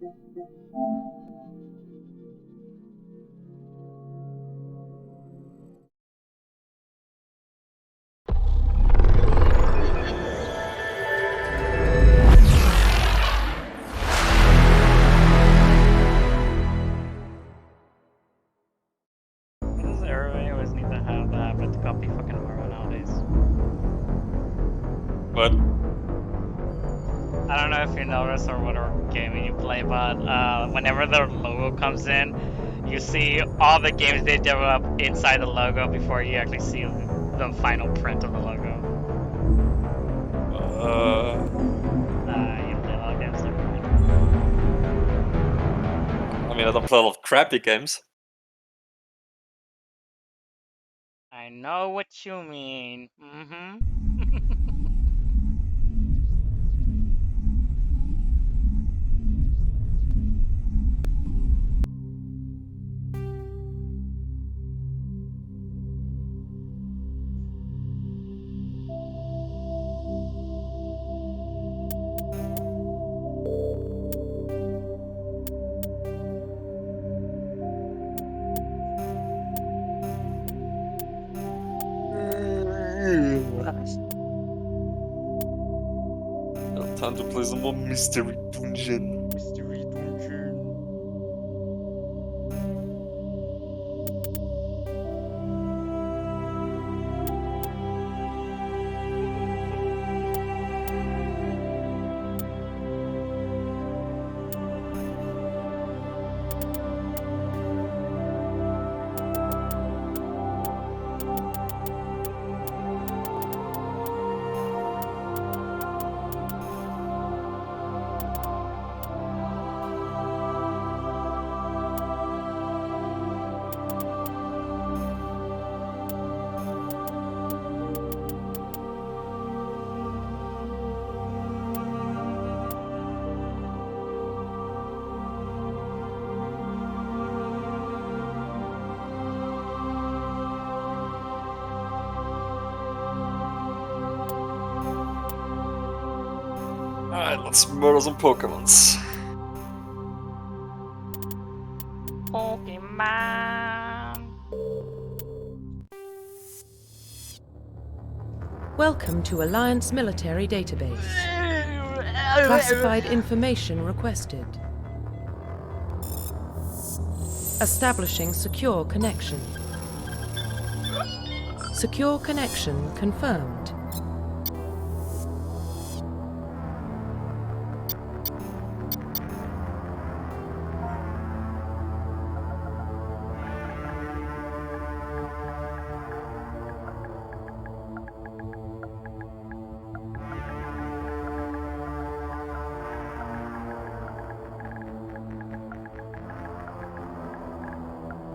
Everybody always need to have the habit to copy fucking Mario nowadays. What? I don't know if you notice or what gaming you play, but whenever the logo comes in, you see all the games they develop inside the logo before you actually see the final print of the logo. You play a lot of games there. I mean, I don't play a lot of crappy games. I know what you mean. Mm-hmm. Time to play some more Mystery Dungeon. Mystery Dungeon. Alright, let's murder some Pokemons. Pokemon. Welcome to Alliance Military Database. Classified information requested. Establishing secure connection. Secure connection confirmed.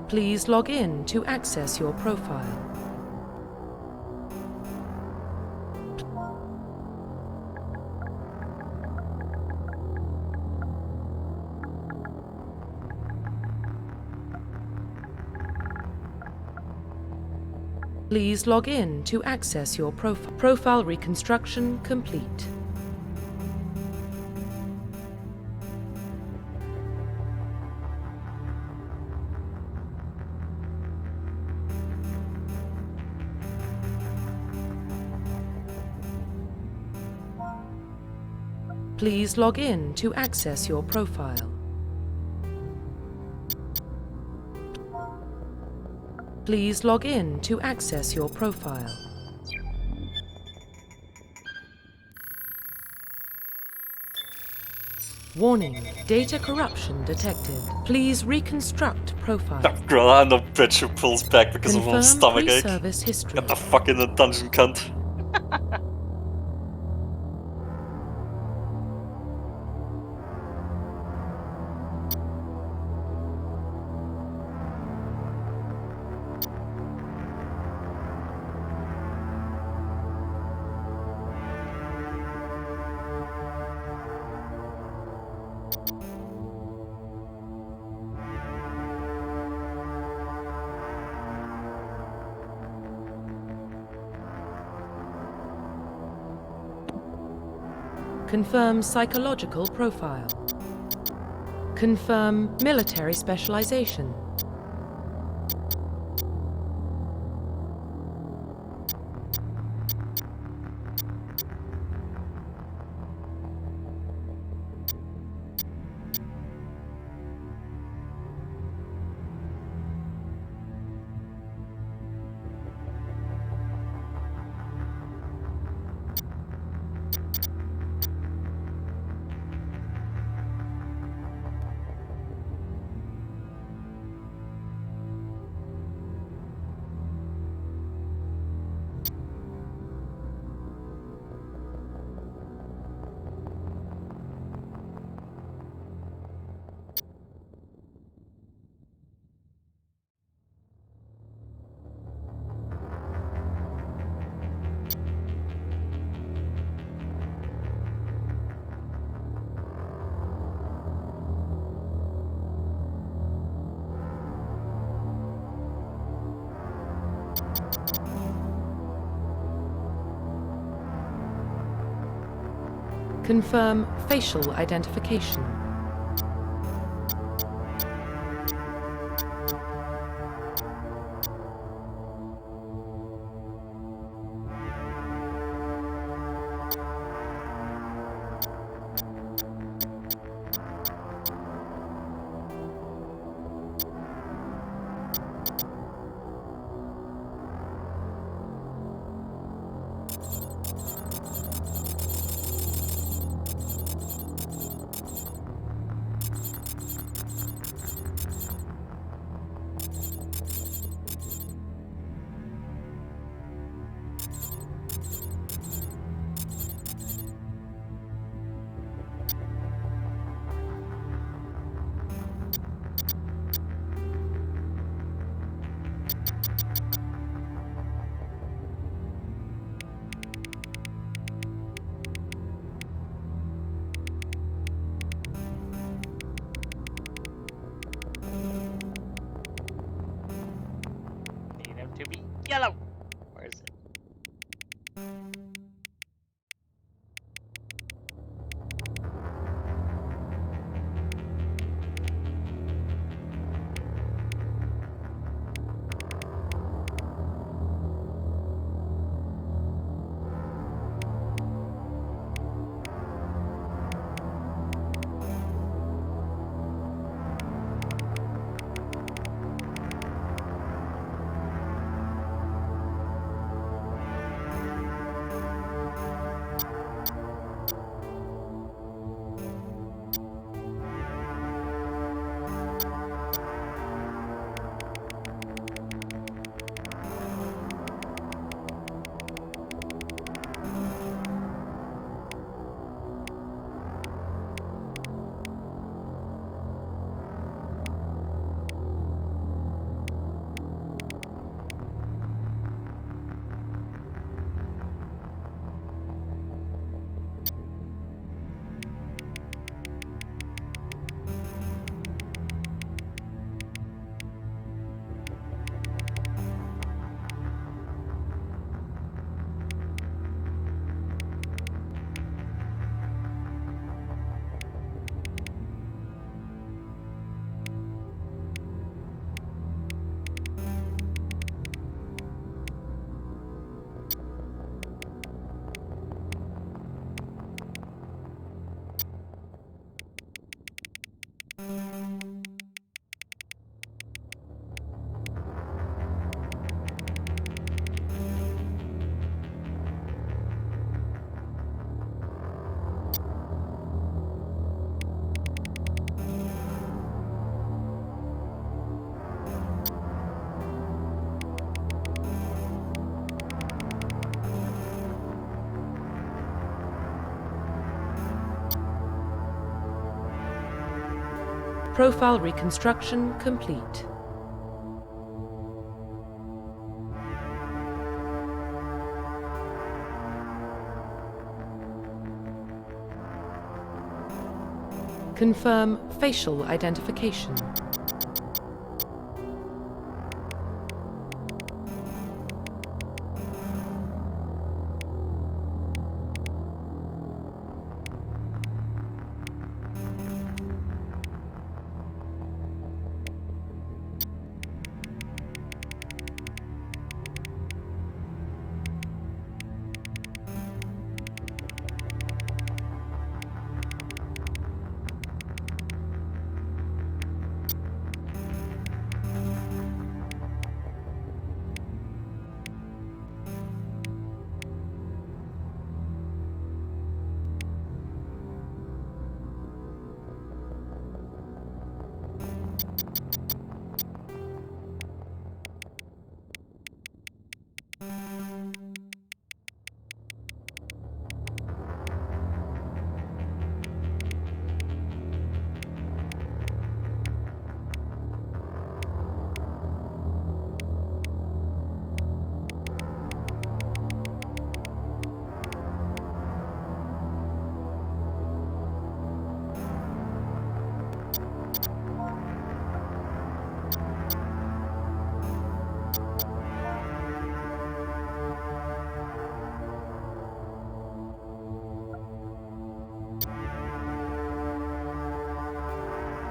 Please log in to access your profile. Please log in to access your profile. Profile reconstruction complete. Please log in to access your profile. Please log in to access your profile. Warning, data corruption detected. Please reconstruct profile. That girl, I know bitch who pulls back because of her Confirm stomachache. pre-service history. Get the fuck in the dungeon, cunt. Confirm psychological profile. Confirm military specialization. Confirm facial identification. Need him to be yellow. Where is it? Profile reconstruction complete. Confirm facial identification.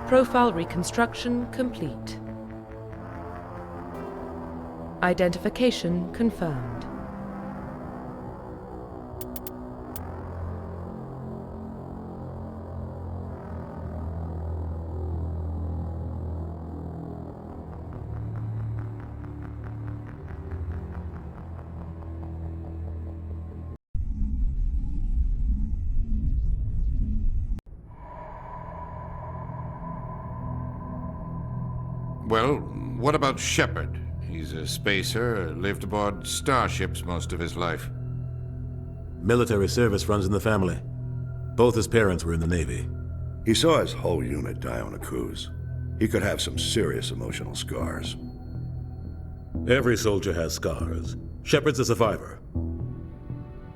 Profile reconstruction complete. Identification confirmed. Well, what about Shepard? He's a spacer, lived aboard starships most of his life. Military service runs in the family. Both his parents were in the Navy. He saw his whole unit die on a cruise. He could have some serious emotional scars. Every soldier has scars. Shepard's a survivor.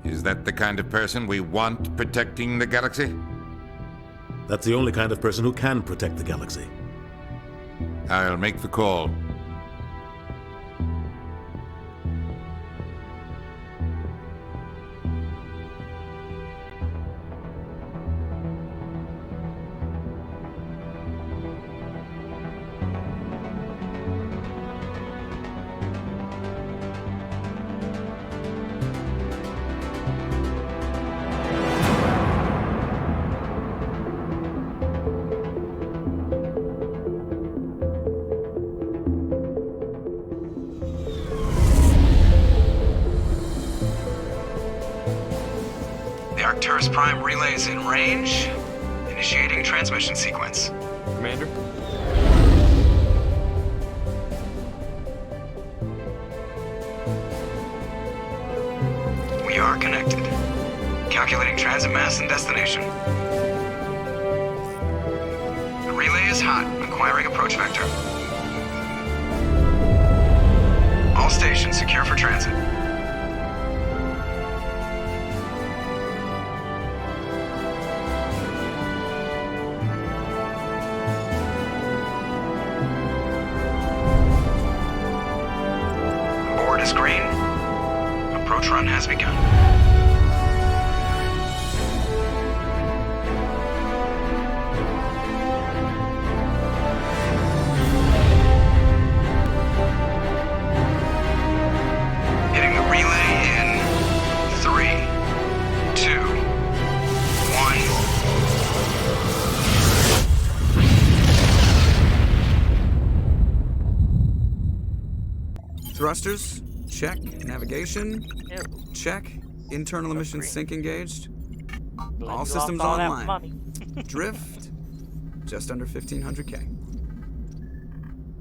Is that the kind of person we want protecting the galaxy? That's the only kind of person who can protect the galaxy. I'll make the call. The Arcturus Prime relay is in range. Initiating transmission sequence. Commander? We are connected. Calculating transit mass and destination. The relay is hot. Acquiring approach vector. All stations secure for transit. Board is green. Approach run has begun. Hitting the relay in 3, 2, 1. Thrusters, check. Navigation, Ew. check. Internal emissions green. sync engaged. Let All you systems off all that online. money. Drift, just under 1,500K.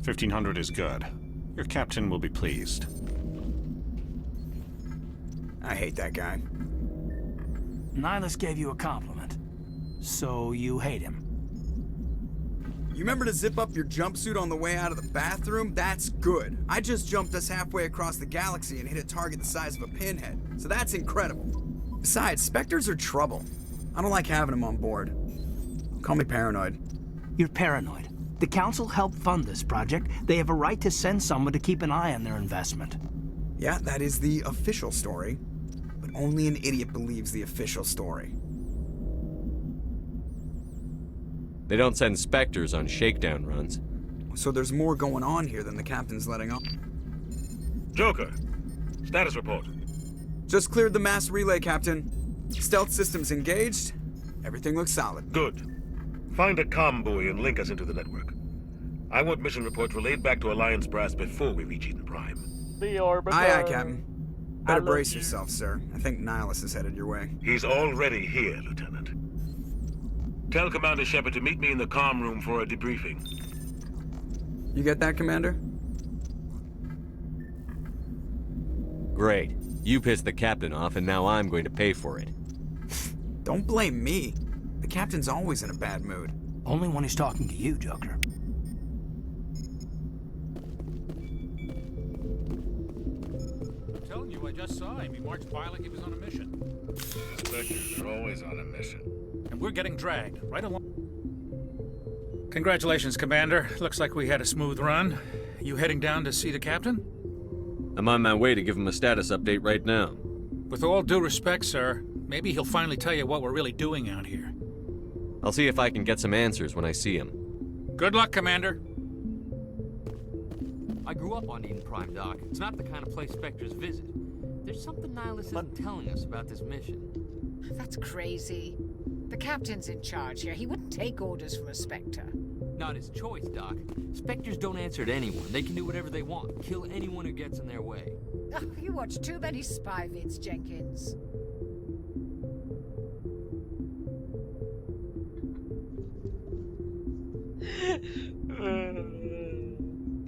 1,500 is good. Your captain will be pleased. I hate that guy. Nihilus gave you a compliment. So you hate him. You remember to zip up your jumpsuit on the way out of the bathroom? That's good. I just jumped us halfway across the galaxy and hit a target the size of a pinhead, so that's incredible. Besides, Spectres are trouble. I don't like having them on board. Call me paranoid. You're paranoid. The Council helped fund this project. They have a right to send someone to keep an eye on their investment. Yeah, that is the official story. But only an idiot believes the official story. They don't send Spectres on shakedown runs. So there's more going on here than the captain's letting on. Joker, status report. Just cleared the mass relay, Captain. Stealth systems engaged. Everything looks solid. Good. Find a comm buoy and link us into the network. I want mission reports relayed back to Alliance brass before we reach Eden Prime. The Orbiter. Aye, aye, Captain. Better love brace you. yourself, sir. I think Nihilus is headed your way. He's already here, Lieutenant. Tell Commander Shepard to meet me in the comm room for a debriefing. You get that, Commander? Great. You pissed the captain off, and now I'm going to pay for it. Don't blame me. The captain's always in a bad mood. Only when he's talking to you, Joker. I'm telling you, I just saw him. He marched by like he was on a mission. Spectres are always on a mission. And we're getting dragged right along. Congratulations, Commander. Looks like we had a smooth run. You heading down to see the captain? I'm on my way to give him a status update right now. With all due respect, sir, maybe he'll finally tell you what we're really doing out here. I'll see if I can get some answers when I see him. Good luck, Commander. I grew up on Eden Prime, Doc. It's not the kind of place Spectres visit. There's something Nihilus isn't telling us about this mission. That's crazy. The captain's in charge here. He wouldn't take orders from a Spectre. Not his choice, Doc. Spectres don't answer to anyone. They can do whatever they want. Kill anyone who gets in their way. Oh, you watch too many spy vids, Jenkins.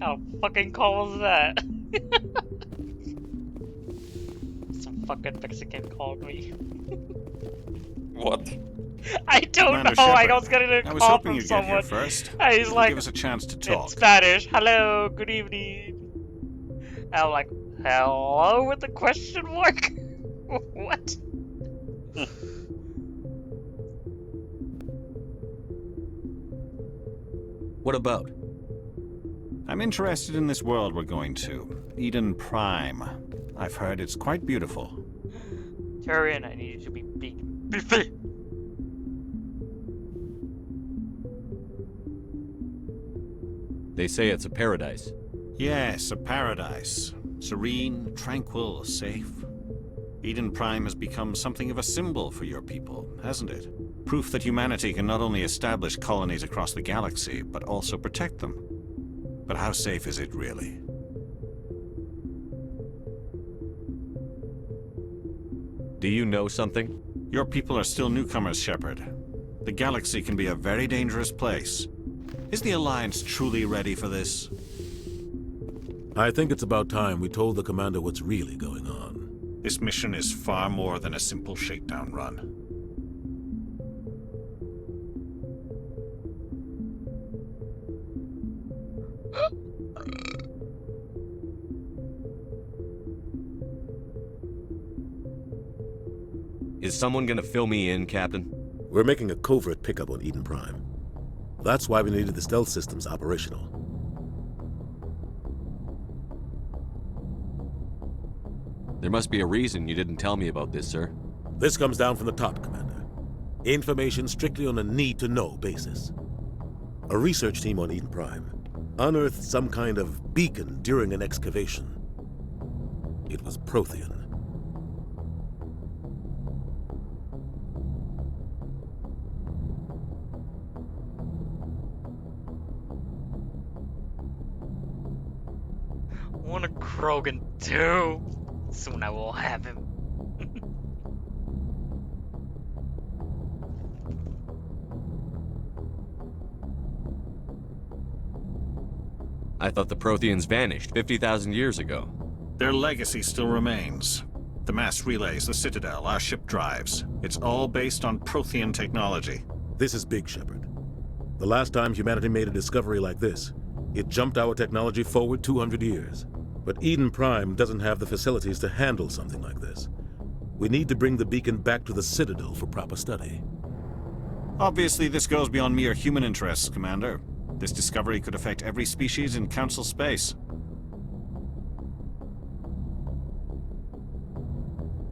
How fucking cool is that? Some fucking Mexican called me. What? I don't Commander know. I Shepard, was getting a I was call hoping from you'd get someone. here first. And he's like, Give us a chance to talk. in Spanish. Hello, good evening. And I'm like, hello with the question mark? What? What about? I'm interested in this world we're going to. Eden Prime. I've heard it's quite beautiful. Turian, I need you to be beefy. They say it's a paradise. Yes, a paradise. Serene, tranquil, safe. Eden Prime has become something of a symbol for your people, hasn't it? Proof that humanity can not only establish colonies across the galaxy, but also protect them. But how safe is it really? Do you know something? Your people are still newcomers, Shepard. The galaxy can be a very dangerous place. Is the Alliance truly ready for this? I think it's about time we told the commander what's really going on. This mission is far more than a simple shakedown run. Is someone gonna fill me in, Captain? We're making a covert pickup on Eden Prime. That's why we needed the stealth systems operational. There must be a reason you didn't tell me about this, sir. This comes down from the top, Commander. Information strictly on a need-to-know basis. A research team on Eden Prime unearthed some kind of beacon during an excavation. It was Prothean. I want a Krogan too. Soon I will have him. I thought the Protheans vanished 50,000 years ago. Their legacy still remains. The mass relays, the Citadel, our ship drives. It's all based on Prothean technology. This is big, Shepard. The last time humanity made a discovery like this, it jumped our technology forward 200 years. But Eden Prime doesn't have the facilities to handle something like this. We need to bring the beacon back to the Citadel for proper study. Obviously, this goes beyond mere human interests, Commander. This discovery could affect every species in Council space.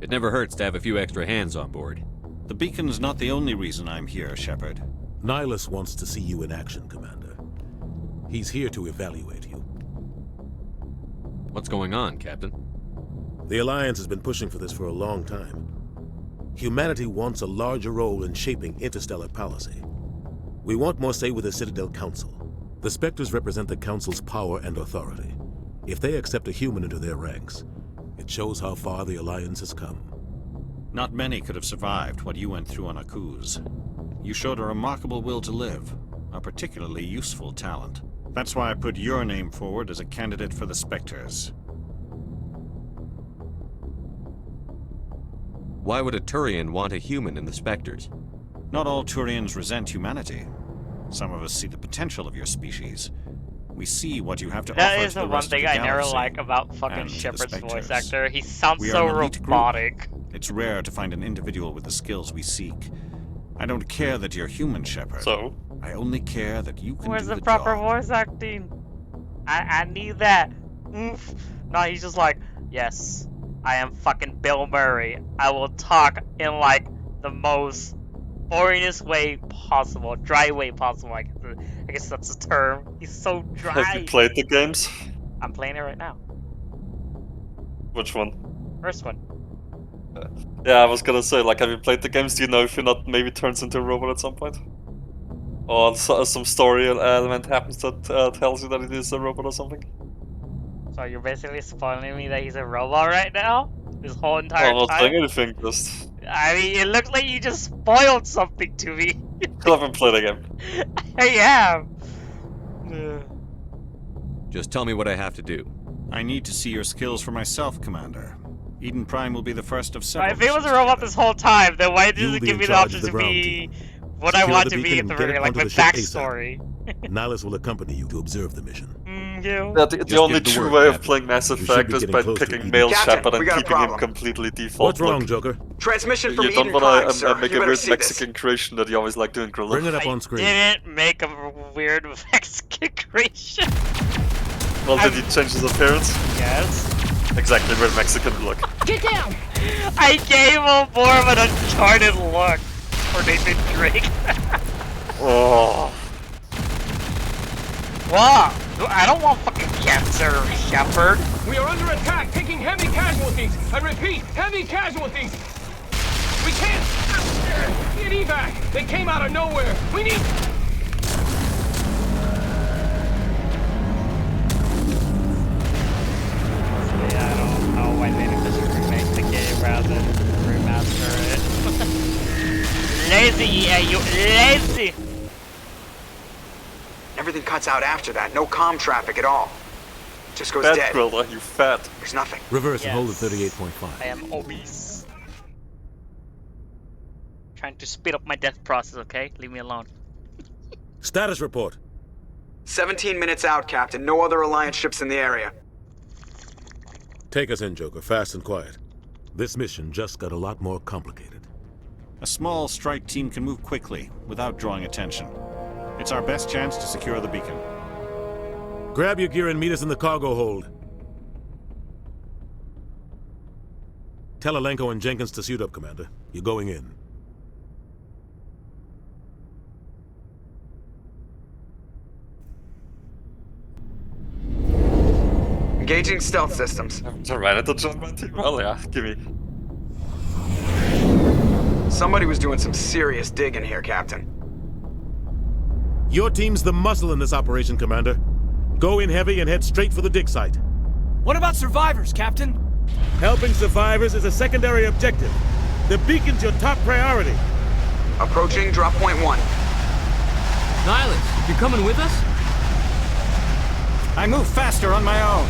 It never hurts to have a few extra hands on board. The beacon's not the only reason I'm here, Shepard. Nihilus wants to see you in action, Commander. He's here to evaluate you. What's going on, Captain? The Alliance has been pushing for this for a long time. Humanity wants a larger role in shaping interstellar policy. We want more say with the Citadel Council. The Spectres represent the Council's power and authority. If they accept a human into their ranks, it shows how far the Alliance has come. Not many could have survived what you went through on Akuz. You showed a remarkable will to live, a particularly useful talent. That's why I put your name forward as a candidate for the Spectres. Why would a Turian want a human in the Spectres? Not all Turians resent humanity. Some of us see the potential of your species. We see what you have to offer That to is the the one rest of thing the I never galaxy like about fucking and the Shepard's Spectres. voice actor. He sounds We are so an elite group. robotic. It's rare to find an individual with the skills we seek. I don't care that you're human, Shepard. So? I only care that you can Where's do the the proper job. voice acting? I need that. Oof. No, he's just like, yes, I am fucking Bill Murray. I will talk in like the most boringest way possible, dry way possible. I guess that's the term. He's so dry. Have you played the games? I'm playing it right now. Which one? First one. Yeah, I was gonna say, like, have you played the games? Do you know if you're not maybe turns into a robot at some point? Or some story element happens that tells you that it is a robot or something? So you're basically spoiling me that he's a robot right now? This whole entire I'm not time? saying anything, just... I mean, it looks like you just spoiled something to me. I haven't played a game. I have. Just tell me what I have to do. I need to see your skills for myself, Commander. Eden Prime will be the first of several. If it was a robot this whole time, then why did You'll it be give in me the charge option of the to ground be team. what I Secure want the to be beacon at the and get very, it like, onto my the ship backstory? Nihilus will accompany you to observe the mission. Yeah. The only true way of playing Mass We should Effect be is getting by close to picking Eden. male Captain, Shepard we and got a keeping him problem. completely default. What's wrong, Like, Joker? Transmission from you don't Eden wanna Prime, sir. make You a better weird see Mexican creation that you always like doing, Grilla. Bring it up on screen. Didn't make a weird Mexican creation. Well, did he change his appearance? Yes. Exactly, weird Mexican look. Get down! I gave him more of an Uncharted look for Nathan Drake. Oh. Wow, I don't want fucking cancer, Shepard. We are under attack, taking heavy casualties. I repeat, heavy casualties. We can't get evac. They came out of nowhere. We need. Yeah, I don't know why they didn't just remake the game rather than remaster it. Lazy, yeah, you lazy. Everything cuts out after that. No comm traffic at all. Just goes Fat dead. Grilla, you fat. There's nothing. Reverse and hold at Yes. 38.5. I am obese. Trying to speed up my death process, okay? Leave me alone. Status report. 17 minutes out, Captain. No other Alliance ships in the area. Take us in, Joker, fast and quiet. This mission just got a lot more complicated. A small strike team can move quickly, without drawing attention. It's our best chance to secure the beacon. Grab your gear and meet us in the cargo hold. Tell Alenko and Jenkins to suit up, Commander. You're going in. Engaging stealth systems. Ran it to join my team? Well, yeah, gimme. Somebody was doing some serious digging here, Captain. Your team's the muscle in this operation, Commander. Go in heavy and head straight for the dig site. What about survivors, Captain? Helping survivors is a secondary objective. The beacon's your top priority. Approaching drop point 1. Nihilus, you're coming with us? I move faster on my own.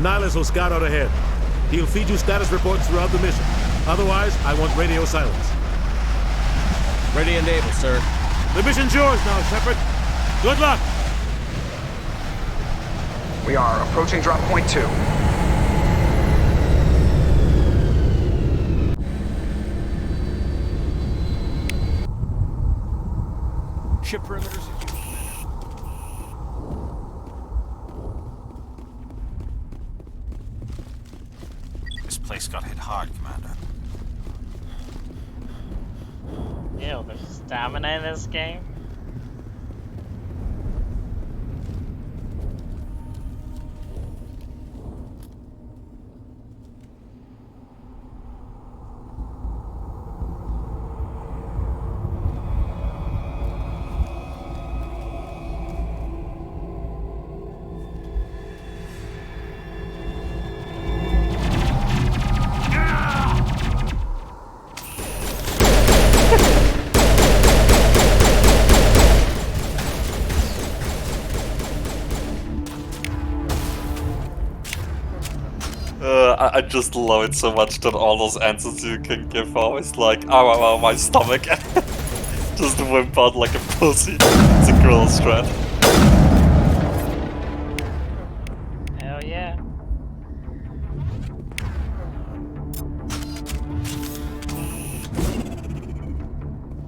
Nihilus will scout out ahead. He'll feed you status reports throughout the mission. Otherwise, I want radio silence. Ready and able, sir. The mission's yours now, Shepard. Good luck! We are approaching drop point 2. Ship perimeters. This place got hit hard, Commander. Ew, there's stamina in this game? I just love it so much that all those answers you can give are always like, ow, my stomach. Just wimp out like a pussy. It's a girl strat. Hell yeah.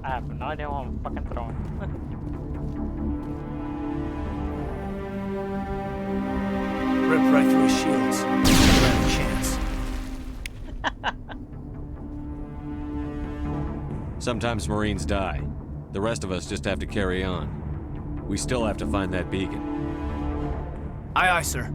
I have no idea what I'm fucking throwing. Rip right through his shields. Never had a chance. Sometimes Marines die. The rest of us just have to carry on. We still have to find that beacon. Aye, aye, sir.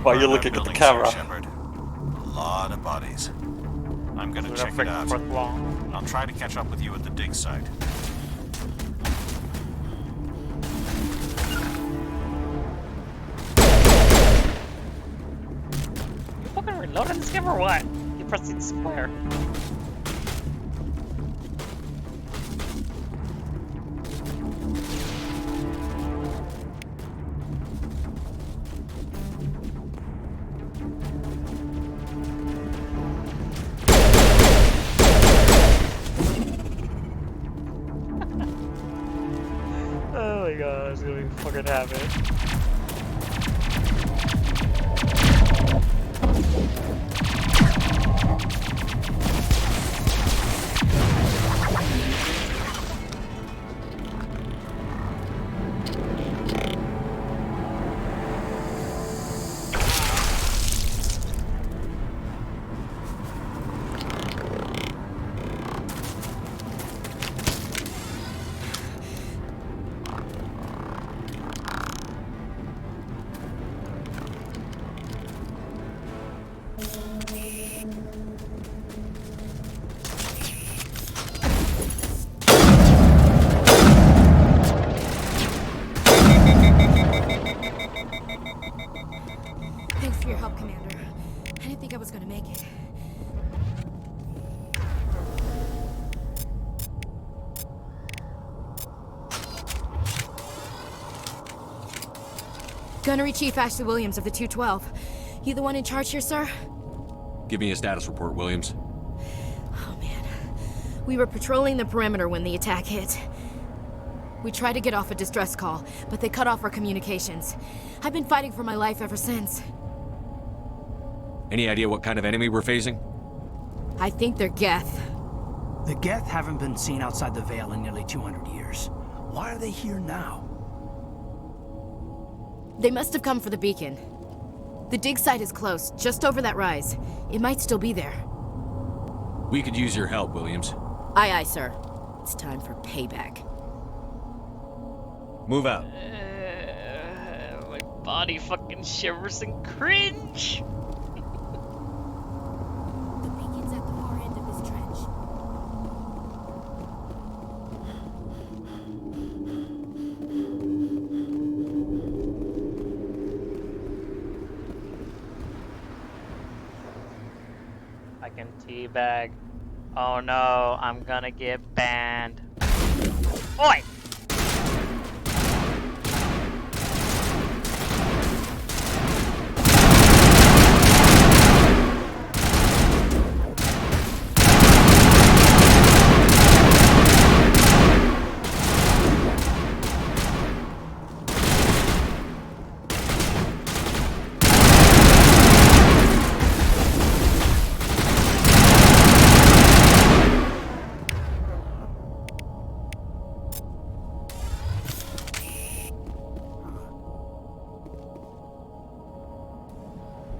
Why are you looking at the camera? Shepard. A lot of bodies. I'm gonna check it out. I'll try to catch up with you at the dig site. You fucking reloading this game or what? You pressing square. Oh my god, it's gonna be fucking happen. Thanks for your help, Commander. I didn't think I was gonna make it. Gunnery Chief Ashley Williams of the 212. You the one in charge here, sir? Give me a status report, Williams. We were patrolling the perimeter when the attack hit. We tried to get off a distress call, but they cut off our communications. I've been fighting for my life ever since. Any idea what kind of enemy we're facing? I think they're Geth. The Geth haven't been seen outside the Veil in nearly 200 years. Why are they here now? They must have come for the beacon. The dig site is close, just over that rise. It might still be there. We could use your help, Williams. Aye, aye, sir. It's time for payback. Move out. My body fucking shivers and cringe. The beacon's at the far end of this trench. I can teabag. Oh no, I'm gonna get banned. Oi!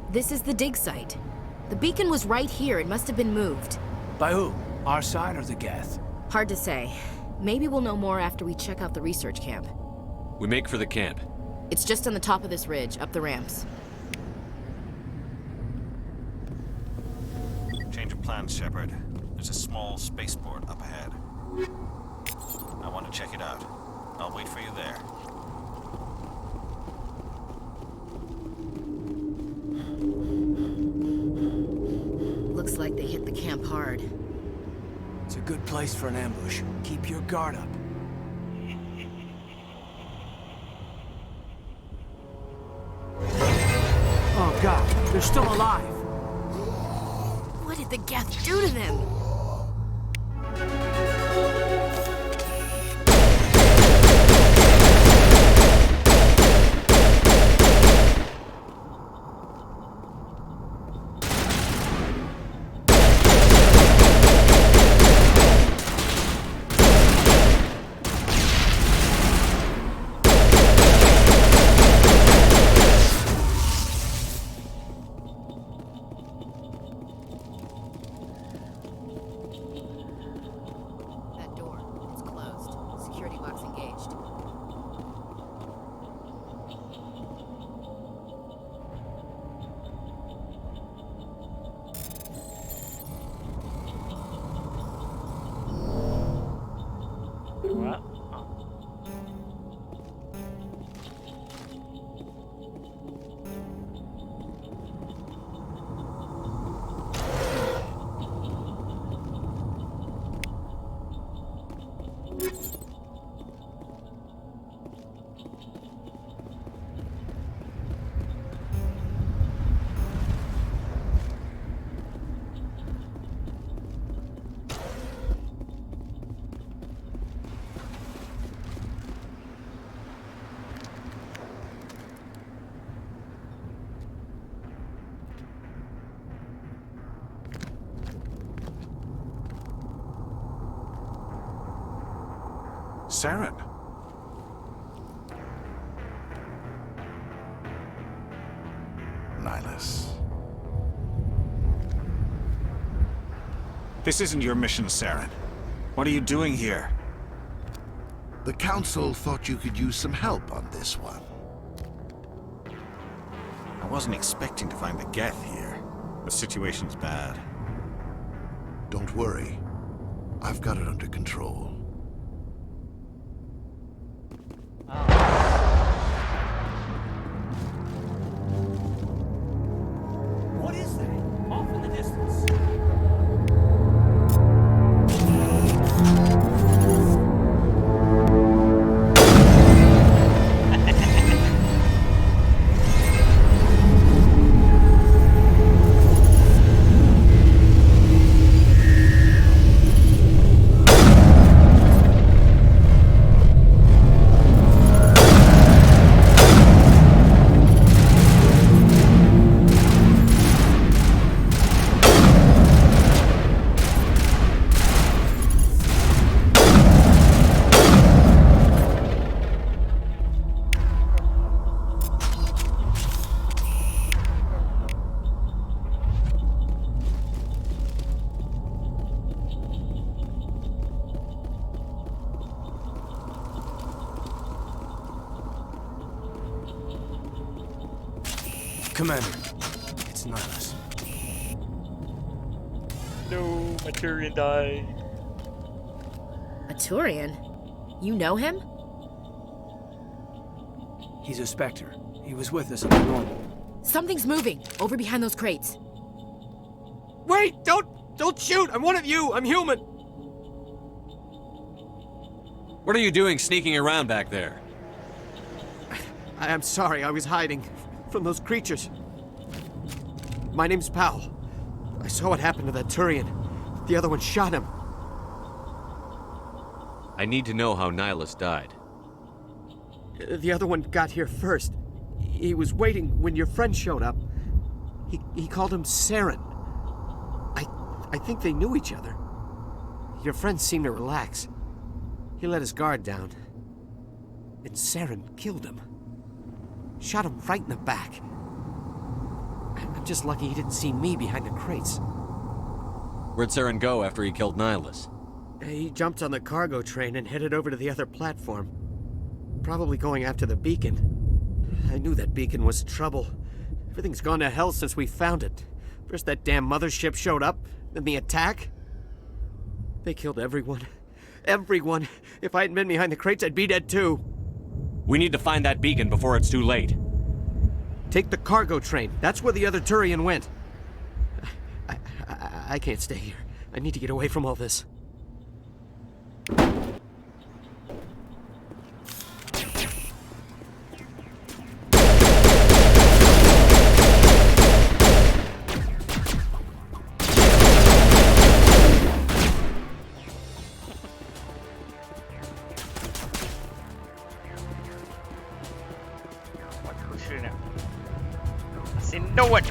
This is the dig site. The beacon was right here. It must have been moved. By who? Our side or the Geth? Hard to say. Maybe we'll know more after we check out the research camp. We make for the camp. It's just on the top of this ridge, up the ramps. Change of plans, Shepard. There's a small spaceport up ahead. I want to check it out. I'll wait for you there. Looks like they hit the camp hard. It's a good place for an ambush. Keep your guard up. Oh god, they're still alive! What did the Geth do to them? Saren. Nihilus. This isn't your mission, Saren. What are you doing here? The Council thought you could use some help on this one. I wasn't expecting to find the Geth here. The situation's bad. Don't worry. I've got it under control. What is that? Off in the distance. Commander, it's Nihilus. No, my Turian died. A Turian? You know him? He's a Spectre. He was with us at the normal. Something's moving, over behind those crates. Wait! Don't shoot! I'm one of you! I'm human! What are you doing sneaking around back there? I'm sorry, I was hiding from those creatures. My name's Powell. I saw what happened to that Turian. The other one shot him. I need to know how Nihilus died. The other one got here first. He was waiting when your friend showed up. He called him Saren. I think they knew each other. Your friend seemed to relax. He let his guard down. And Saren killed him. Shot him right in the back. I'm just lucky he didn't see me behind the crates. Where'd Saren go after he killed Nihilus? He jumped on the cargo train and headed over to the other platform. Probably going after the beacon. I knew that beacon was trouble. Everything's gone to hell since we found it. First that damn mothership showed up, then the attack. They killed everyone. Everyone. If I hadn't been behind the crates, I'd be dead too. We need to find that beacon before it's too late. Take the cargo train. That's where the other Turian went. I can't stay here. I need to get away from all this. Who's shooting him? I see no one.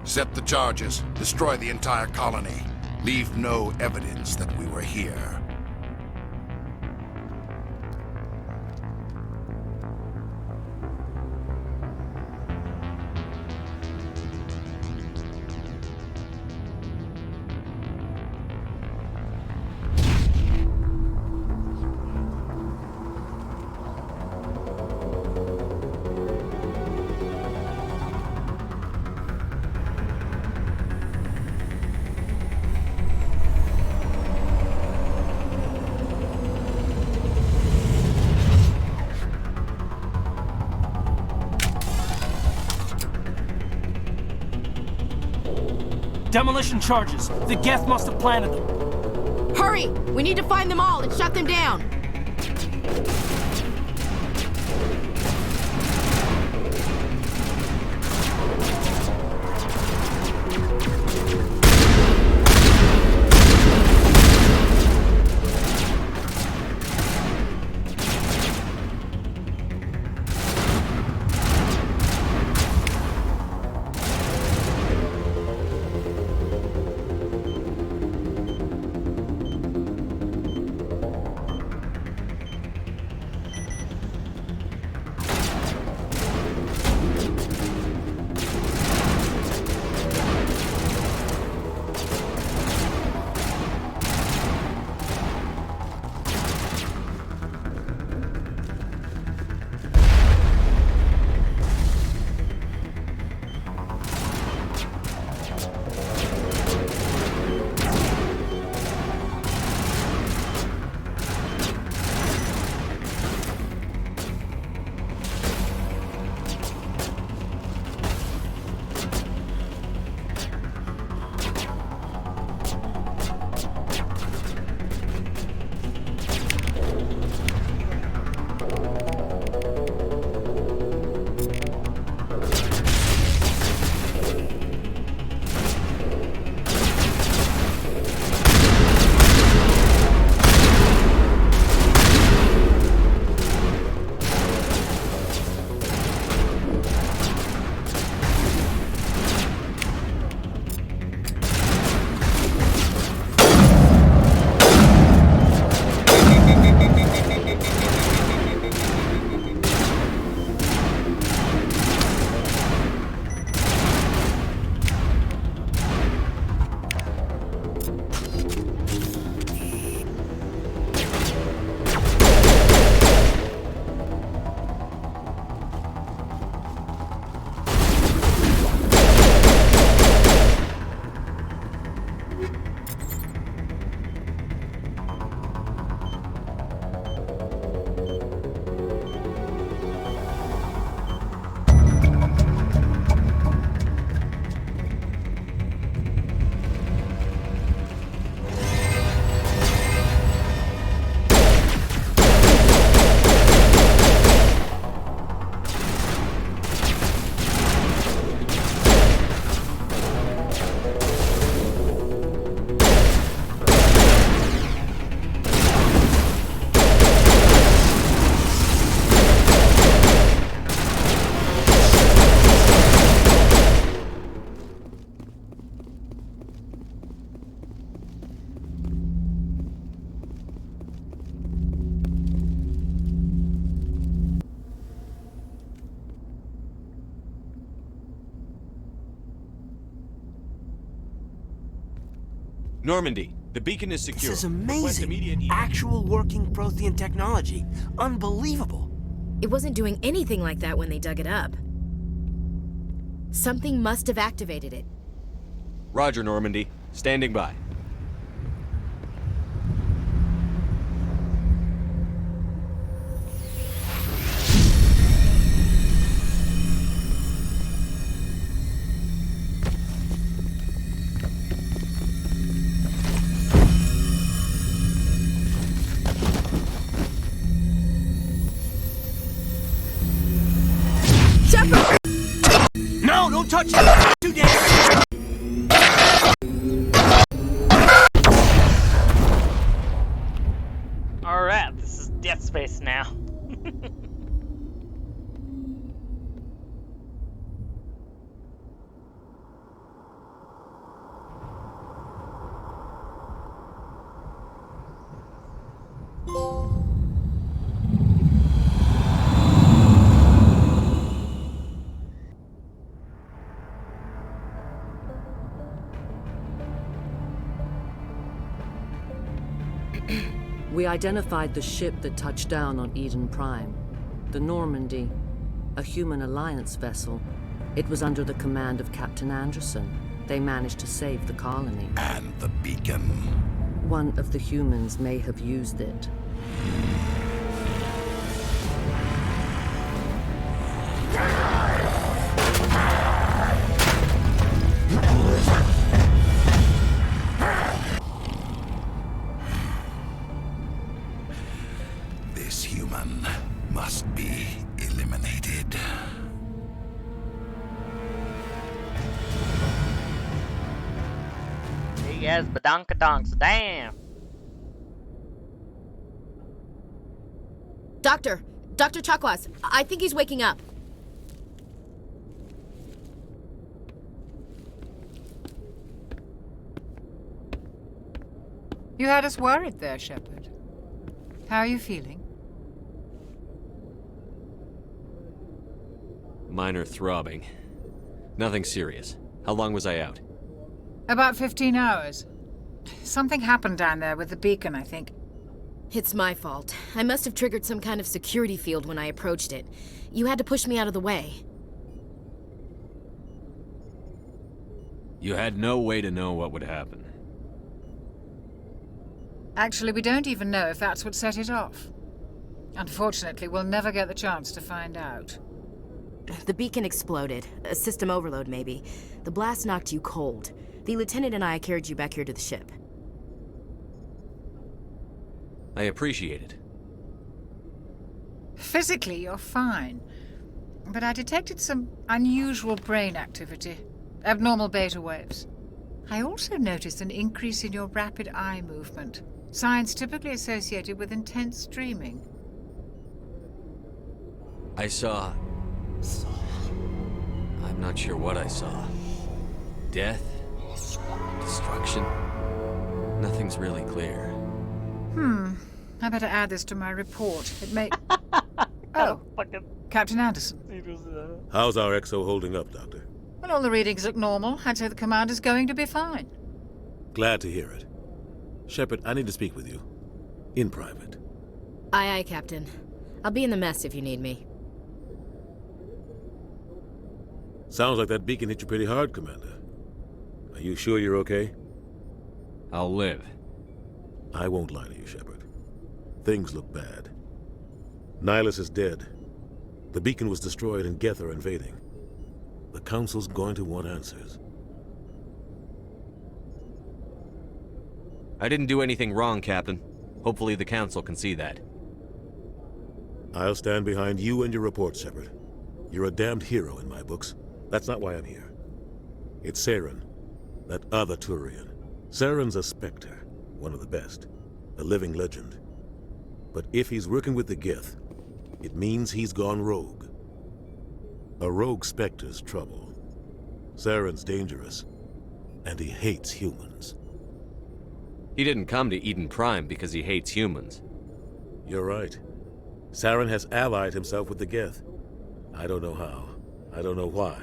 Set the charges. Destroy the entire colony. Leave no evidence that we were here. Demolition charges. The Geth must have planted them. Hurry! We need to find them all and shut them down. Normandy, the beacon is secure. This is Request amazing. immediate Actual working Prothean technology. Unbelievable. It wasn't doing anything like that when they dug it up. Something must have activated it. Roger, Normandy. Standing by. No, don't touch it! Too damn! Alright, this is Death Space now. We identified the ship that touched down on Eden Prime. The Normandy, a human alliance vessel. It was under the command of Captain Anderson. They managed to save the colony. And the beacon. One of the humans may have used it. This human must be eliminated. Yes, badonkadonks, damn. Doctor! Dr. Chakwas, I think he's waking up. You had us worried there, Shepard. How are you feeling? Minor throbbing. Nothing serious. How long was I out? About 15 hours. Something happened down there with the beacon, I think. It's my fault. I must have triggered some kind of security field when I approached it. You had to push me out of the way. You had no way to know what would happen. Actually, we don't even know if that's what set it off. Unfortunately, we'll never get the chance to find out. The beacon exploded. A system overload, maybe. The blast knocked you cold. The lieutenant and I carried you back here to the ship. I appreciate it. Physically, you're fine. But I detected some unusual brain activity. Abnormal beta waves. I also noticed an increase in your rapid eye movement. Signs typically associated with intense dreaming. I saw... I'm not sure what I saw. Death? Destruction? Nothing's really clear. I better add this to my report. It may... Oh, Captain Anderson. How's our XO holding up, Doctor? Well, all the readings look normal. I'd say the commander's going to be fine. Glad to hear it. Shepard, I need to speak with you. In private. Aye, Captain. I'll be in the mess if you need me. Sounds like that beacon hit you pretty hard, Commander. Are you sure you're okay? I'll live. I won't lie to you, Shepard. Things look bad. Nihilus is dead. The beacon was destroyed and Geth are invading. The Council's going to want answers. I didn't do anything wrong, Captain. Hopefully the Council can see that. I'll stand behind you and your report, Shepard. You're a damned hero in my books. That's not why I'm here. It's Saren, that other Turian. Saren's a Spectre, one of the best, a living legend. But if he's working with the Geth, it means he's gone rogue. A rogue Spectre's trouble. Saren's dangerous, and he hates humans. He didn't come to Eden Prime because he hates humans. You're right. Saren has allied himself with the Geth. I don't know how. I don't know why.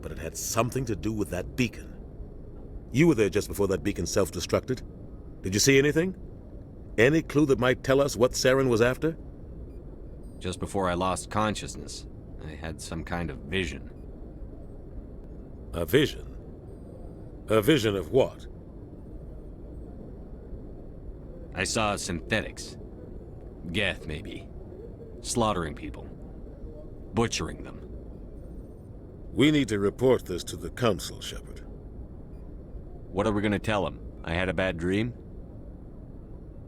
But it had something to do with that beacon. You were there just before that beacon self-destructed. Did you see anything? Any clue that might tell us what Saren was after? Just before I lost consciousness, I had some kind of vision. A vision? A vision of what? I saw synthetics. Geth, maybe. Slaughtering people. Butchering them. We need to report this to the Council, Shepard. What are we gonna tell them? I had a bad dream?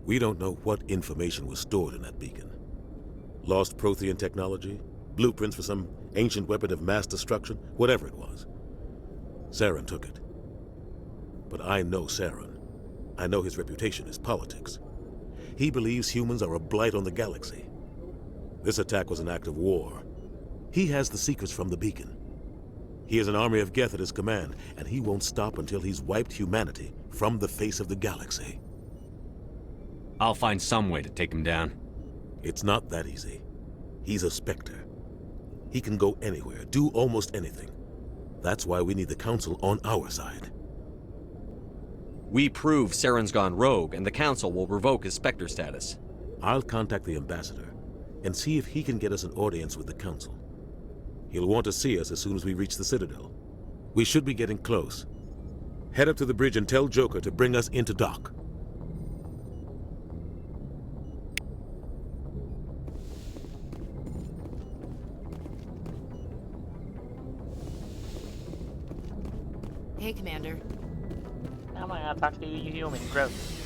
We don't know what information was stored in that beacon. Lost Prothean technology? Blueprints for some ancient weapon of mass destruction? Whatever it was. Saren took it. But I know Saren. I know his reputation is politics. He believes humans are a blight on the galaxy. This attack was an act of war. He has the secrets from the beacon. He has an army of Geth at his command, and he won't stop until he's wiped humanity from the face of the galaxy. I'll find some way to take him down. It's not that easy. He's a Spectre. He can go anywhere, do almost anything. That's why we need the Council on our side. We prove Saren's gone rogue, and the Council will revoke his Spectre status. I'll contact the ambassador and see if he can get us an audience with the Council. He'll want to see us as soon as we reach the Citadel. We should be getting close. Head up to the bridge and tell Joker to bring us into dock. Hey, Commander. Now I gotta talk to you, human. Gross.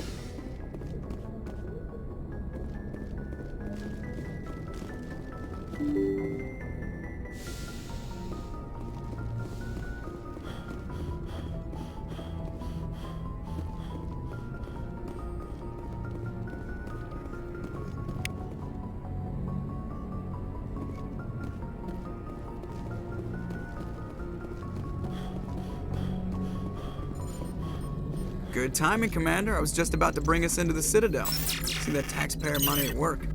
Good timing, Commander. I was just about to bring us into the Citadel. See that taxpayer money at work.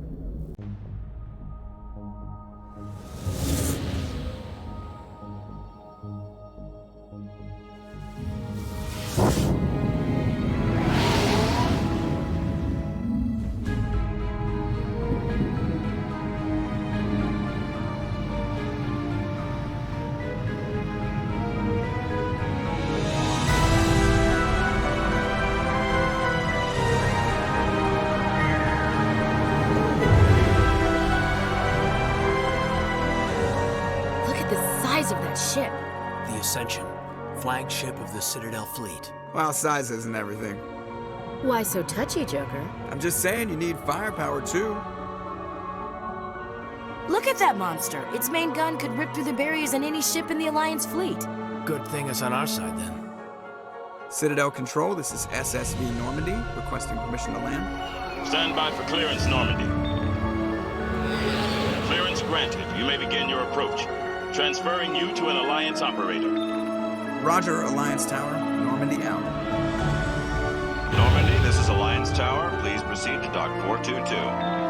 Of that ship. The Ascension, flagship of the Citadel fleet. Well, size isn't everything. Why so touchy, Joker? I'm just saying you need firepower too. Look at that monster. Its main gun could rip through the barriers in any ship in the Alliance fleet. Good thing it's on our side then. Citadel Control, this is SSV Normandy, requesting permission to land. Stand by for clearance, Normandy. Clearance granted. You may begin your approach. Transferring you to an Alliance operator. Roger, Alliance Tower. Normandy out. Normandy, this is Alliance Tower. Please proceed to Dock 422.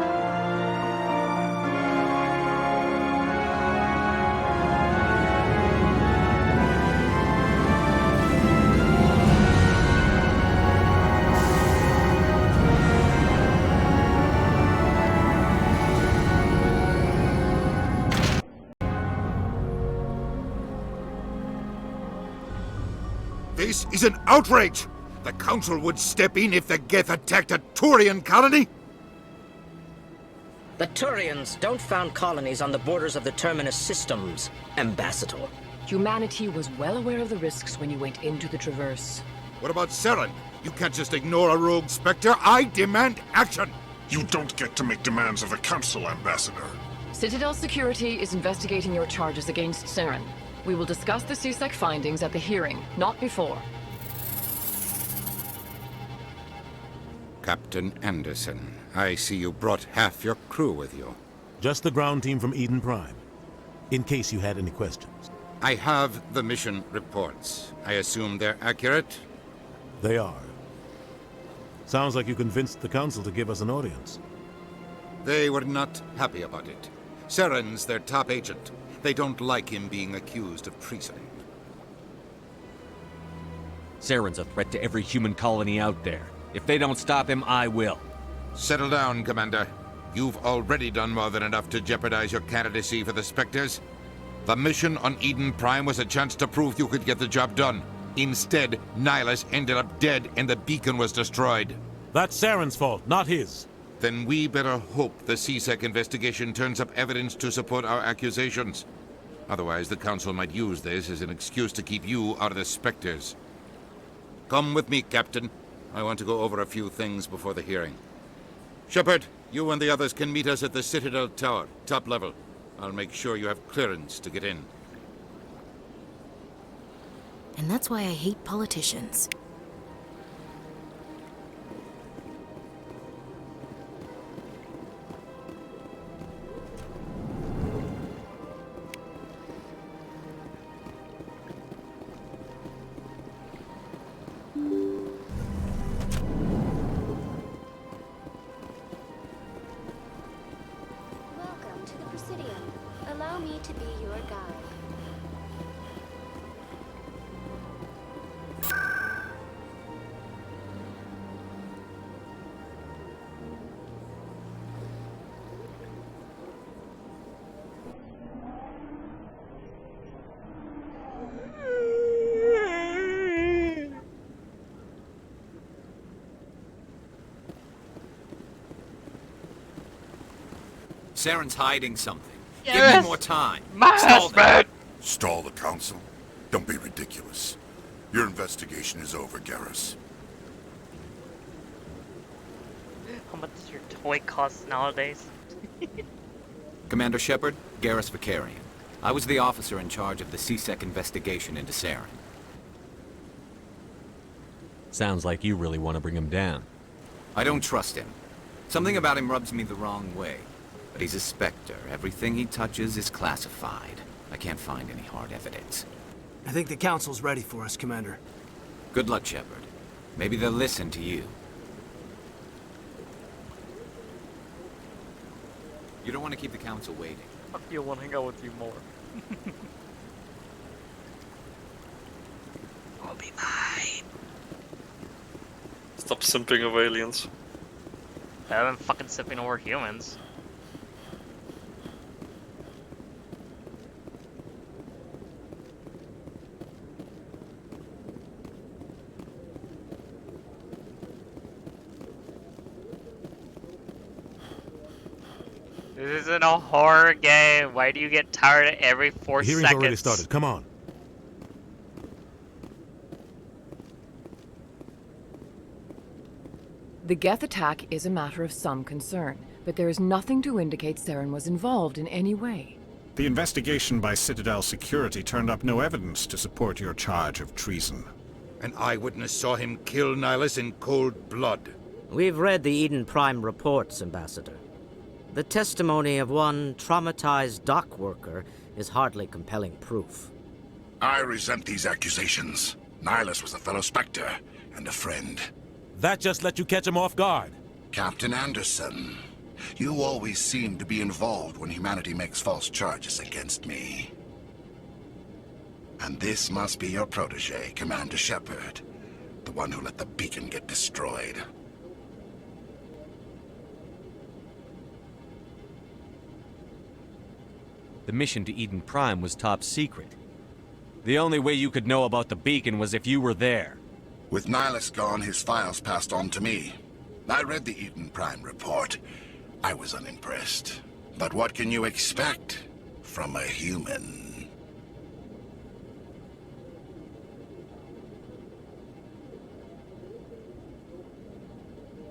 This is an outrage! The Council would step in if the Geth attacked a Turian colony? The Turians don't found colonies on the borders of the Terminus systems, Ambassador. Humanity was well aware of the risks when you went into the Traverse. What about Saren? You can't just ignore a rogue Spectre. I demand action! You don't get to make demands of the Council, Ambassador. Citadel Security is investigating your charges against Saren. We will discuss the CSEC findings at the hearing, not before. Captain Anderson, I see you brought half your crew with you. Just the ground team from Eden Prime, in case you had any questions. I have the mission reports. I assume they're accurate? They are. Sounds like you convinced the Council to give us an audience. They were not happy about it. Saren's their top agent. They don't like him being accused of treason. Saren's a threat to every human colony out there. If they don't stop him, I will. Settle down, Commander. You've already done more than enough to jeopardize your candidacy for the Spectres. The mission on Eden Prime was a chance to prove you could get the job done. Instead, Nihilus ended up dead and the beacon was destroyed. That's Saren's fault, not his. Then we better hope the CSEC investigation turns up evidence to support our accusations. Otherwise, the Council might use this as an excuse to keep you out of the Spectres. Come with me, Captain. I want to go over a few things before the hearing. Shepard, you and the others can meet us at the Citadel Tower, top level. I'll make sure you have clearance to get in. And that's why I hate politicians. Welcome to the Presidium. Allow me to be your guide. Saren's hiding something. Give Yes. me more time. Stall them. Stall the council? Don't be ridiculous. Your investigation is over, Garrus. How much does your toy cost nowadays? Commander Shepard, Garrus Vakarian. I was the officer in charge of the C-Sec investigation into Saren. Sounds like you really want to bring him down. I don't trust him. Something about him rubs me the wrong way. But he's a Spectre. Everything he touches is classified. I can't find any hard evidence. I think the Council's ready for us, Commander. Good luck, Shepard. Maybe they'll listen to you. You don't want to keep the Council waiting. I feel want to hang out with you more. I'll be mine. Stop simping of aliens. Better than fucking sipping over humans. This isn't a horror game. Why do you get tired every 4 The hearing's seconds? already started. Come on. The Geth attack is a matter of some concern, but there is nothing to indicate Saren was involved in any way. The investigation by Citadel Security turned up no evidence to support your charge of treason. An eyewitness saw him kill Nihilus in cold blood. We've read the Eden Prime reports, Ambassador. The testimony of one traumatized dock worker is hardly compelling proof. I resent these accusations. Nihilus was a fellow Spectre and a friend. That just let you catch him off guard. Captain Anderson, you always seem to be involved when humanity makes false charges against me. And this must be your protege, Commander Shepard, the one who let the beacon get destroyed. The mission to Eden Prime was top secret. The only way you could know about the beacon was if you were there. With Nihilus gone, his files passed on to me. I read the Eden Prime report. I was unimpressed. But what can you expect from a human?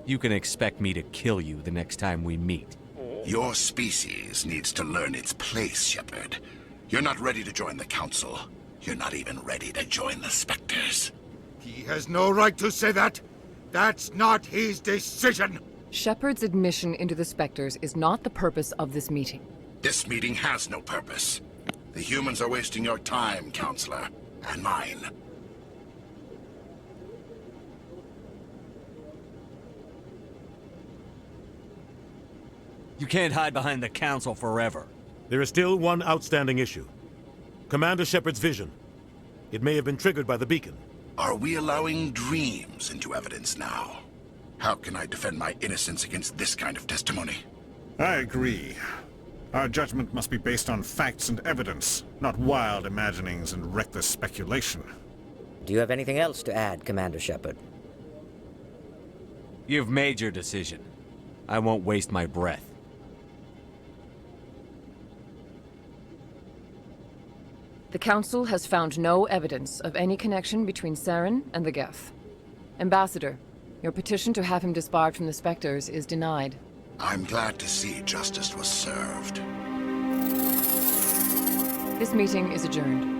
You can expect me to kill you the next time we meet. Your species needs to learn its place, Shepard. You're not ready to join the Council. You're not even ready to join the Spectres. He has no right to say that. That's not his decision. Shepard's admission into the Spectres is not the purpose of this meeting. This meeting has no purpose. The humans are wasting your time, Counselor, and mine. You can't hide behind the Council forever. There is still one outstanding issue. Commander Shepard's vision. It may have been triggered by the beacon. Are we allowing dreams into evidence now? How can I defend my innocence against this kind of testimony? I agree. Our judgment must be based on facts and evidence, not wild imaginings and reckless speculation. Do you have anything else to add, Commander Shepard? You've made your decision. I won't waste my breath. The Council has found no evidence of any connection between Saren and the Geth. Ambassador, your petition to have him disbarred from the Spectres is denied. I'm glad to see justice was served. This meeting is adjourned.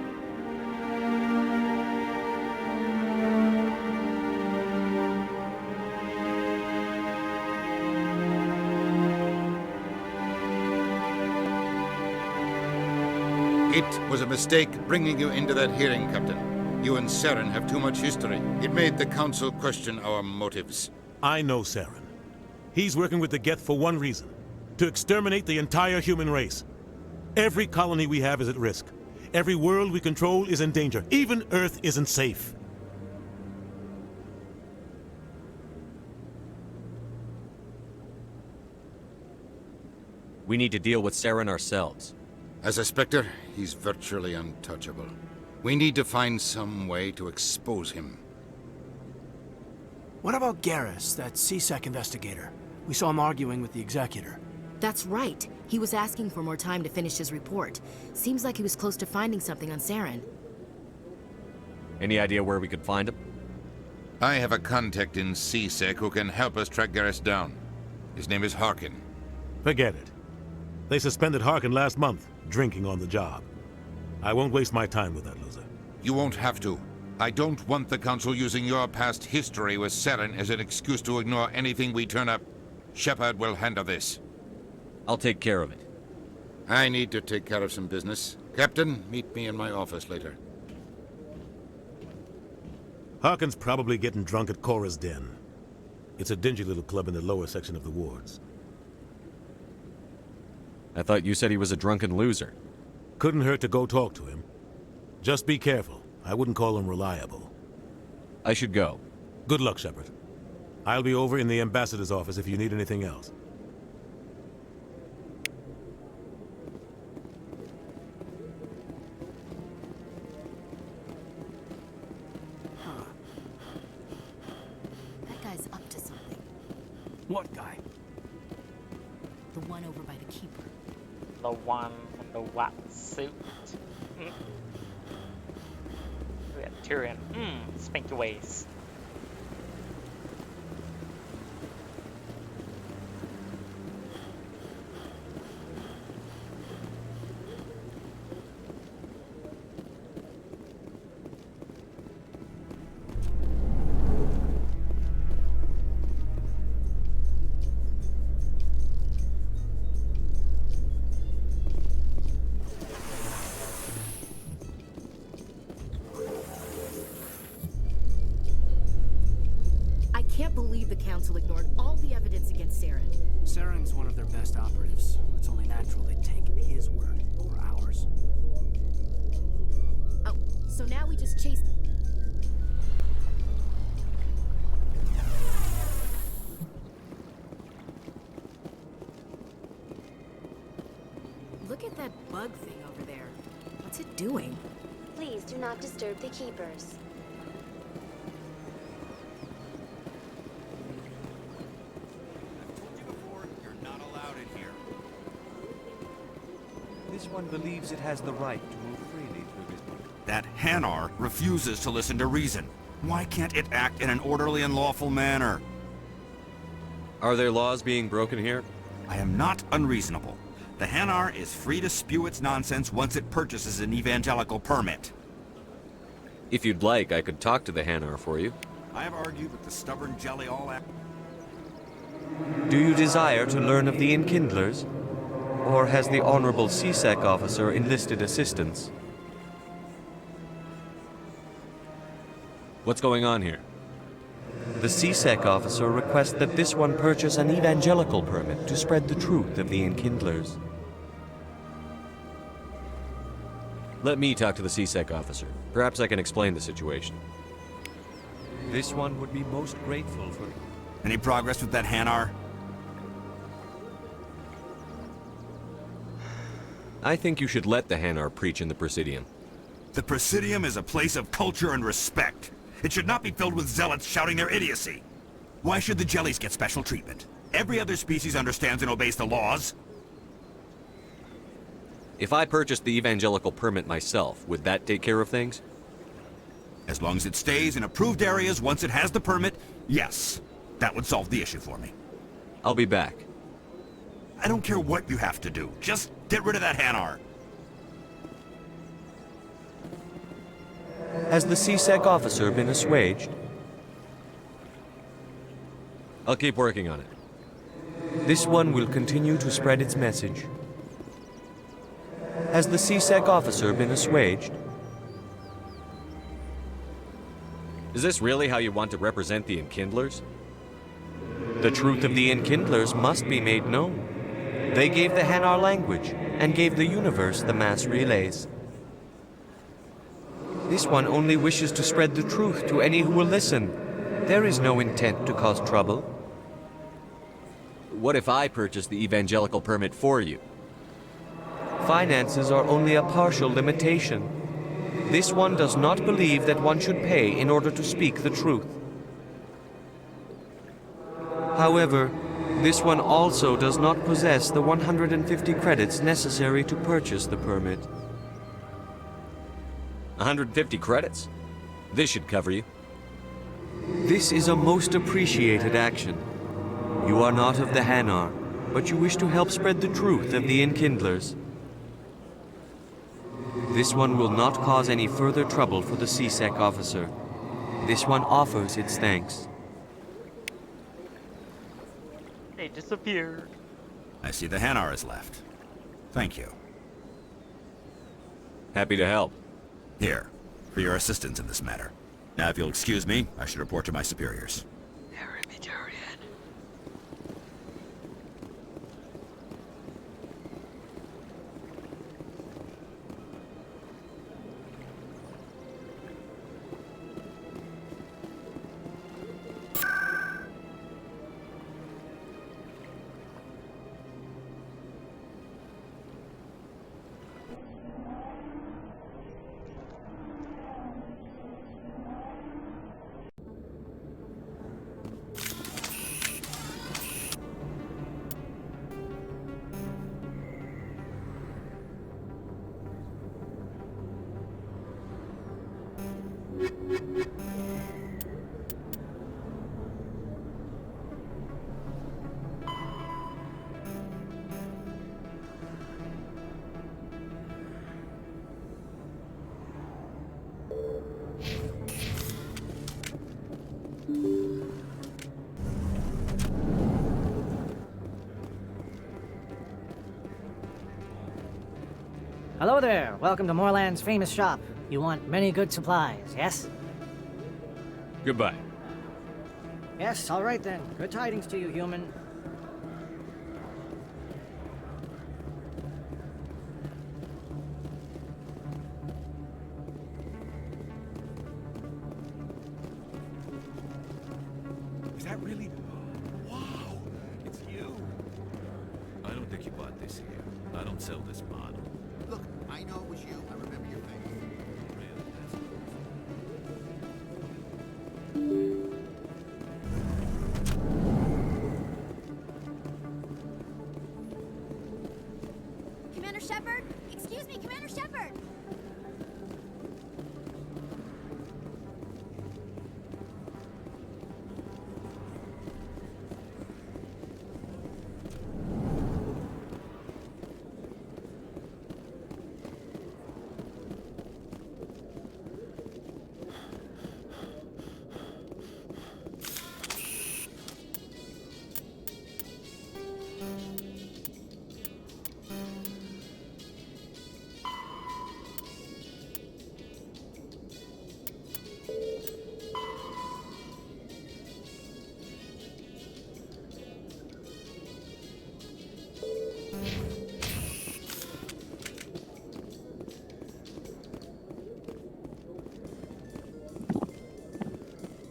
It was a mistake bringing you into that hearing, Captain. You and Saren have too much history. It made the Council question our motives. I know Saren. He's working with the Geth for one reason. To exterminate the entire human race. Every colony we have is at risk. Every world we control is in danger. Even Earth isn't safe. We need to deal with Saren ourselves. As a Spectre, he's virtually untouchable. We need to find some way to expose him. What about Garrus, that C-Sec investigator? We saw him arguing with the Executor. That's right. He was asking for more time to finish his report. Seems like he was close to finding something on Saren. Any idea where we could find him? I have a contact in C-Sec who can help us track Garrus down. His name is Harkin. Forget it. They suspended Harkin last month, drinking on the job. I won't waste my time with that loser. You won't have to. I don't want the Council using your past history with Saren as an excuse to ignore anything we turn up. Shepard will handle this. I'll take care of it. I need to take care of some business. Captain, meet me in my office later. Harkin's probably getting drunk at Cora's Den. It's a dingy little club in the lower section of the wards. I thought you said he was a drunken loser. Couldn't hurt to go talk to him. Just be careful. I wouldn't call him reliable. I should go. Good luck, Shepard. I'll be over in the ambassador's office if you need anything else. That guy's up to something. What guy? The one over by the Keeper. The one in the white suit. We got Tyrion. Spanky ways. I can't believe the Council ignored all the evidence against Saren. Saren's one of their best operatives. It's only natural they'd take his word over ours. Oh, so now we just chase... Look at that bug thing over there. What's it doing? Please do not disturb the keepers. This one believes it has the right to move freely through this book. That Hanar refuses to listen to reason. Why can't it act in an orderly and lawful manner? Are there laws being broken here? I am not unreasonable. The Hanar is free to spew its nonsense once it purchases an evangelical permit. If you'd like, I could talk to the Hanar for you. I have argued with the stubborn jelly all that. Do you desire to learn of the Enkindlers? Or has the Honorable C-Sec officer enlisted assistance? What's going on here? The C-Sec officer requests that this one purchase an evangelical permit to spread the truth of the Enkindlers. Let me talk to the C-Sec officer. Perhaps I can explain the situation. This one would be most grateful for... Any progress with that Hanar? I think you should let the Hanar preach in the Presidium. The Presidium is a place of culture and respect. It should not be filled with zealots shouting their idiocy. Why should the jellies get special treatment? Every other species understands and obeys the laws. If I purchased the evangelical permit myself, would that take care of things? As long as it stays in approved areas once it has the permit, yes. That would solve the issue for me. I'll be back. I don't care what you have to do. Just get rid of that Hanar. Has the C-Sec officer been assuaged? I'll keep working on it. This one will continue to spread its message. Has the C-Sec officer been assuaged? Is this really how you want to represent the Enkindlers? The truth of the Enkindlers must be made known. They gave the Hanar language, and gave the universe the mass relays. This one only wishes to spread the truth to any who will listen. There is no intent to cause trouble. What if I purchase the evangelical permit for you? Finances are only a partial limitation. This one does not believe that one should pay in order to speak the truth. However, This one also does not possess the 150 credits necessary to purchase the permit. 150 credits? This should cover you. This is a most appreciated action. You are not of the Hanar, but you wish to help spread the truth of the Enkindlers. This one will not cause any further trouble for the CSEC officer. This one offers its thanks. They disappeared. I see the Hanar is left. Thank you. Happy to help. Here, for your assistance in this matter. Now, if you'll excuse me, I should report to my superiors. Hello there. Welcome to Moorland's famous shop. You want many good supplies, yes? Goodbye. Yes, all right then. Good tidings to you, human. Is that really? Wow! It's you! I don't think you bought this here. I don't sell this model. Look, I know it was you. I remember your face. Commander Shepard? Excuse me, Commander Shepard!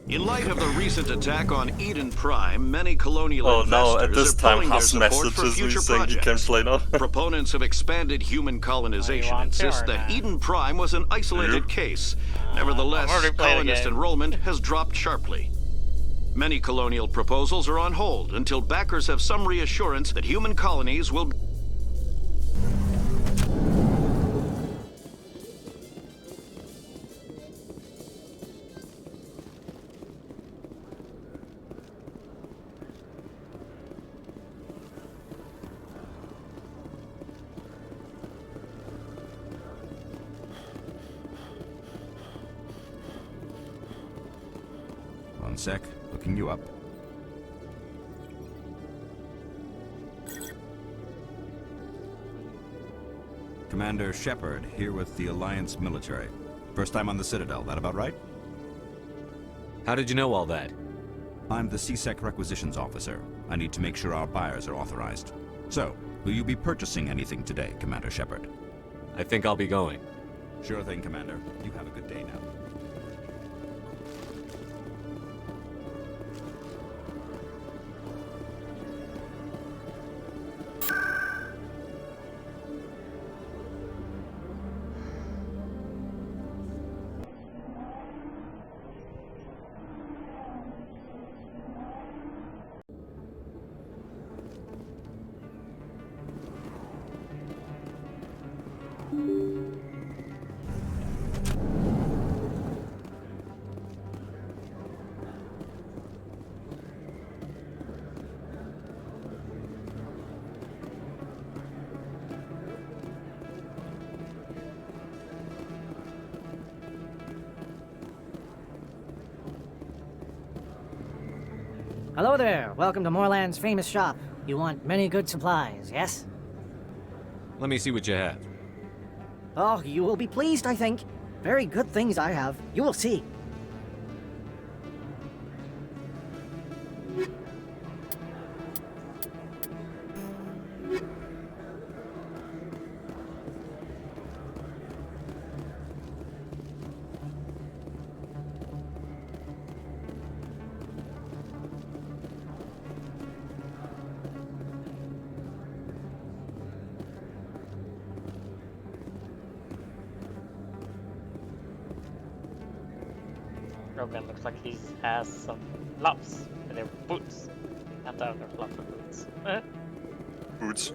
In light of the recent attack on Eden Prime, many colonial investors no, at this are time pulling their Haas support for messages me future saying he can projects. play now. Proponents of expanded human colonization insist that Eden Prime was an isolated case. Nevertheless, already played the colonist game. enrollment has dropped sharply. Many colonial proposals are on hold until backers have some reassurance that human colonies will One sec, looking you up. Commander Shepard, here with the Alliance military. First time on the Citadel, that about right? How did you know all that? I'm the CSEC requisitions officer. I need to make sure our buyers are authorized. So, will you be purchasing anything today, Commander Shepard? I think I'll be going. Sure thing, Commander. You have a good day now. Hello there. Welcome to Moorland's famous shop. You want many good supplies, yes? Let me see what you have. Oh, you will be pleased, I think. Very good things I have. You will see. Rogan looks like he has some gloves. And they're boots. Not that they're gloves or boots. Boots.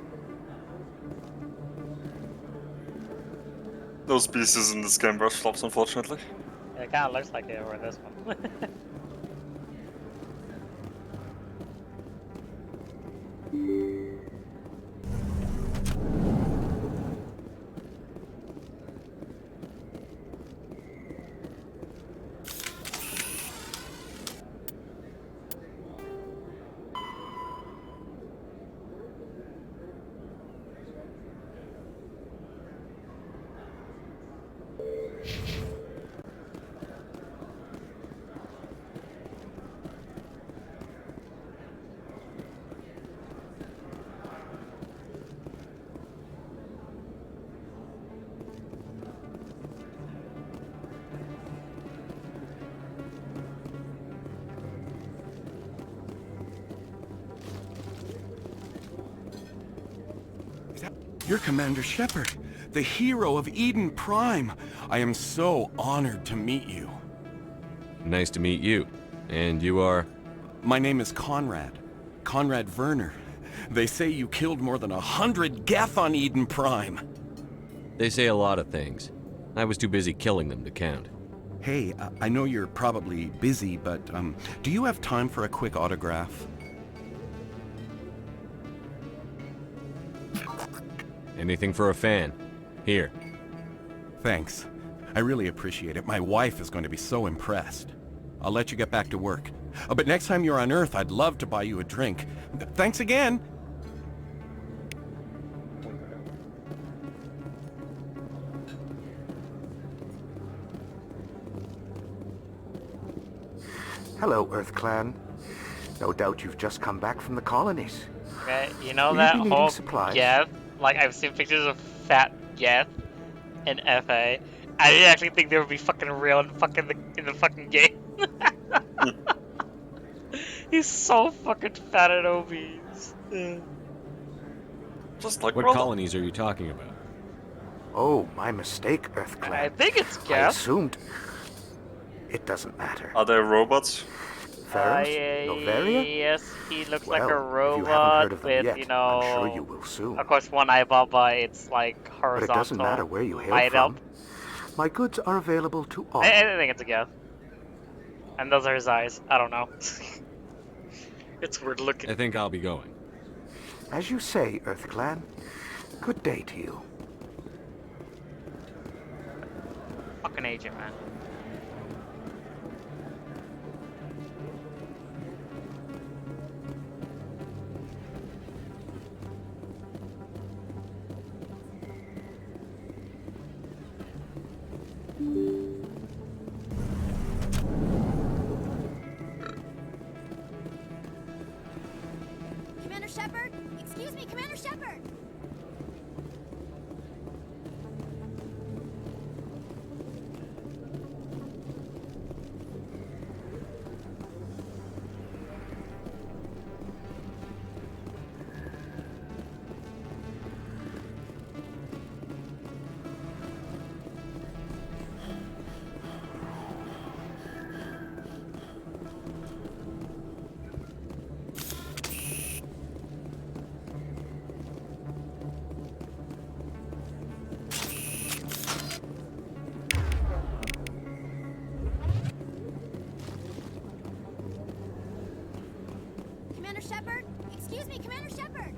Those pieces in this game were flops, unfortunately. Yeah, it kind of looks like it over this one. You're Commander Shepard, the hero of Eden Prime. I am so honored to meet you. Nice to meet you. And you are? My name is Conrad. Conrad Werner. They say you killed more than 100 Geth on Eden Prime. They say a lot of things. I was too busy killing them to count. Hey, I know you're probably busy, but do you have time for a quick autograph? Anything for a fan. Here. Thanks. I really appreciate it. My wife is going to be so impressed. I'll let you get back to work. But next time you're on Earth, I'd love to buy you a drink. Thanks again! Hello, Earth Clan. No doubt you've just come back from the colonies. Okay, you know Will that you be needing whole supplies? Geth? Like, I've seen pictures of fat Geth in FA. I didn't actually think they would be fucking real in the fucking game. He's so fucking fat and obese. Just like what colonies are you talking about? Oh, my mistake, Earth Clan. I think it's I Geth. assumed. It doesn't matter. Are they robots? Ferrums? Noveria? Yes, he looks like a Well, if you haven't robot heard of them with, yet, you know, I'm sure you will soon. of course, one eyeball, but it's like But horizontal. it doesn't matter where you hail light from. up. My goods are available to all. I think it's a Geth. And those are his eyes. I don't know. It's weird looking. I think I'll be going. As you say, Earth Clan. Good day to you. Fucking agent, man. Commander Shepard? Excuse me, Commander Shepard! Commander Shepard? Excuse me, Commander Shepard!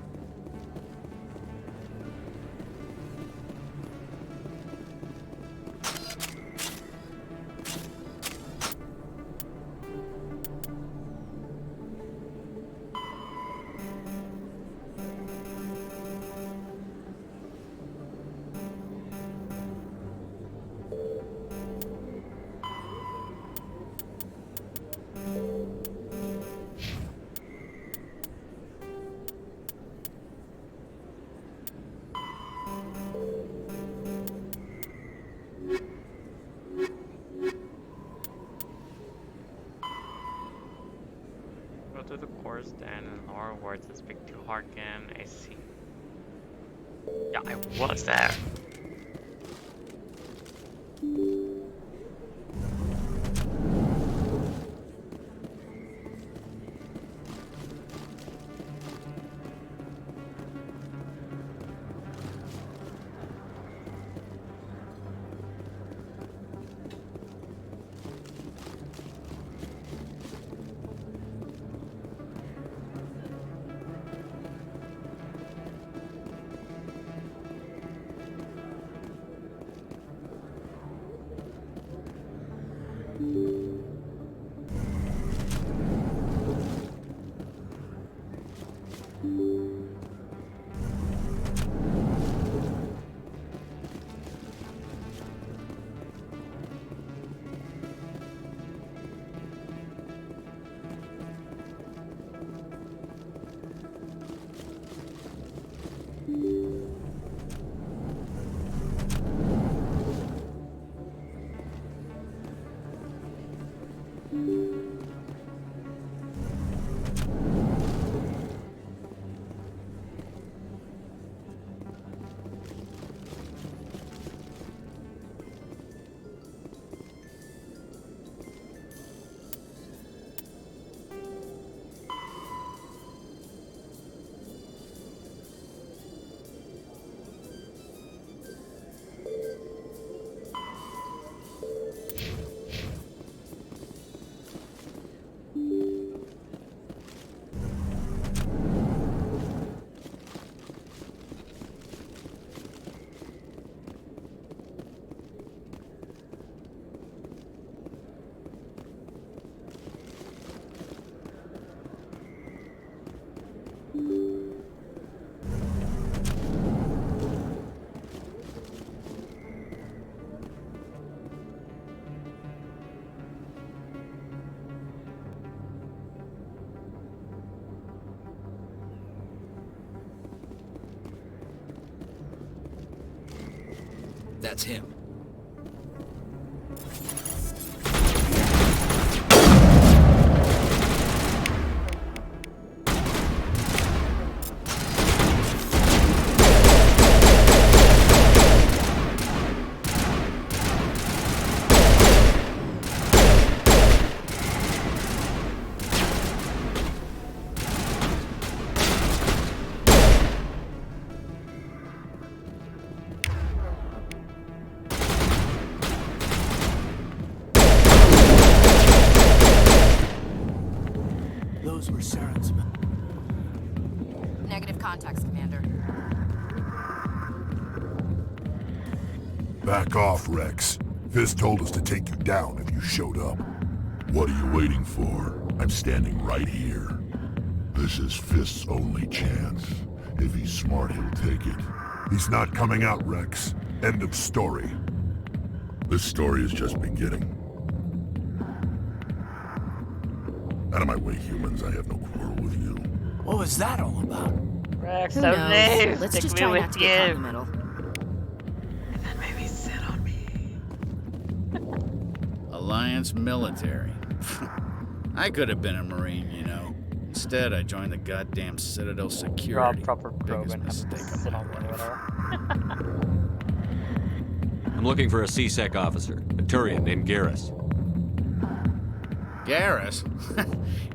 course, then in lower words to speak to Harkin, I see. Yeah, I was there. That's him. Those were Saren's men. Negative contacts, Commander. Back off, Rex. Fist told us to take you down if you showed up. What are you waiting for? I'm standing right here. This is Fist's only chance. If he's smart, he'll take it. He's not coming out, Rex. End of story. This story is just beginning. Out of my way, humans. I have no quarrel with you. What was that all about? Rex, Who so knows? nice. Let's Take just me try with not to get caught in the you. middle. Alliance military. I could have been a Marine, you know. Instead, I joined the goddamn Citadel security. proper Biggest mistake of my life. I'm looking for a C-Sec officer, a Turian named Garrus. Garrus?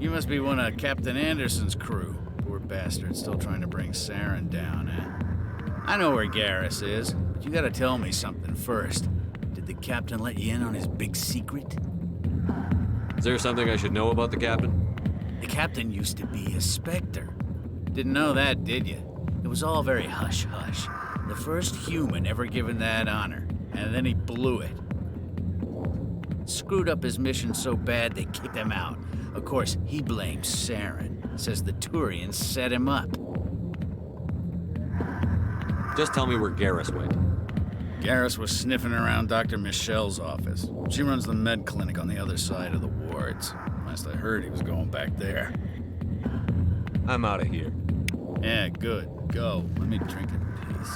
You must be one of Captain Anderson's crew. Poor bastard, still trying to bring Saren down, eh? I know where Garrus is, but you gotta tell me something first. Did the captain let you in on his big secret? Is there something I should know about the captain? The captain used to be a Spectre. Didn't know that, did you? It was all very hush-hush. The first human ever given that honor, and then he blew it. Screwed up his mission so bad they kicked him out. Of course, he blames Saren. Says the Turians set him up. Just tell me where Garrus went. Garrus was sniffing around Dr. Michelle's office. She runs the med clinic on the other side of the wards. Last I heard, he was going back there. I'm out of here. Yeah, good. Go. Let me drink in peace.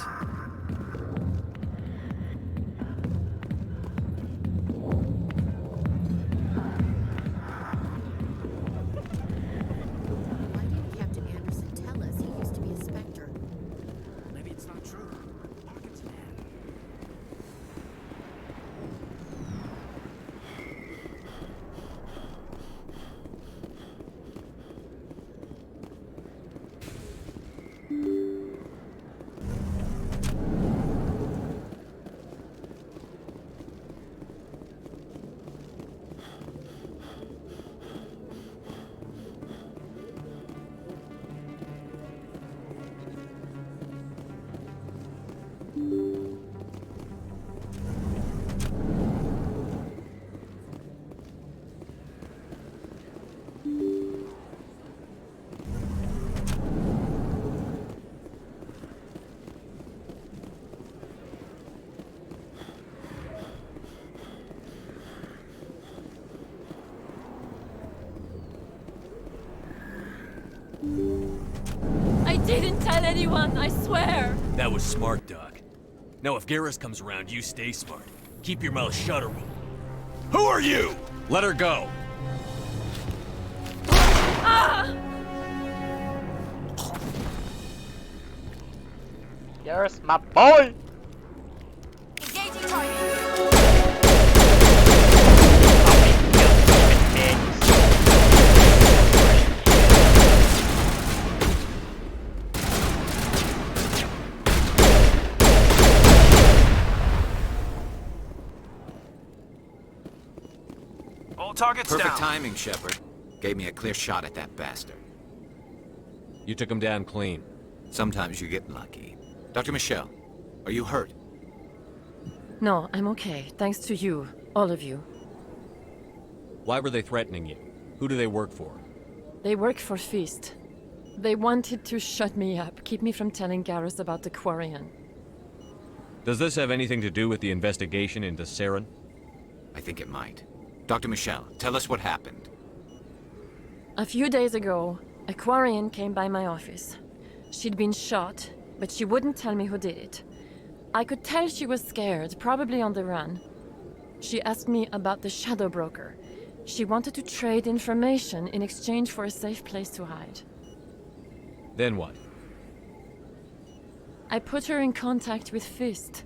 didn't tell anyone, I swear. That was smart, Doc. Now if Garrus comes around, you stay smart. Keep your mouth shut or we'll... Who are you? Let her go. Ah! Garrus, my boy! Engaging target. All targets Perfect down. timing, Shepard. Gave me a clear shot at that bastard. You took him down clean. Sometimes you get lucky. Dr. Michelle, are you hurt? No, I'm okay. Thanks to you. All of you. Why were they threatening you? Who do they work for? They work for Feast. They wanted to shut me up, keep me from telling Garrus about the Quarian. Does this have anything to do with the investigation into Saren? I think it might. Dr. Michelle, tell us what happened. A few days ago, a Quarian came by my office. She'd been shot, but she wouldn't tell me who did it. I could tell she was scared, probably on the run. She asked me about the Shadow Broker. She wanted to trade information in exchange for a safe place to hide. Then what? I put her in contact with Fist.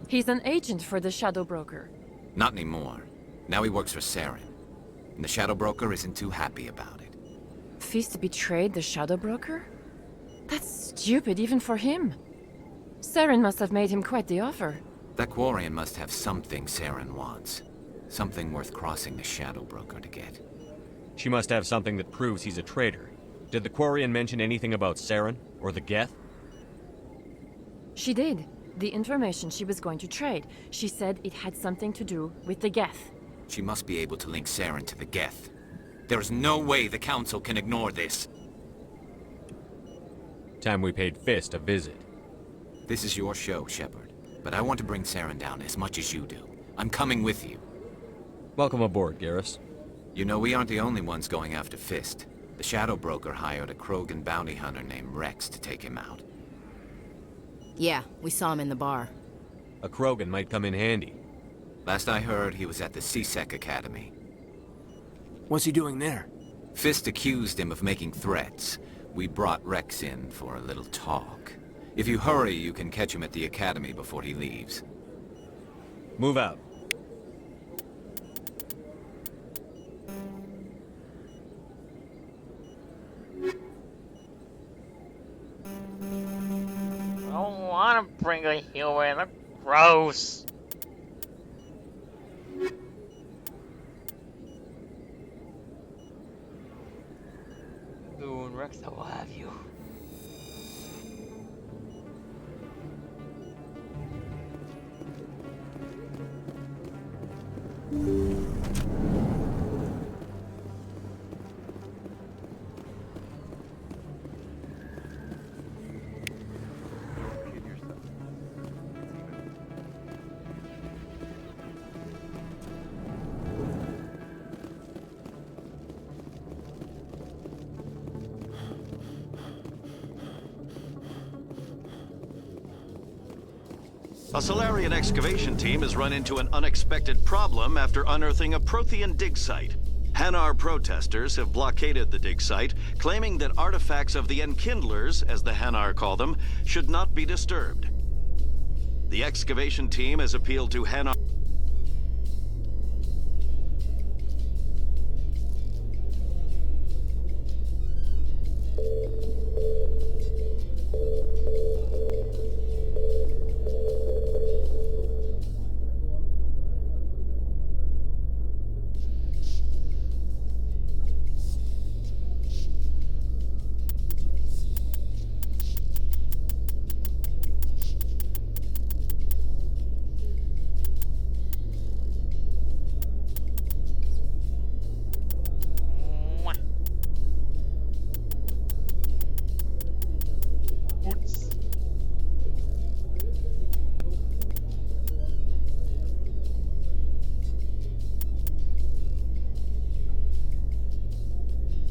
He's an agent for the Shadow Broker. Not anymore. Now he works for Saren. And the Shadow Broker isn't too happy about it. Fist betrayed the Shadow Broker? That's stupid even for him. Saren must have made him quite the offer. That Quarian must have something Saren wants. Something worth crossing the Shadow Broker to get. She must have something that proves he's a traitor. Did the Quarian mention anything about Saren or the Geth? She did. The information she was going to trade. She said it had something to do with the Geth. She must be able to link Saren to the Geth. There is no way the Council can ignore this. Time we paid Fist a visit. This is your show, Shepard. But I want to bring Saren down as much as you do. I'm coming with you. Welcome aboard, Garrus. You know, we aren't the only ones going after Fist. The Shadow Broker hired a Krogan bounty hunter named Rex to take him out. Yeah, we saw him in the bar. A Krogan might come in handy. Last I heard, he was at the C-Sec Academy. What's he doing there? Fist accused him of making threats. We brought Rex in for a little talk. If you hurry, you can catch him at the Academy before he leaves. Move out. I don't want to bring a human. They're gross. Dude, Rex, I will have you. A Salarian excavation team has run into an unexpected problem after unearthing a Prothean dig site. Hanar protesters have blockaded the dig site, claiming that artifacts of the Enkindlers, as the Hanar call them, should not be disturbed. The excavation team has appealed to Hanar.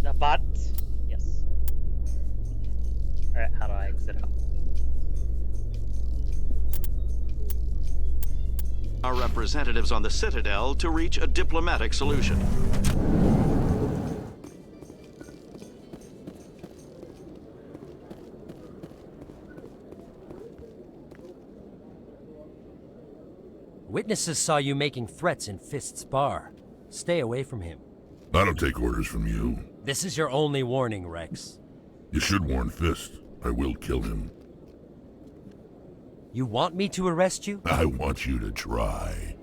The bot? Yes. Alright, how do I representatives on the Citadel to reach a diplomatic solution. Witnesses saw you making threats in Fist's bar. Stay away from him. I don't take orders from you. This is your only warning, Rex. You should warn Fist. I will kill him. You want me to arrest you? I want you to try.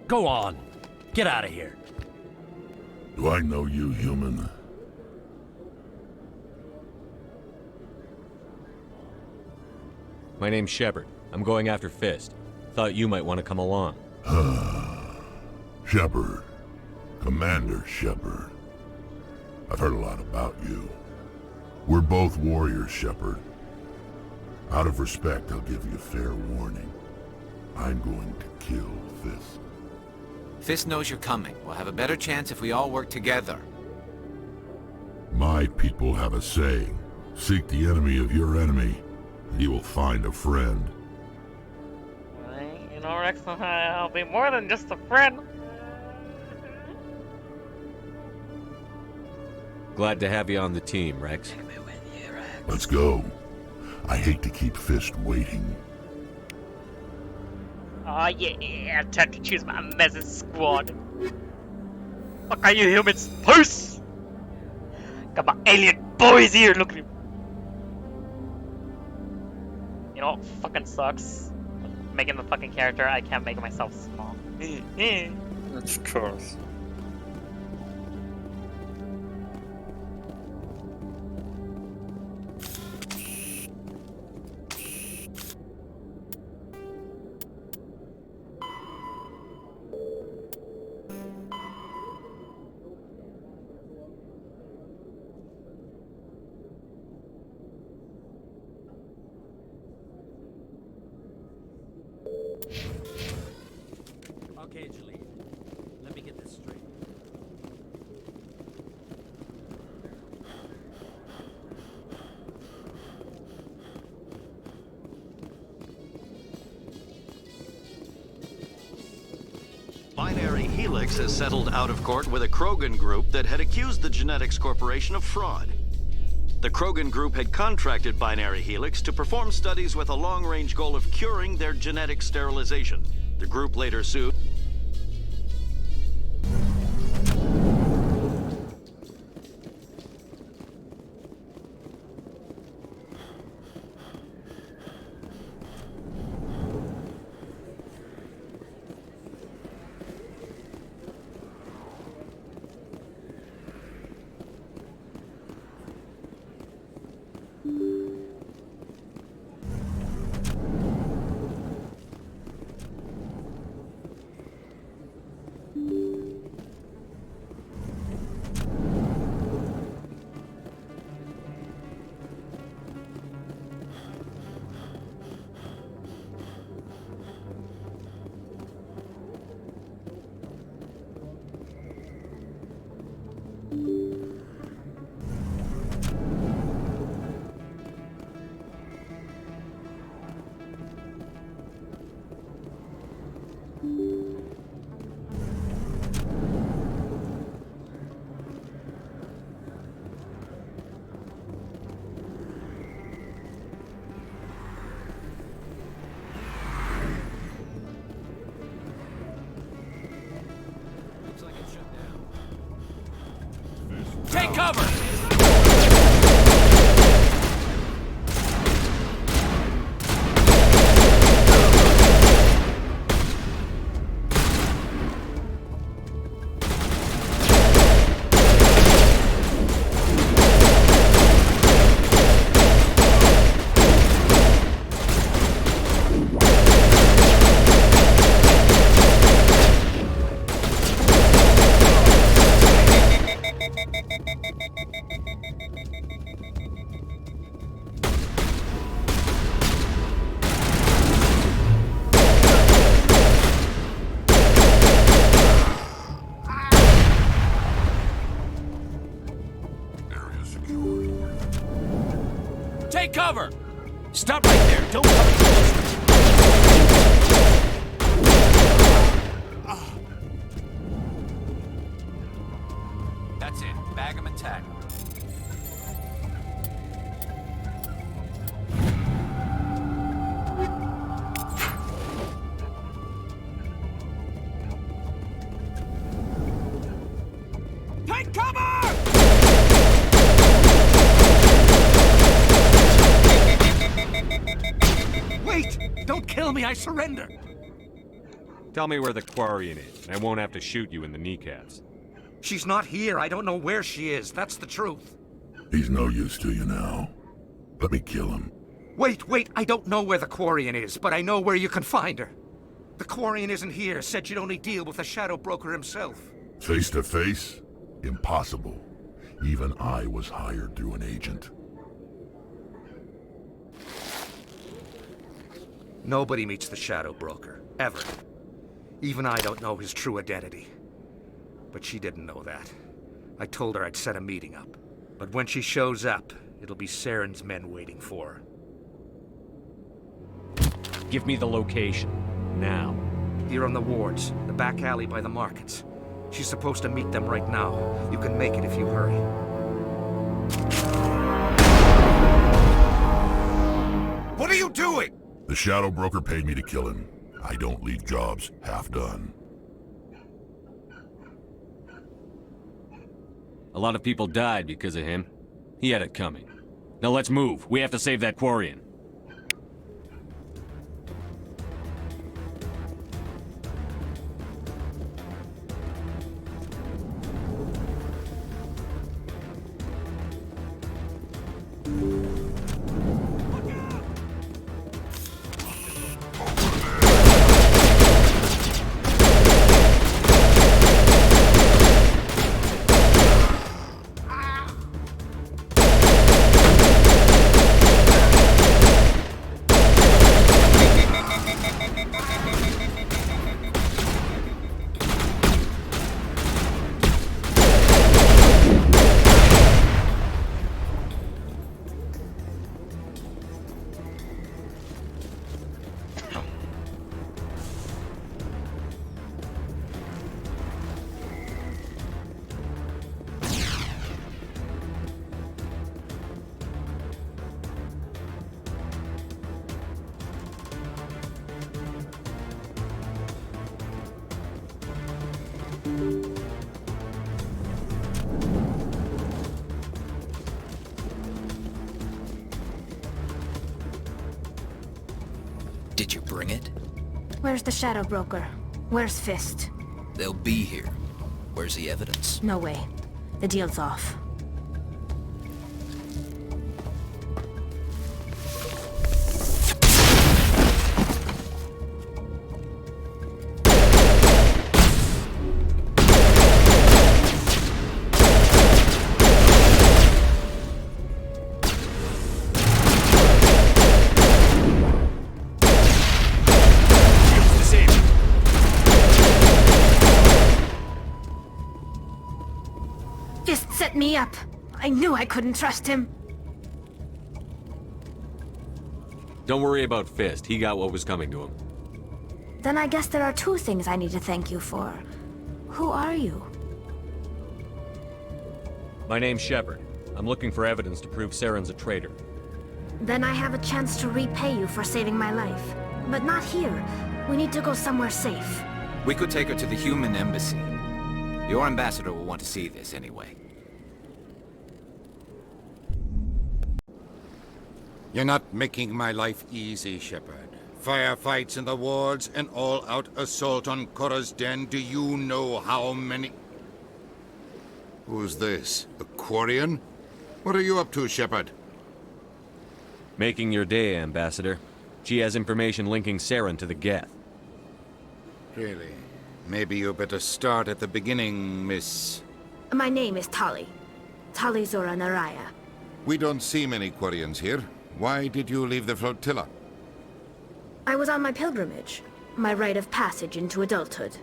Go on. Get out of here. Do I know you, human? My name's Shepard. I'm going after Fist. Thought you might want to come along. Shepard. Commander Shepard. I've heard a lot about you. We're both warriors, Shepard. Out of respect, I'll give you a fair warning. I'm going to kill Fist. Fist knows you're coming. We'll have a better chance if we all work together. My people have a saying. Seek the enemy of your enemy, and you will find a friend. You know, Rex, I'll be more than just a friend. Glad to have you on the team, Rex. Let's go. I hate to keep Fist waiting. Oh yeah, time to choose my Menace squad. Fuck are you humans? Peace! Got my alien boys here, look at him. You know what fucking sucks? Making the fucking character, I can't make myself small. Of course. Okay, Julie. Let me get this straight. Binary Helix has settled out of court with a Krogan group that had accused the Genetics Corporation of fraud. The Krogan group had contracted Binary Helix to perform studies with a long-range goal of curing their genetic sterilization. The group later sued. Take cover! Area secured. Take cover! Stop right there! Don't come close! That's it. Bag him and tag him. Take cover! Wait! Don't kill me, I surrender! Tell me where the Quarian is, and I won't have to shoot you in the kneecaps. She's not here. I don't know where she is. That's the truth. He's no use to you now. Let me kill him. Wait! I don't know where the Quarian is, but I know where you can find her. The Quarian isn't here. Said you'd only deal with the Shadow Broker himself. Face to face? Impossible. Even I was hired through an agent. Nobody meets the Shadow Broker. Ever. Even I don't know his true identity. But she didn't know that. I told her I'd set a meeting up. But when she shows up, it'll be Saren's men waiting for her. Give me the location. Now. Here on the wards, the back alley by the markets. She's supposed to meet them right now. You can make it if you hurry. What are you doing? The Shadow Broker paid me to kill him. I don't leave jobs half done. A lot of people died because of him. He had it coming. Now let's move. We have to save that Quarian. Did you bring it? Where's the Shadow Broker? Where's Fist? They'll be here. Where's the evidence? No way. The deal's off. Fist set me up. I knew I couldn't trust him. Don't worry about Fist. He got what was coming to him. Then I guess there are two things I need to thank you for. Who are you? My name's Shepard. I'm looking for evidence to prove Saren's a traitor. Then I have a chance to repay you for saving my life. But not here. We need to go somewhere safe. We could take her to the human embassy. Your ambassador will want to see this anyway. You're not making my life easy, Shepard. Firefights in the wards, an all-out assault on Korra's den. Do you know how many... Who's this? A Quarian? What are you up to, Shepard? Making your day, Ambassador. She has information linking Saren to the Geth. Really? Maybe you better start at the beginning, Miss... My name is Tali. Tali Zora Naraya. We don't see many Quarians here. Why did you leave the flotilla? I was on my pilgrimage. My rite of passage into adulthood.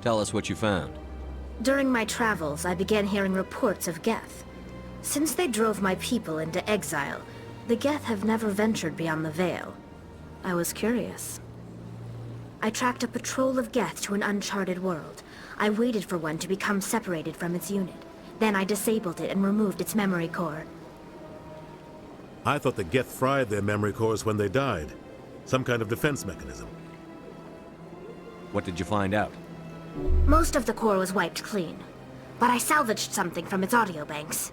Tell us what you found. During my travels, I began hearing reports of Geth. Since they drove my people into exile, the Geth have never ventured beyond the Veil. I was curious. I tracked a patrol of Geth to an uncharted world. I waited for one to become separated from its unit. Then I disabled it and removed its memory core. I thought the Geth fried their memory cores when they died. Some kind of defense mechanism. What did you find out? Most of the core was wiped clean, but I salvaged something from its audio banks.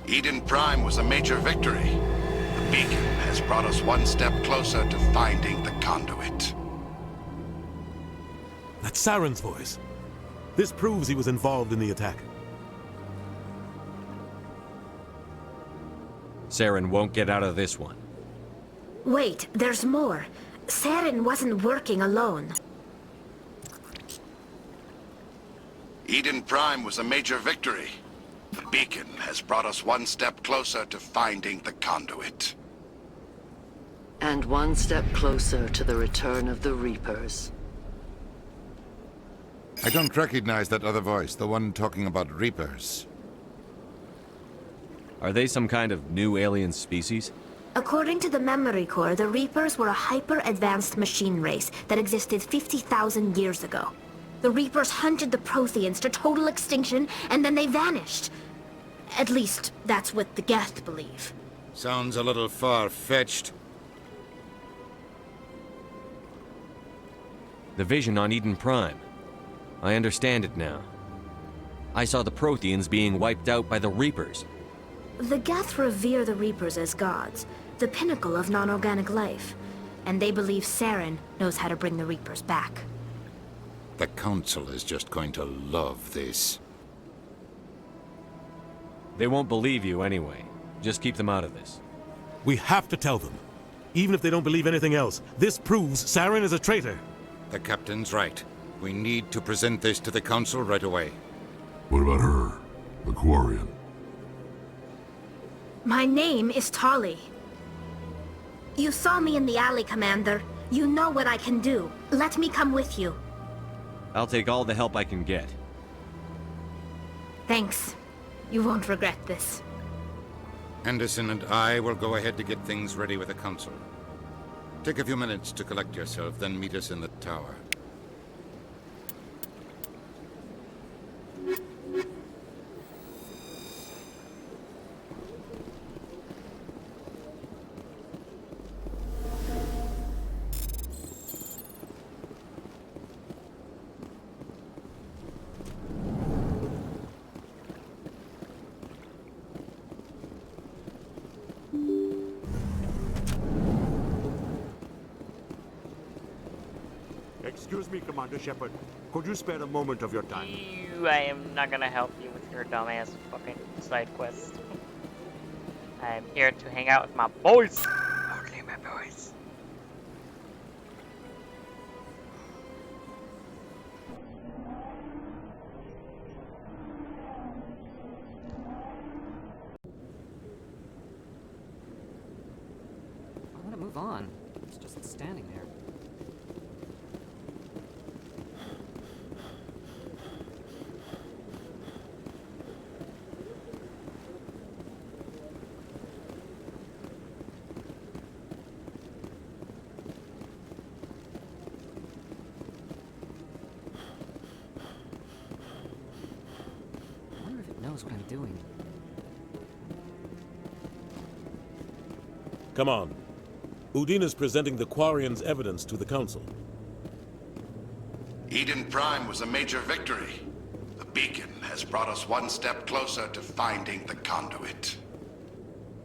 Eden Prime was a major victory. The beacon has brought us one step closer to finding the conduit. That's Saren's voice. This proves he was involved in the attack. Saren won't get out of this one. Wait, there's more. Saren wasn't working alone. Eden Prime was a major victory. The beacon has brought us one step closer to finding the conduit. And one step closer to the return of the Reapers. I don't recognize that other voice, the one talking about Reapers. Are they some kind of new alien species? According to the memory core, the Reapers were a hyper-advanced machine race that existed 50,000 years ago. The Reapers hunted the Protheans to total extinction, and then they vanished. At least, that's what the Geth believe. Sounds a little far-fetched. The vision on Eden Prime. I understand it now. I saw the Protheans being wiped out by the Reapers. The Geth revere the Reapers as gods, the pinnacle of non-organic life, and they believe Saren knows how to bring the Reapers back. The Council is just going to love this. They won't believe you anyway. Just keep them out of this. We have to tell them. Even if they don't believe anything else, this proves Saren is a traitor. The Captain's right. We need to present this to the Council right away. What about her? The Quarian? My name is Tali. You saw me in the alley, Commander. You know what I can do. Let me come with you. I'll take all the help I can get. Thanks. You won't regret this. Anderson and I will go ahead to get things ready with the Council. Take a few minutes to collect yourself, then meet us in the tower. Excuse me, Commander Shepard. Could you spare a moment of your time? I am not gonna help you with your dumbass fucking side quest. I'm here to hang out with my boys. Only my boys. I want to move on. It's just standing there. What I'm doing. Come on. Udina's presenting the Quarians' evidence to the Council. Eden Prime was a major victory. The beacon has brought us one step closer to finding the conduit.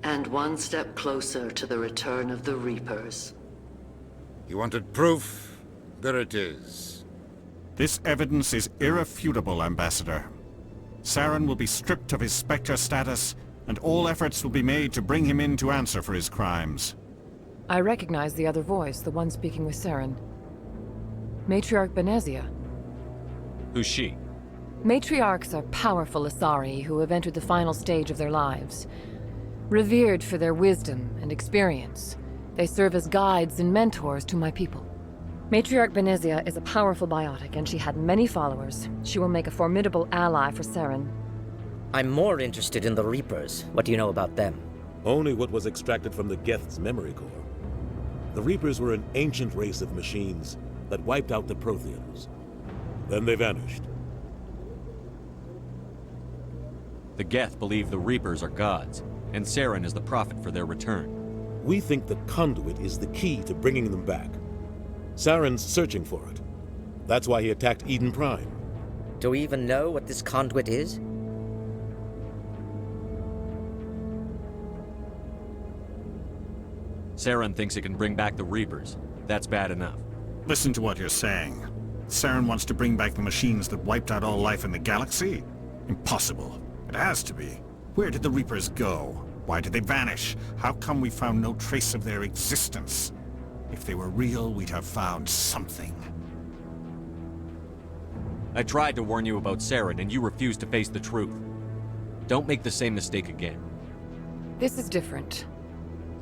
And one step closer to the return of the Reapers. You wanted proof? There it is. This evidence is irrefutable, Ambassador. Saren will be stripped of his Spectre status, and all efforts will be made to bring him in to answer for his crimes. I recognize the other voice, the one speaking with Saren. Matriarch Benezia. Who's she? Matriarchs are powerful Asari who have entered the final stage of their lives. Revered for their wisdom and experience, they serve as guides and mentors to my people. Matriarch Benezia is a powerful biotic, and she had many followers. She will make a formidable ally for Saren. I'm more interested in the Reapers. What do you know about them? Only what was extracted from the Geth's memory core. The Reapers were an ancient race of machines that wiped out the Protheans. Then they vanished. The Geth believe the Reapers are gods, and Saren is the prophet for their return. We think the Conduit is the key to bringing them back. Saren's searching for it. That's why he attacked Eden Prime. Do we even know what this Conduit is? Saren thinks it can bring back the Reapers. That's bad enough. Listen to what you're saying. Saren wants to bring back the machines that wiped out all life in the galaxy? Impossible. It has to be. Where did the Reapers go? Why did they vanish? How come we found no trace of their existence? If they were real, we'd have found something. I tried to warn you about Saren, and you refused to face the truth. Don't make the same mistake again. This is different.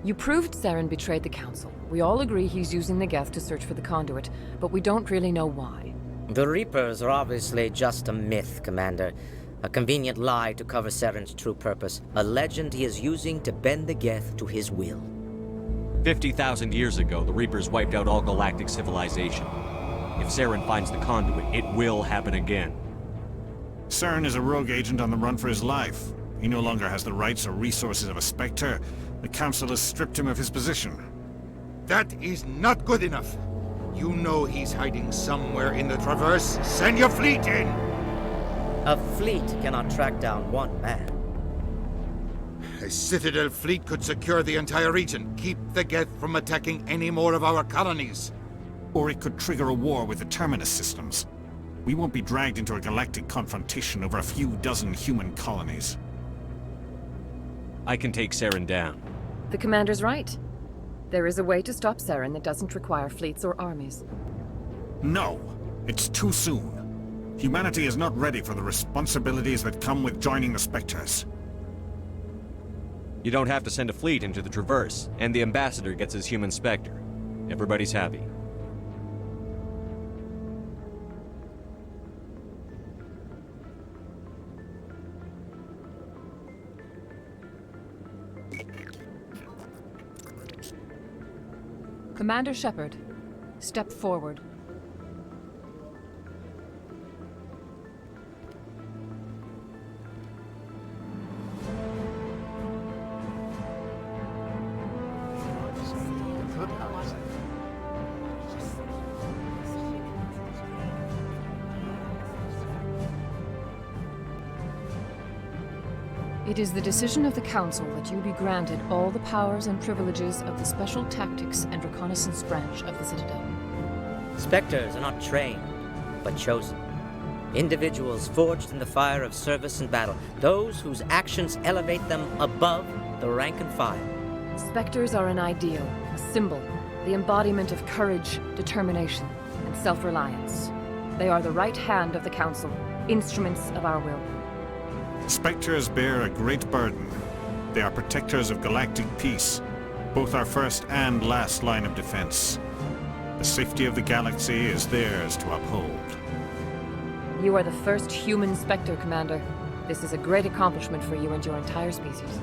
You proved Saren betrayed the Council. We all agree he's using the Geth to search for the Conduit, but we don't really know why. The Reapers are obviously just a myth, Commander. A convenient lie to cover Saren's true purpose. A legend he is using to bend the Geth to his will. 50,000 years ago, the Reapers wiped out all galactic civilization. If Saren finds the Conduit, it will happen again. Saren is a rogue agent on the run for his life. He no longer has the rights or resources of a Spectre. The Council has stripped him of his position. That is not good enough. You know he's hiding somewhere in the Traverse. Send your fleet in! A fleet cannot track down one man. A Citadel fleet could secure the entire region, keep the Geth from attacking any more of our colonies. Or it could trigger a war with the Terminus systems. We won't be dragged into a galactic confrontation over a few dozen human colonies. I can take Saren down. The Commander's right. There is a way to stop Saren that doesn't require fleets or armies. No, it's too soon. Humanity is not ready for the responsibilities that come with joining the Spectres. You don't have to send a fleet into the Traverse, and the Ambassador gets his human Spectre. Everybody's happy. Commander Shepard, step forward. It is the decision of the Council that you be granted all the powers and privileges of the Special Tactics and Reconnaissance branch of the Citadel. Spectres are not trained, but chosen. Individuals forged in the fire of service and battle. Those whose actions elevate them above the rank and file. Spectres are an ideal, a symbol, the embodiment of courage, determination, and self-reliance. They are the right hand of the Council, instruments of our will. Spectres bear a great burden. They are protectors of galactic peace, both our first and last line of defense. The safety of the galaxy is theirs to uphold. You are the first human Spectre, Commander. This is a great accomplishment for you and your entire species.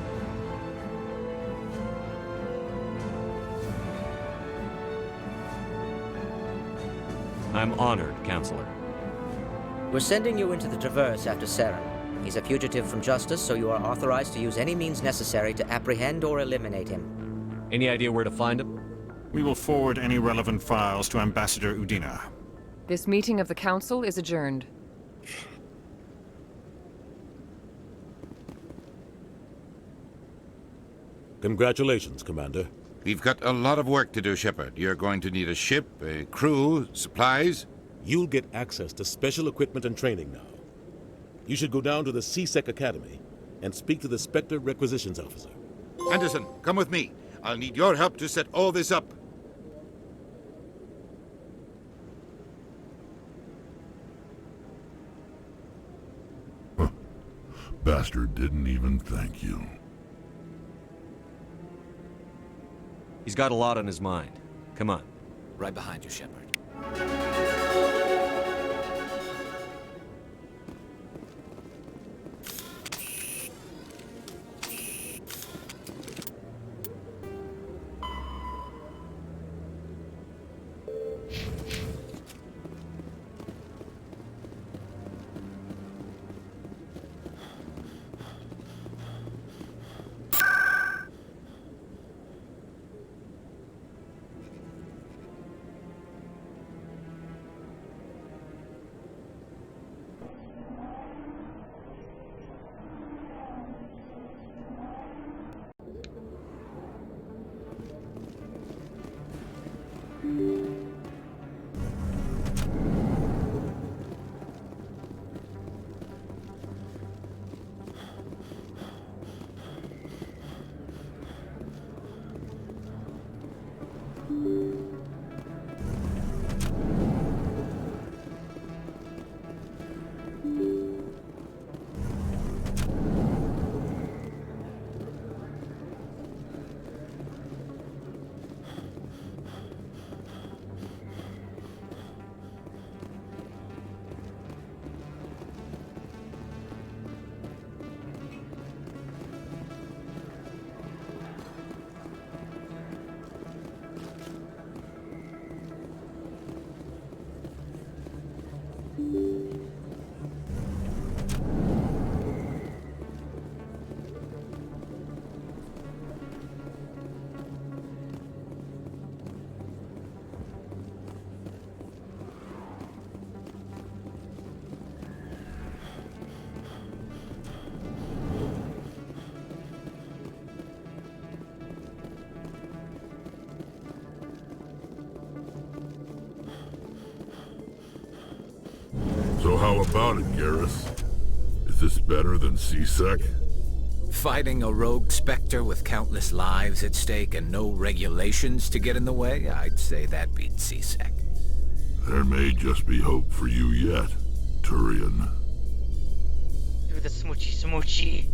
I'm honored, Counselor. We're sending you into the Traverse after Saren. He's a fugitive from justice, so you are authorized to use any means necessary to apprehend or eliminate him. Any idea where to find him? We will forward any relevant files to Ambassador Udina. This meeting of the Council is adjourned. Congratulations, Commander. We've got a lot of work to do, Shepard. You're going to need a ship, a crew, supplies. You'll get access to special equipment and training now. You should go down to the C-Sec Academy and speak to the Spectre Requisitions Officer. Anderson, come with me. I'll need your help to set all this up. Bastard didn't even thank you. He's got a lot on his mind. Come on. Right behind you, Shepard. So how about it, Garrus? Is this better than C-Sec? Fighting a rogue Spectre with countless lives at stake and no regulations to get in the way? I'd say that beats C-Sec. There may just be hope for you yet, Turian. Do the smoochy smoochy.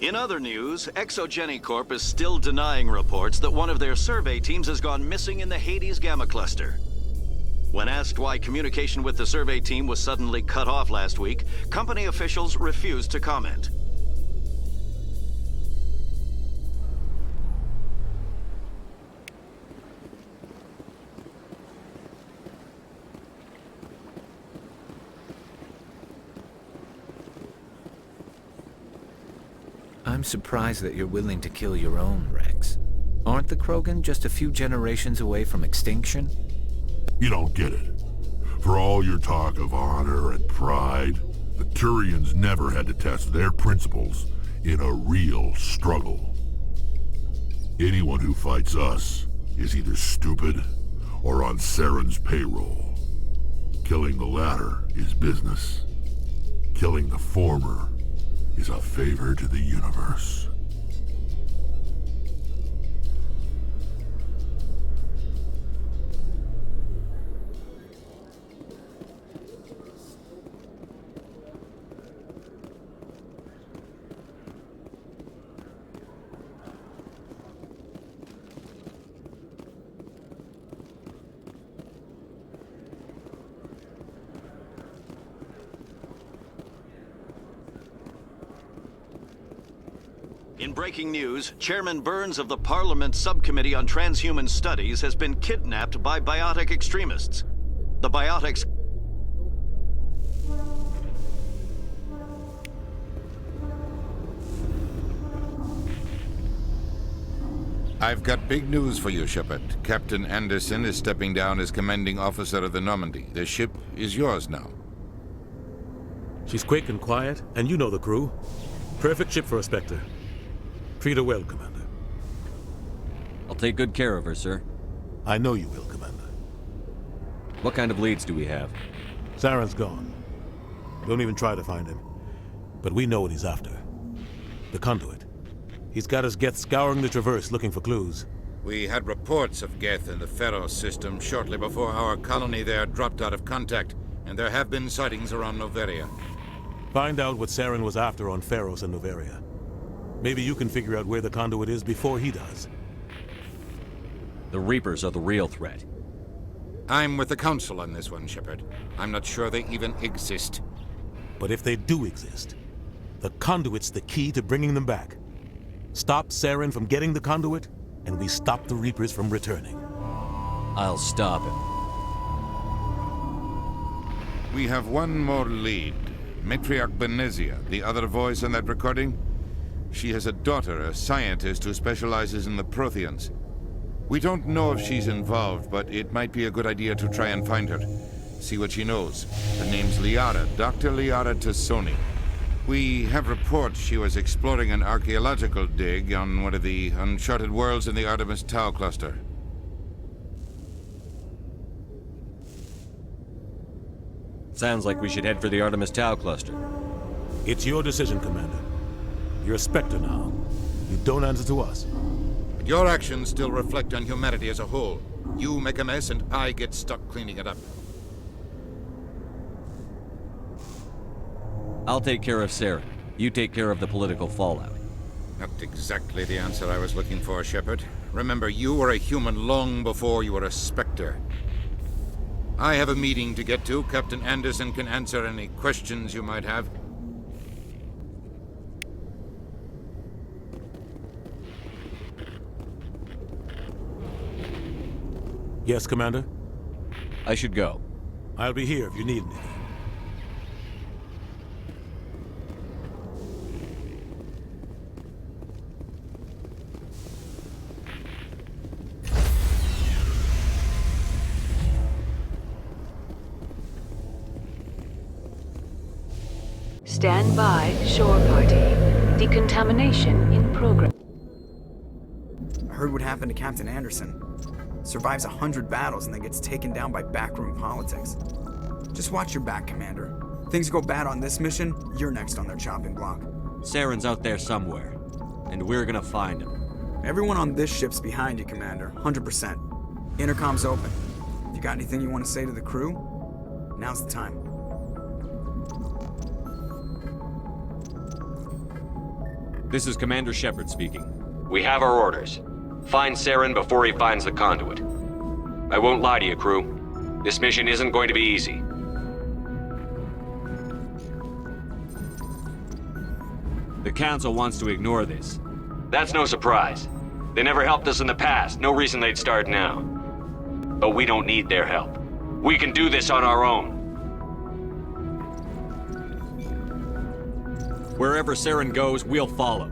In other news, Exogeny Corp is still denying reports that one of their survey teams has gone missing in the Hades Gamma Cluster. When asked why communication with the survey team was suddenly cut off last week, company officials refused to comment. I'm surprised that you're willing to kill your own, Rex. Aren't the Krogan just a few generations away from extinction? You don't get it. For all your talk of honor and pride, the Turians never had to test their principles in a real struggle. Anyone who fights us is either stupid or on Saren's payroll. Killing the latter is business. Killing the former is a favor to the universe. In breaking news, Chairman Burns of the Parliament Subcommittee on Transhuman Studies has been kidnapped by biotic extremists. The biotics... I've got big news for you, Shepard. Captain Anderson is stepping down as commanding officer of the Normandy. The ship is yours now. She's quick and quiet, and you know the crew. Perfect ship for a Spectre. Treat her well, Commander. I'll take good care of her, sir. I know you will, Commander. What kind of leads do we have? Saren's gone. Don't even try to find him. But we know what he's after. The conduit. He's got his Geth scouring the Traverse looking for clues. We had reports of Geth in the Pharaoh system shortly before our colony there dropped out of contact, and there have been sightings around Noveria. Find out what Saren was after on Pharos and Noveria. Maybe you can figure out where the conduit is before he does. The Reapers are the real threat. I'm with the Council on this one, Shepard. I'm not sure they even exist. But if they do exist, the conduit's the key to bringing them back. Stop Saren from getting the conduit, and we stop the Reapers from returning. I'll stop him. We have one more lead. Matriarch Benezia, the other voice in that recording. She has a daughter, a scientist who specializes in the Protheans. We don't know if she's involved, but it might be a good idea to try and find her. See what she knows. Her name's Liara, Dr. Liara Tassoni. We have reports she was exploring an archaeological dig on one of the uncharted worlds in the Artemis Tau cluster. Sounds like we should head for the Artemis Tau cluster. It's your decision, Commander. You're a Spectre now. You don't answer to us. But your actions still reflect on humanity as a whole. You make a mess and I get stuck cleaning it up. I'll take care of Saren. You take care of the political fallout. Not exactly the answer I was looking for, Shepard. Remember, you were a human long before you were a Spectre. I have a meeting to get to. Captain Anderson can answer any questions you might have. Yes, Commander? I should go. I'll be here if you need anything. Stand by, shore party. Decontamination in progress. I heard what happened to Captain Anderson. Survives 100 battles and then gets taken down by backroom politics. Just watch your back, Commander. Things go bad on this mission, you're next on their chopping block. Saren's out there somewhere, and we're gonna find him. Everyone on this ship's behind you, Commander. 100%. Intercom's open. If you got anything you want to say to the crew, now's the time. This is Commander Shepard speaking. We have our orders. Find Saren before he finds the conduit. I won't lie to you, crew. This mission isn't going to be easy. The Council wants to ignore this. That's no surprise. They never helped us in the past. No reason they'd start now. But we don't need their help. We can do this on our own. Wherever Saren goes, we'll follow.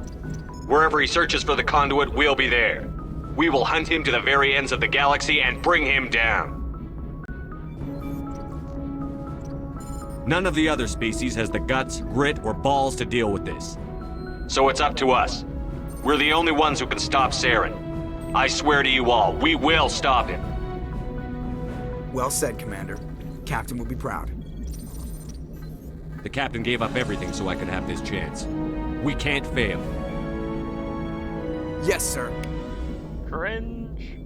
Wherever he searches for the conduit, we'll be there. We will hunt him to the very ends of the galaxy and bring him down. None of the other species has the guts, grit, or balls to deal with this. So it's up to us. We're the only ones who can stop Saren. I swear to you all, we will stop him. Well said, Commander. Captain will be proud. The Captain gave up everything so I could have this chance. We can't fail. Yes, sir. Cringe.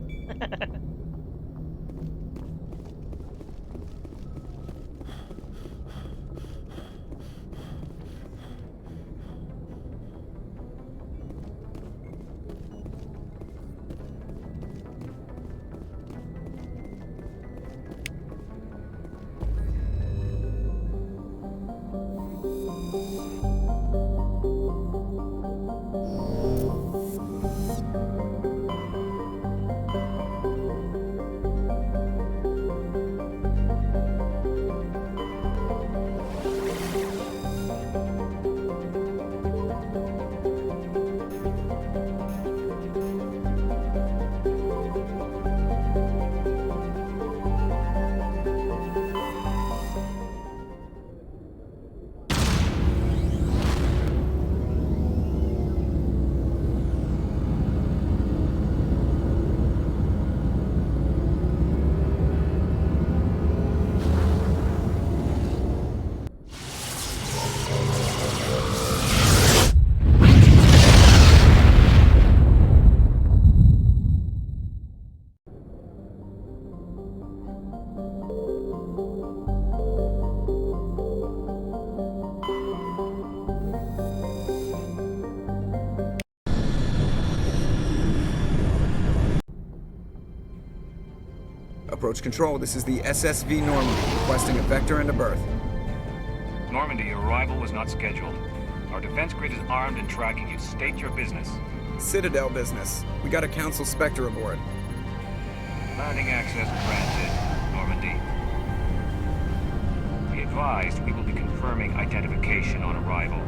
Approach control, this is the SSV Normandy, requesting a vector and a berth. Normandy, your arrival was not scheduled. Our defense grid is armed and tracking you. State your business. Citadel business. We got a Council Spectre aboard. Landing access granted, Normandy. Be advised, we will be confirming identification on arrival.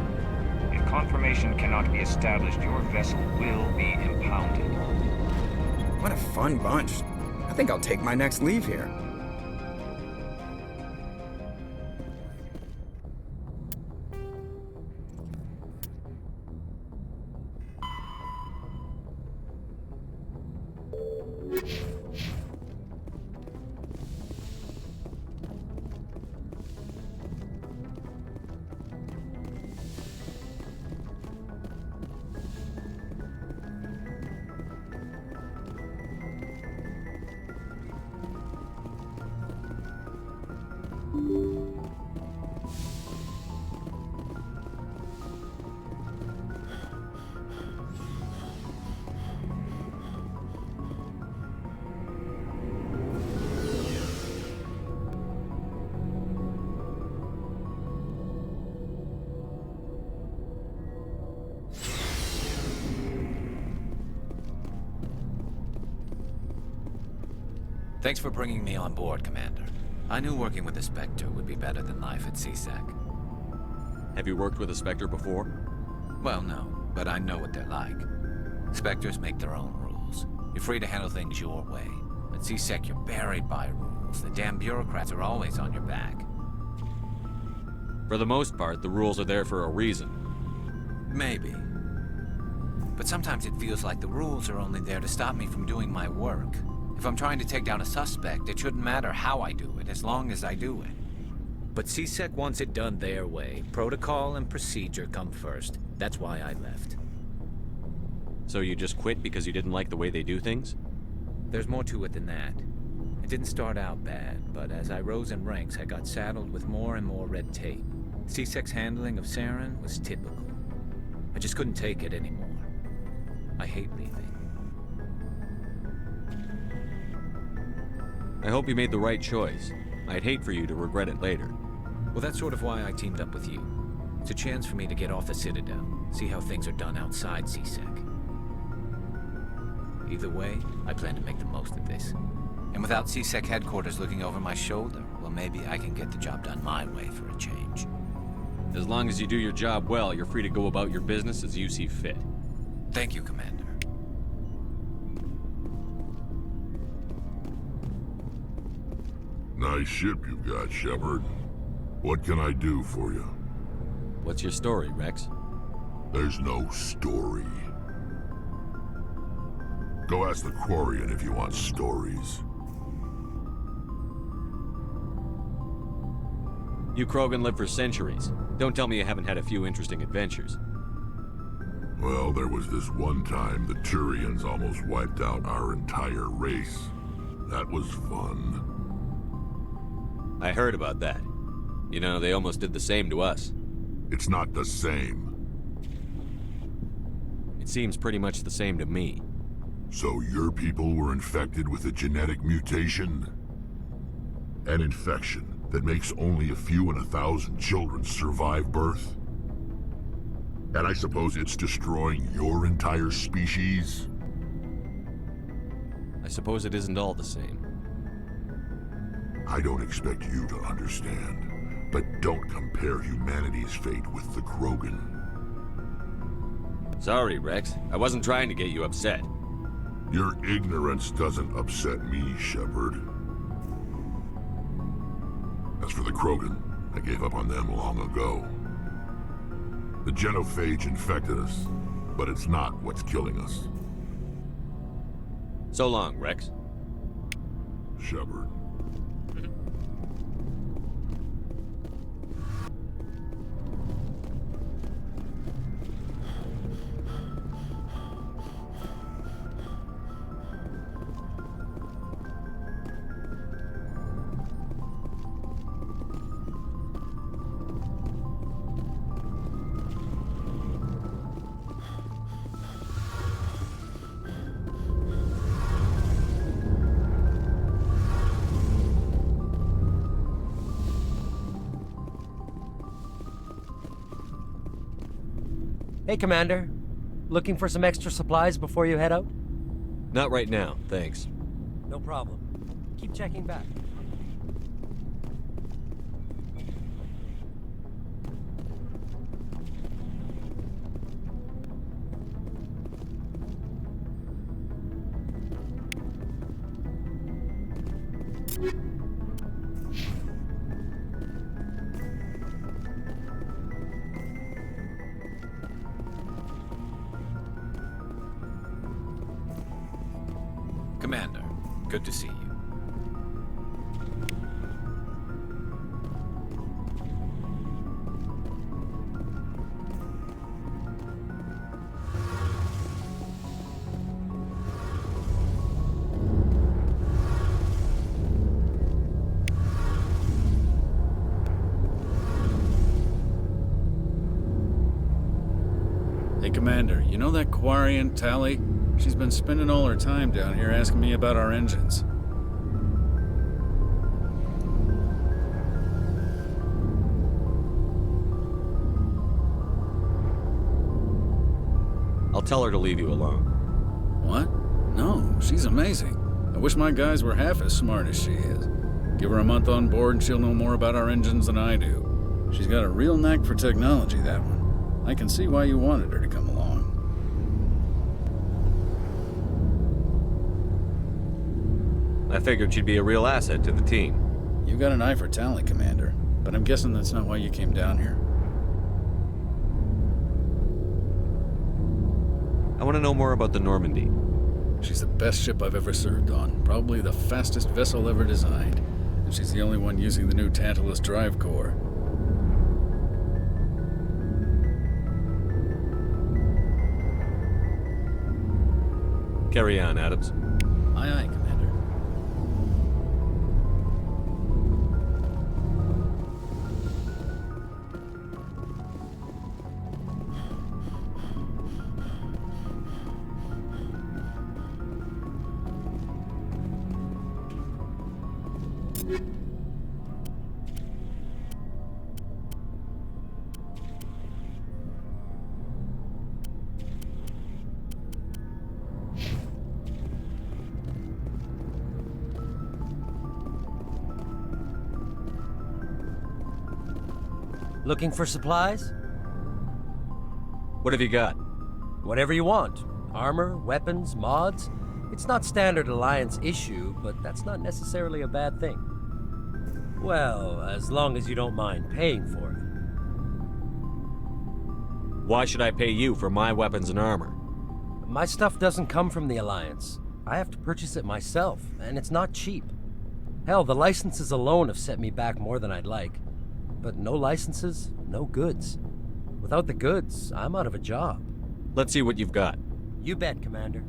If confirmation cannot be established, your vessel will be impounded. What a fun bunch. I think I'll take my next leave here. Thanks for bringing me on board, Commander. I knew working with the Spectre would be better than life at CSEC. Have you worked with a Spectre before? Well, no, but I know what they're like. Spectres make their own rules. You're free to handle things your way. At CSEC, you're buried by rules. The damn bureaucrats are always on your back. For the most part, the rules are there for a reason. Maybe. But sometimes it feels like the rules are only there to stop me from doing my work. If I'm trying to take down a suspect, it shouldn't matter how I do it, as long as I do it. But CSEC wants it done their way. Protocol and procedure come first. That's why I left. So you just quit because you didn't like the way they do things? There's more to it than that. It didn't start out bad, but as I rose in ranks, I got saddled with more and more red tape. CSEC's handling of Saren was typical. I just couldn't take it anymore. I hate leaving. I hope you made the right choice. I'd hate for you to regret it later. Well, that's sort of why I teamed up with you. It's a chance for me to get off the Citadel, see how things are done outside CSEC. Either way, I plan to make the most of this. And without CSEC headquarters looking over my shoulder, well, maybe I can get the job done my way for a change. As long as you do your job well, you're free to go about your business as you see fit. Thank you, Commander. Nice ship you've got, Shepard. What can I do for you? What's your story, Rex? There's no story. Go ask the Quarian if you want stories. You Krogan live for centuries. Don't tell me you haven't had a few interesting adventures. Well, there was this one time the Turians almost wiped out our entire race. That was fun. I heard about that. You know, they almost did the same to us. It's not the same. It seems pretty much the same to me. So your people were infected with a genetic mutation? An infection that makes only a few in 1,000 children survive birth? And I suppose it's destroying your entire species? I suppose it isn't all the same. I don't expect you to understand, but don't compare humanity's fate with the Krogan. Sorry, Rex. I wasn't trying to get you upset. Your ignorance doesn't upset me, Shepard. As for the Krogan, I gave up on them long ago. The genophage infected us, but it's not what's killing us. So long, Rex. Shepard. Hey, Commander. Looking for some extra supplies before you head out? Not right now, thanks. No problem. Keep checking back. Commander, good to see you. Hey, Commander, you know that Quarian, Tally? She's been spending all her time down here asking me about our engines. I'll tell her to leave you alone. What? No, she's amazing. I wish my guys were half as smart as she is. Give her a month on board and she'll know more about our engines than I do. She's got a real knack for technology, that one. I can see why you wanted her to come along. I figured she'd be a real asset to the team. You got an eye for talent, Commander, but I'm guessing that's not why you came down here. I want to know more about the Normandy. She's the best ship I've ever served on, probably the fastest vessel ever designed, and she's the only one using the new Tantalus drive core. Carry on, Adams. Aye, aye, Commander. Looking for supplies? What have you got? Whatever you want. Armor, weapons, mods. It's not standard Alliance issue, but that's not necessarily a bad thing. Well, as long as you don't mind paying for it. Why should I pay you for my weapons and armor? My stuff doesn't come from the Alliance. I have to purchase it myself, and it's not cheap. Hell, the licenses alone have set me back more than I'd like. But no licenses, no goods. Without the goods, I'm out of a job. Let's see what you've got. You bet, Commander.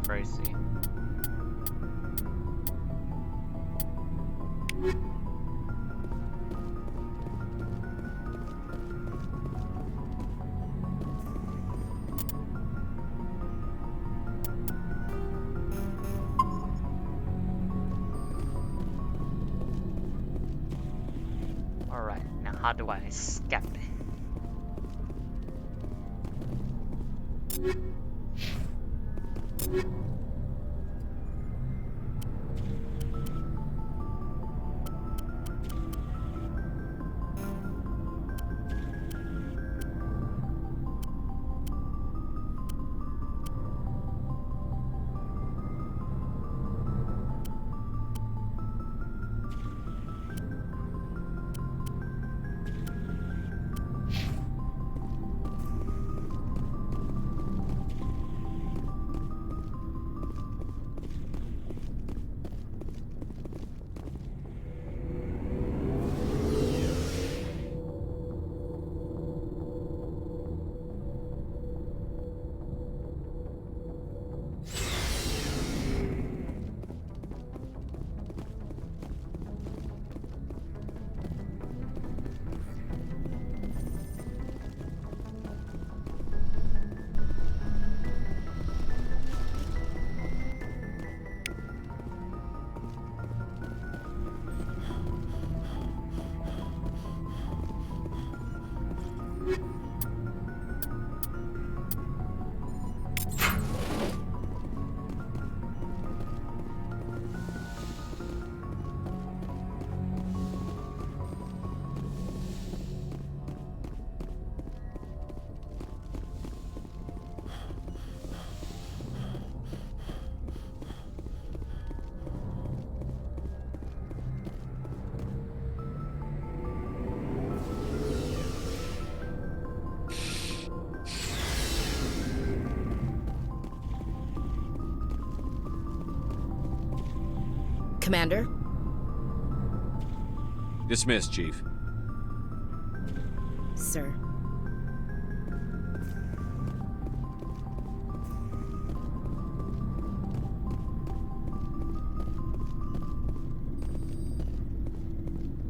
Tracy. Alright, now how do I escape? Commander? Dismissed, Chief. Sir.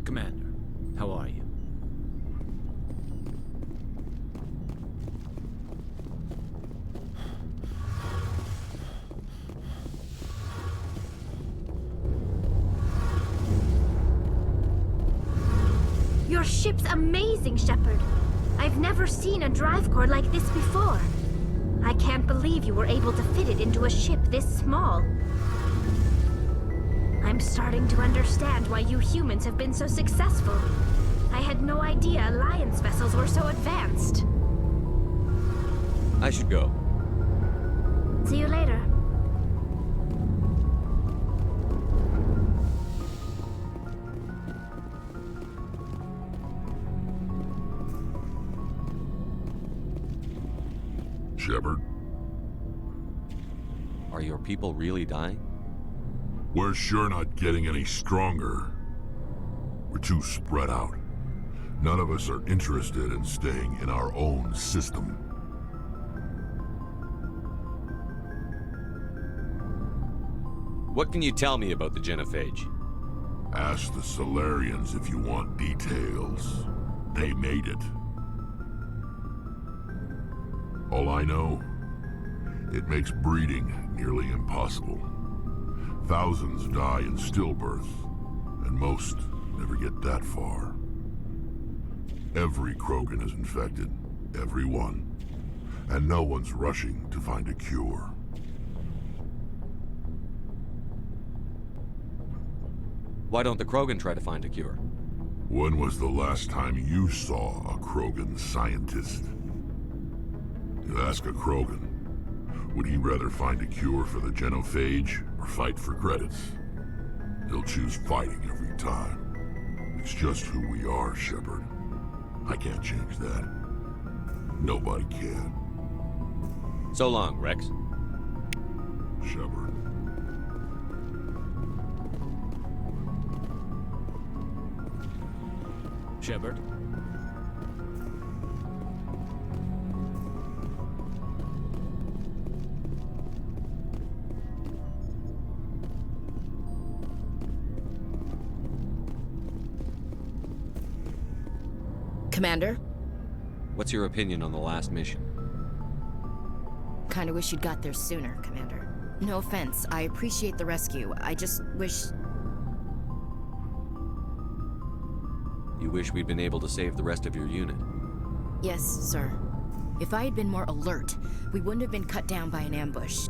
Commander, how are you? Your ship's amazing, Shepard. I've never seen a drive core like this before. I can't believe you were able to fit it into a ship this small. I'm starting to understand why you humans have been so successful. I had no idea Alliance vessels were so advanced. I should go. See you later. Shepard? Are your people really dying? We're sure not getting any stronger. We're too spread out. None of us are interested in staying in our own system. What can you tell me about the genophage? Ask the Solarians if you want details. They made it. All I know, it makes breeding nearly impossible. Thousands die in stillbirth, and most never get that far. Every Krogan is infected, every one, and no one's rushing to find a cure. Why don't the Krogan try to find a cure? When was the last time you saw a Krogan scientist? You ask a Krogan, would he rather find a cure for the genophage or fight for credits? He'll choose fighting every time. It's just who we are, Shepard. I can't change that. Nobody can. So long, Rex. Shepard. Shepard? Commander? What's your opinion on the last mission? Kinda wish you'd got there sooner, Commander. No offense, I appreciate the rescue. I just wish... You wish we'd been able to save the rest of your unit? Yes, sir. If I had been more alert, we wouldn't have been cut down by an ambush.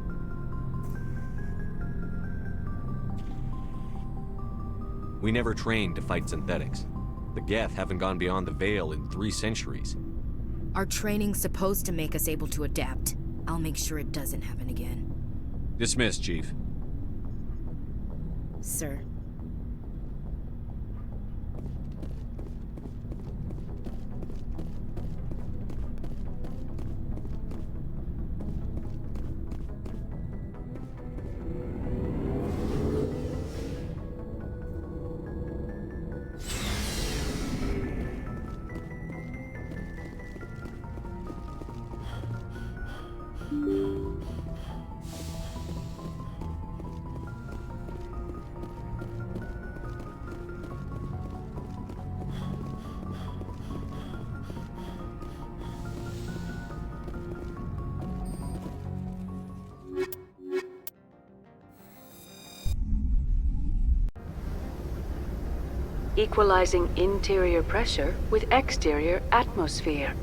We never trained to fight synthetics. The Geth haven't gone beyond the Veil in 3 centuries. Our training's supposed to make us able to adapt. I'll make sure it doesn't happen again. Dismissed, Chief. Sir. Equalizing interior pressure with exterior atmosphere.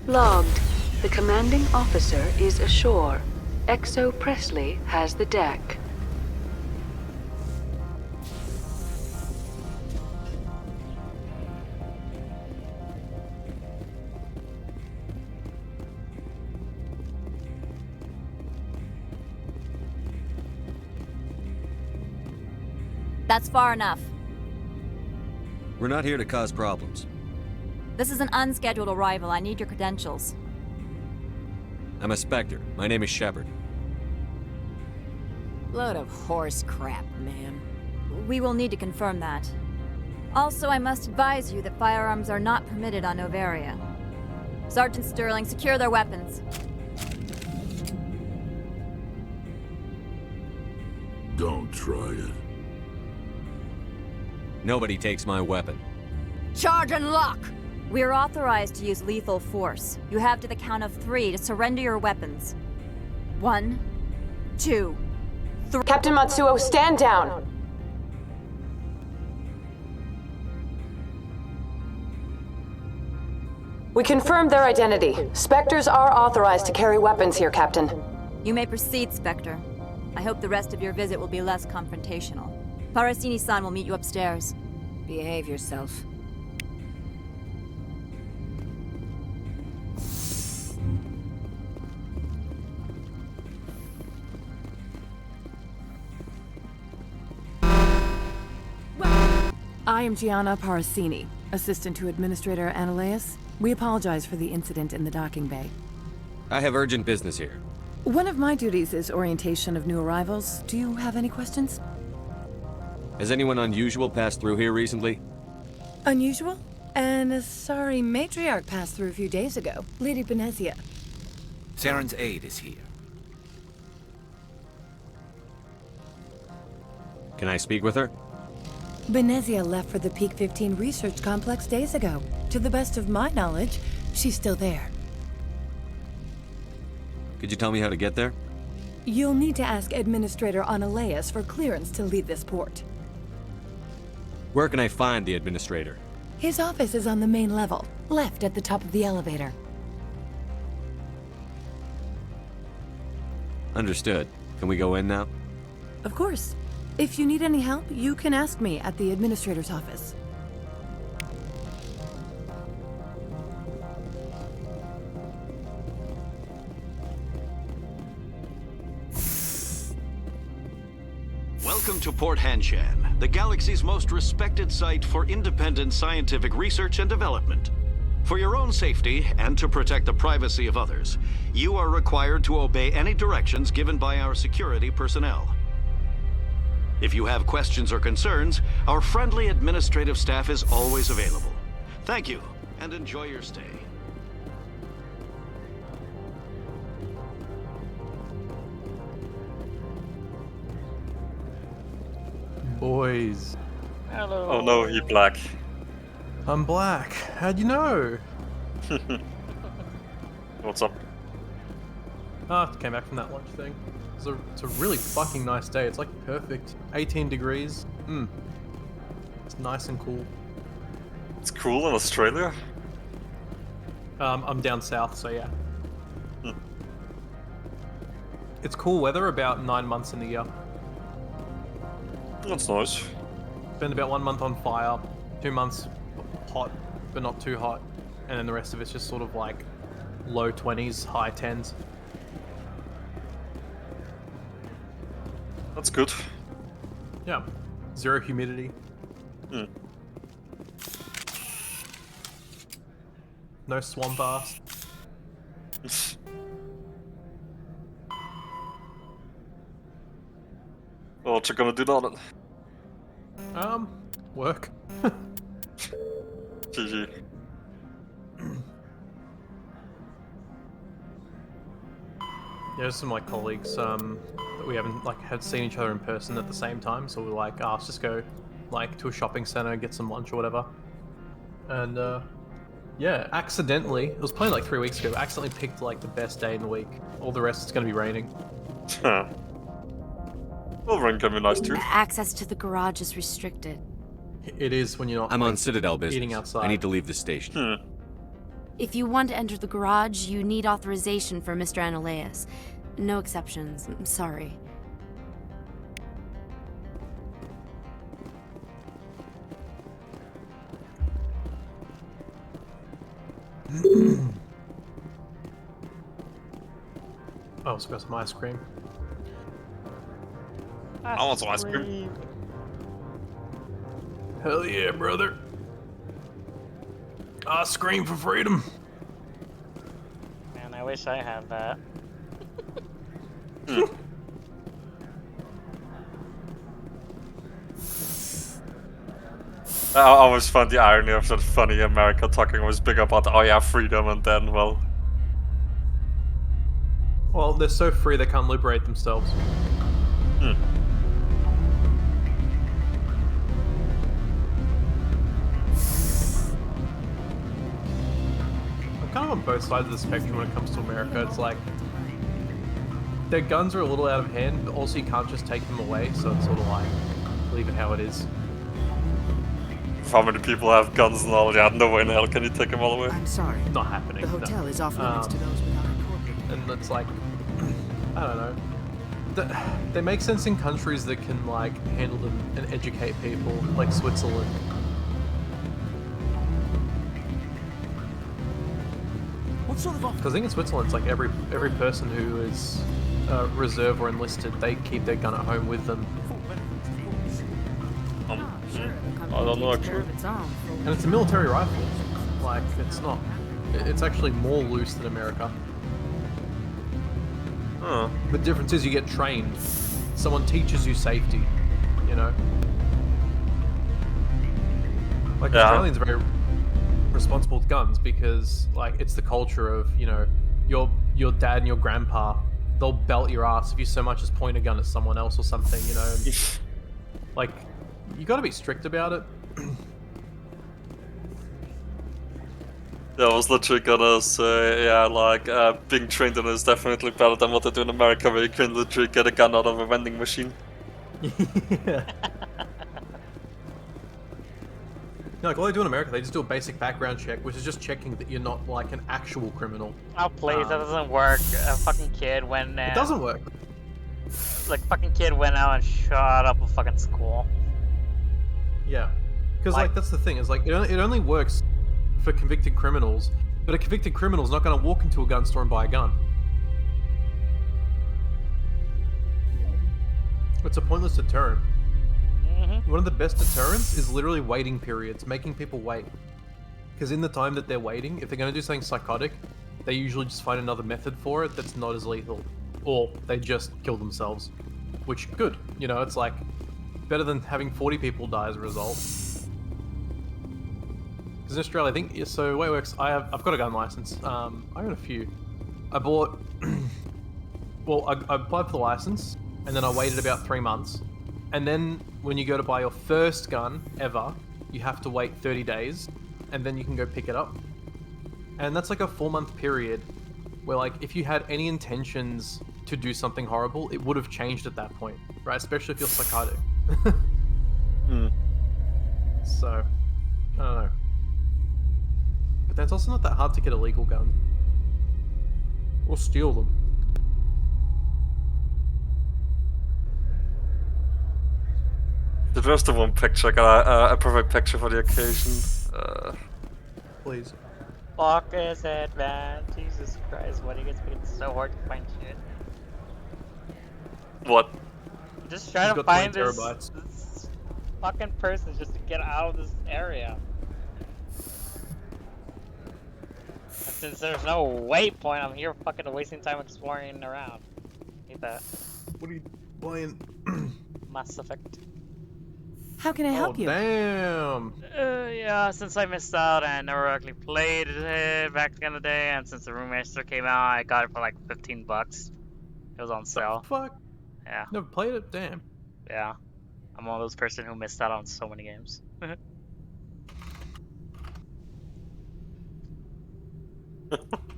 Logged. The commanding officer is ashore. Exo Presley has the deck. That's far enough. We're not here to cause problems. This is an unscheduled arrival. I need your credentials. I'm a Spectre. My name is Shepard. Load of horse crap, ma'am. We will need to confirm that. Also, I must advise you that firearms are not permitted on Noveria. Sergeant Sterling, secure their weapons. Don't try it. Nobody takes my weapon. Charge and lock! We are authorized to use lethal force. You have to the count of 3 to surrender your weapons. 1, 2, 3. Captain Matsuo, stand down! We confirmed their identity. Spectres are authorized to carry weapons here, Captain. You may proceed, Spectre. I hope the rest of your visit will be less confrontational. Parasini-san will meet you upstairs. Behave yourself. I am Gianna Parasini, assistant to Administrator Analeas. We apologize for the incident in the docking bay. I have urgent business here. One of my duties is orientation of new arrivals. Do you have any questions? Has anyone unusual passed through here recently? Unusual? And a sorry matriarch passed through a few days ago. Lady Benezia. Saren's aide is here. Can I speak with her? Benezia left for the Peak 15 research complex days ago. To the best of my knowledge, she's still there. Could you tell me how to get there? You'll need to ask Administrator Analeas for clearance to leave this port. Where can I find the administrator? His office is on the main level, left at the top of the elevator. Understood. Can we go in now? Of course. If you need any help, you can ask me at the Administrator's office. Welcome to Port Hanshan, the galaxy's most respected site for independent scientific research and development. For your own safety and to protect the privacy of others, you are required to obey any directions given by our security personnel. If you have questions or concerns, our friendly administrative staff is always available. Thank you, and enjoy your stay. Boys. Hello. Oh no, you're black. I'm black. How'd you know? What's up? Came back from that lunch thing. It's a really fucking nice day. It's like perfect. 18 degrees. It's nice and cool. It's cool in Australia? I'm down south, so yeah. It's cool weather about 9 months in the year. That's nice. Spend about 1 month on fire, 2 months hot, but not too hot, and then the rest of it's just sort of like low 20s, high 10s. That's good. Yeah. Zero humidity. No swamp ass. Well, what you gonna do now then? Work. GG. Yeah, there's some like colleagues that we haven't like had seen each other in person at the same time, so we're like, let's just go like to a shopping center, get some lunch or whatever. And yeah, accidentally, it was planned like 3 weeks ago, but accidentally picked like the best day in the week. All the rest is gonna be raining. Well, rain can be nice too. Access to the garage is restricted. It is when you're not. I'm on Citadel business. Eating outside. I need to leave the station. If you want to enter the garage, you need authorization for Mr. Analeas. No exceptions. I'm sorry. Oh, so got some ice cream. I want some ice cream. Hell yeah, brother. Ice cream for freedom. Man, I wish I had that. I always find the irony of that funny America talking always big about, oh yeah, freedom, and then, well... Well, they're so free they can't liberate themselves. Hmm. I'm kind of on both sides of the spectrum when it comes to America. It's like, their guns are a little out of hand, but also you can't just take them away, so it's sort of like, leave it how it is. How many people have guns and all? Yeah, no way in hell can you take them all away. I'm sorry. Not happening. The hotel is off limits to those without a corporate. And it's like, I don't know. They make sense in countries that can like handle them and educate people, like Switzerland. What sort of Because I think in Switzerland, it's like every person who is reserve or enlisted, they keep their gun at home with them. I don't know actually. And it's a military rifle. Like, it's not... It's actually more loose than America. Huh. The difference is you get trained. Someone teaches you safety, you know? Like, Yeah. Australians are very responsible with guns because, like, it's the culture of, you know, your dad and your grandpa, they'll belt your ass if you so much as point a gun at someone else or something, you know? And, like, you gotta be strict about it. Yeah, I was literally gonna say, yeah, like, being trained in it is definitely better than what they do in America, where you can literally get a gun out of a vending machine. Yeah. No, like all they do in America, they just do a basic background check, which is just checking that you're not like an actual criminal. Oh please, that doesn't work. A fucking kid went. It doesn't work. Like fucking kid went out and shot up a fucking school. Yeah, because like that's the thing is like it only works for convicted criminals, but a convicted criminal's not going to walk into a gun store and buy a gun. It's a pointless deterrent. One of the best deterrents is literally waiting periods, making people wait. Because in the time that they're waiting, if they're going to do something psychotic, they usually just find another method for it that's not as lethal. Or they just kill themselves. Which, good. You know, it's like, better than having 40 people die as a result. Because in Australia, I think, so the way it works, I've got a gun license. I own a few. I bought, well, I applied for the license, and then I waited about 3 months. And then when you go to buy your first gun ever, you have to wait 30 days, and then you can go pick it up. And that's like a 4-month period where like if you had any intentions to do something horrible, it would have changed at that point, right? Especially if you're psychotic. So, I don't know. But then it's also not that hard to get a legal gun. Or steal them. The rest of one picture, I got a perfect picture for the occasion. Please. Fuck is it, man? Jesus Christ, why do you guys make it so hard to find shit? What? I'm just trying to find this fucking person just to get out of this area. And since there's no waypoint, I'm here fucking wasting time exploring around. Hate that. What are you playing? Mass Effect. How can I help you? Damn! Yeah, since I missed out and never actually played it back in the day, and since the remaster came out, I got it for like $15. It was on sale. Fuck? Yeah. Never played it? Damn. Yeah. I'm one of those person who missed out on so many games.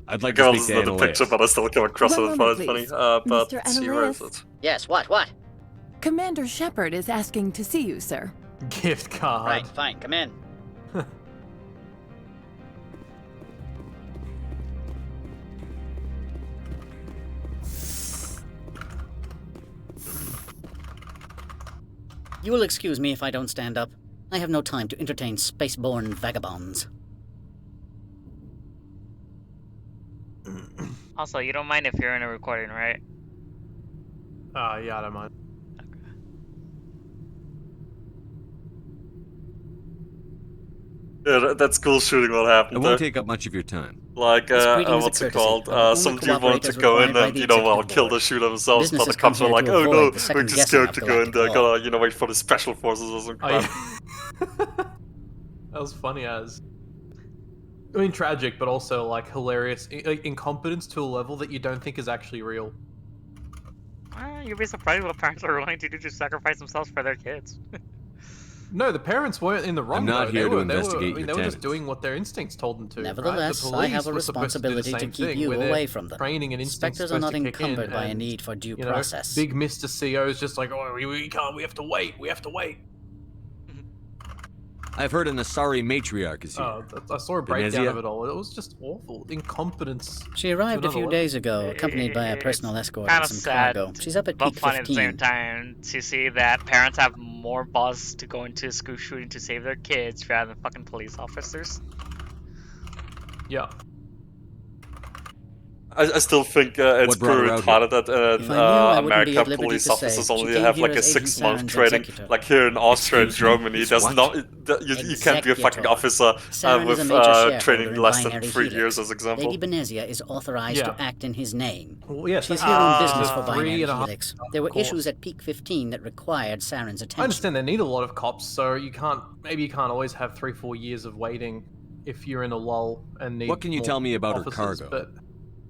I'd like to Girl, speak this to is not a Annalise. picture, but I still come across it as funny. But Mr. see, where is Annalise? it? Yes, what? Commander Shepard is asking to see you, sir. Gift card. Right, fine, come in. You will excuse me if I don't stand up. I have no time to entertain spaceborne vagabonds. Also, you don't mind if you're in a recording, right? Yeah, I don't mind. Yeah, that school shooting will happen. It won't take up much of your time. Like, what's it called? Some dude wanted to go in and, you know, well, kill the shooter themselves, but the cops were like, oh no, we're too scared to go in there, gotta, you know, wait for the special forces or some crap. That was funny as. I mean, tragic, but also like hilarious. Incompetence to a level that you don't think is actually real. You'd be surprised what parents are willing to do to sacrifice themselves for their kids. No, the parents weren't in the wrong. I'm not though. here They to were, investigate they your were just tenants. doing what their instincts told them to. Nevertheless, right? The I have police a were supposed to do the responsibility to same keep thing, you where their away from them. Training and instincts Inspectors are not supposed to kick in, encumbered by a and, need for due you know, process. Big Mr. CEO's just like, oh, we can't. We have to wait. We have to wait. I've heard an Asari matriarch is here. Oh, I saw a breakdown Venezia? of it all. It was just awful. Incompetence. She arrived to a few another days level. ago, accompanied by a personal escort Kind and of some sad, cargo. She's up at but peak funny at the 15. same time to see that parents have more balls to go into a school shooting to save their kids rather than fucking police officers. Yeah. I still think it's What brought her pretty out retarded that If I knew, I wouldn't be America at liberty police to say. officers She only came have here like a as Agent 6-month Saren's training. executor. Like here in Austria and Excuse me? Germany, there's What? not you can't be a fucking Executor. officer Saren is a with major shareholder training in less than Binary 3 Helix. years, as example. Lady Benezia is authorized Yeah. to act in his name. Well, yes, She's I- here on business for 3.5 Binary Helix. There were of course. issues at peak 15 that required Saren's I attention. understand they need a lot of cops, so you can't. Maybe you can't always have 3-4 years of waiting if you're in a lull and need. What can you more tell me about her officers, cargo? But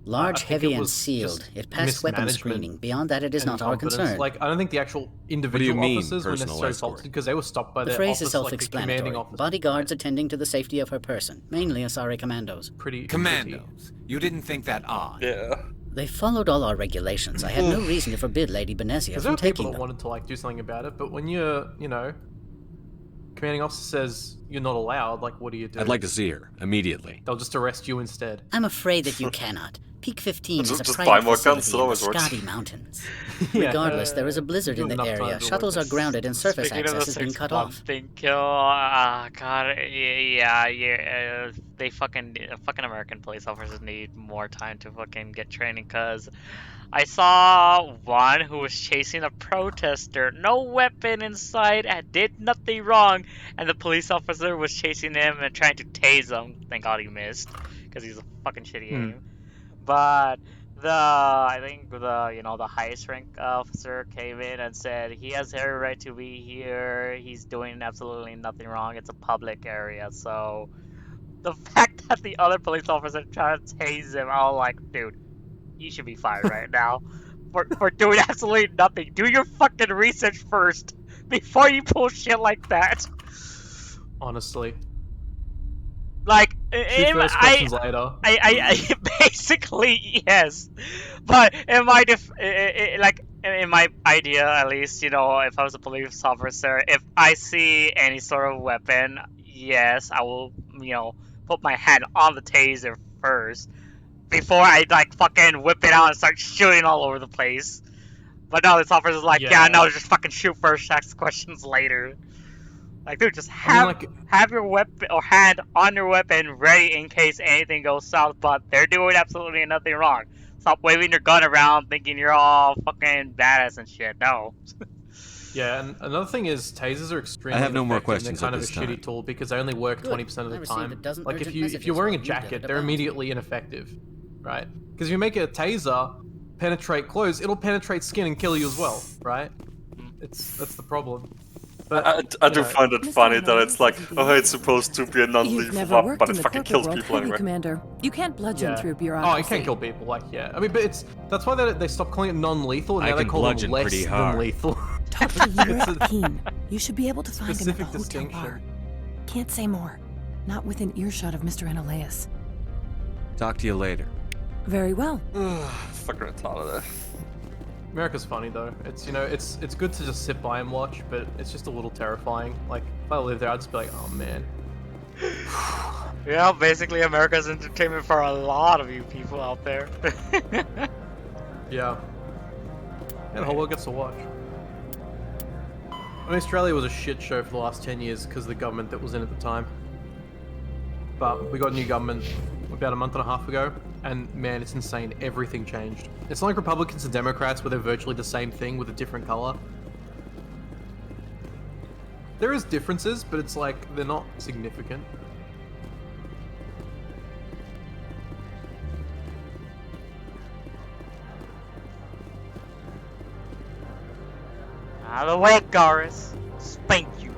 Large, I think heavy, it and was sealed. just It passed weapons mismanagement screening. Beyond that, it is and not our incompetence. concern. Like I don't think the actual individual mean, officers were personal necessarily escort? faulted because they were stopped by The their phrase is office, like the self-explanatory. commanding officer. Bodyguards attending to the safety of her person, mainly Asari commandos. Pretty Commandos. You didn't think that odd? Yeah. They followed all our regulations. I had no reason to forbid Lady Benezia Because there from were people taking that them. wanted to like do something about it, but when you're, commanding officer says you're not allowed, like what do you do? I'd like to see her immediately. They'll just arrest you instead. I'm afraid that you cannot. Peak 15 is a Just buy private more guns, facility it in the always works. Scotty Mountains. Yeah, Regardless, there is a blizzard in give the enough time area. to Shuttles work are grounded and surface Speaking of access the has been 6 cut month off. thing, God, they fucking American police officers need more time to fucking get training. Cause I saw one who was chasing a protester, no weapon in sight, and did nothing wrong, and the police officer was chasing him and trying to tase him. Thank God he missed, cause he's a fucking shitty aim. But I think the highest rank officer came in and said he has every right to be here. He's doing absolutely nothing wrong. It's a public area. So the fact that the other police officer tried to tase him, I was like, dude, you should be fired right now for doing absolutely nothing. Do your fucking research first before you pull shit like that. Honestly. Like, Shoot first, questions later. I basically yes, but in my in my idea at least, if I was a police officer, if I see any sort of weapon, yes, I will, put my hand on the taser first before I fucking whip it out and start shooting all over the place. But no, this officer's like, yeah, no, just fucking shoot first, ask questions later. Like, dude, just have your weapon or hand on your weapon ready in case anything goes south, but they're doing absolutely nothing wrong. Stop waving your gun around thinking you're all fucking badass and shit. No. Yeah, and another thing is tasers are extremely I have no more ineffective and questions they're at kind of this a shitty time. tool because they only work Good. 20% of I the received a time. dozen Like if urgent you're messages wearing a while you did jacket, it they're about. immediately ineffective, right? Because if you make a taser penetrate clothes, it'll penetrate skin and kill you as well, right? That's the problem. But, I do find it funny that it's like, oh, it's supposed to be a You've non-lethal never weapon, worked but in it the fucking corporate kills world, people have you, anyway. Commander? You can't bludgeon through bureaucracy. Oh, you can't kill people, like, yeah. I mean, but that's why they stopped calling it non-lethal, and I now they can call them bludgeon less pretty than hard. lethal. Dr. Yura Keen. You should be able to find him at the Specific hotel distinction. bar. Can't say more. Not within earshot of Mr. Analeas. Talk to you later. Very well. Fucking retarded. America's funny though. It's it's good to just sit by and watch, but it's just a little terrifying. Like if I lived there, I'd just be like, oh man. Yeah, basically America's entertainment for a lot of you people out there. Yeah. And the whole world gets to watch. I mean, Australia was a shit show for the last 10 years because of the government that was in at the time. But we got a new government about a month and a half ago, and man, it's insane. Everything changed. It's not like Republicans and Democrats where they're virtually the same thing with a different color. There is differences, but it's like they're not significant. Out of the way, Garis. Spank you.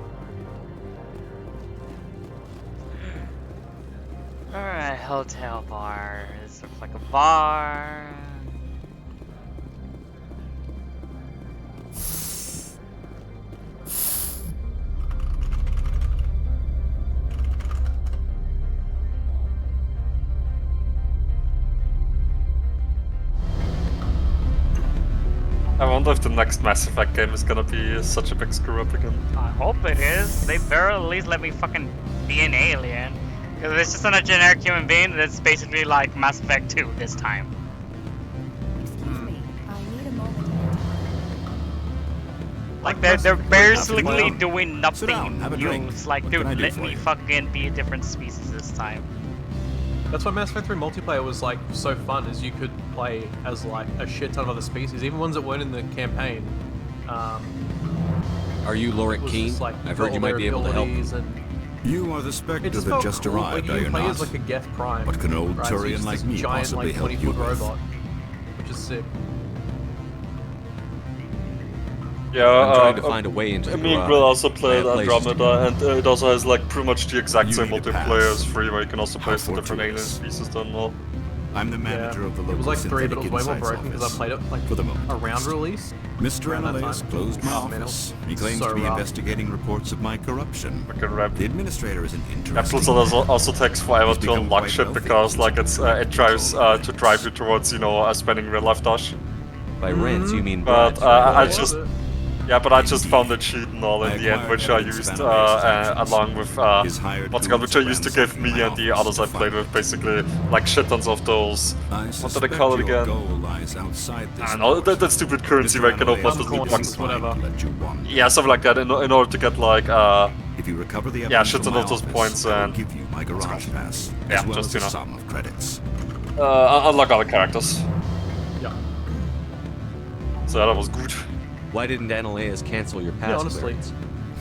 hotel bar. This looks like a bar. I wonder if the next Mass Effect game is gonna be such a big screw up again. I hope it is. They better at least let me fucking be an alien. Because if it's just not a generic human being, that's basically like Mass Effect 2 this time. Like they're basically doing nothing new. It's like, dude, let me fucking be a different species this time. That's why Mass Effect 3 multiplayer was like so fun, is you could play as like a shit ton of other species, even ones that weren't in the campaign. Are you Lorik Keen? Like, I've heard you might be able to help. You are the Spectre It just that felt just cool. arrived, like, are you you play not? as like a Geth Prime. What can old right? So Turian you're like just me this giant, possibly like, help 20-foot you with? robot, which is sick. Yeah, I'm trying to find a way into the me and garage. Grill also I played have places to Andromeda, and it also has like pretty much the exact same need a multiplayer as pass. 3, where you can also play as the different alien fortuitous. species and all. I'm the manager of the It local was like 3, but it synthetic was way more insights broken because I office. played it like For the moment. around release. Mr. around that Annalise time. closed my Oh, man, it office. was He claims so to be rough. investigating reports of my corruption. The administrator isn't Yeah, interested. plus it also takes forever He's to become unlock quite shit wealthy. because like it tries to drive you towards, you know, spending real life dosh. By rents, you mean But bribes, right? I just I just found the cheat and all in the end, which I used along with what's it called, which I used to give me and the others I played with, basically like shit tons of those. What do they call it again? I don't know, that stupid currency where I can open up the loot boxes. Yeah, something like that. In order to get like If you recover the yeah, evidence shit from ton my of those office, points I will and give you my garage pass, yeah, as well just as you a know, sum of credits. unlock other characters. Yeah. So that was good. Why didn't Annaleas cancel your pass Yeah, honestly. clearance?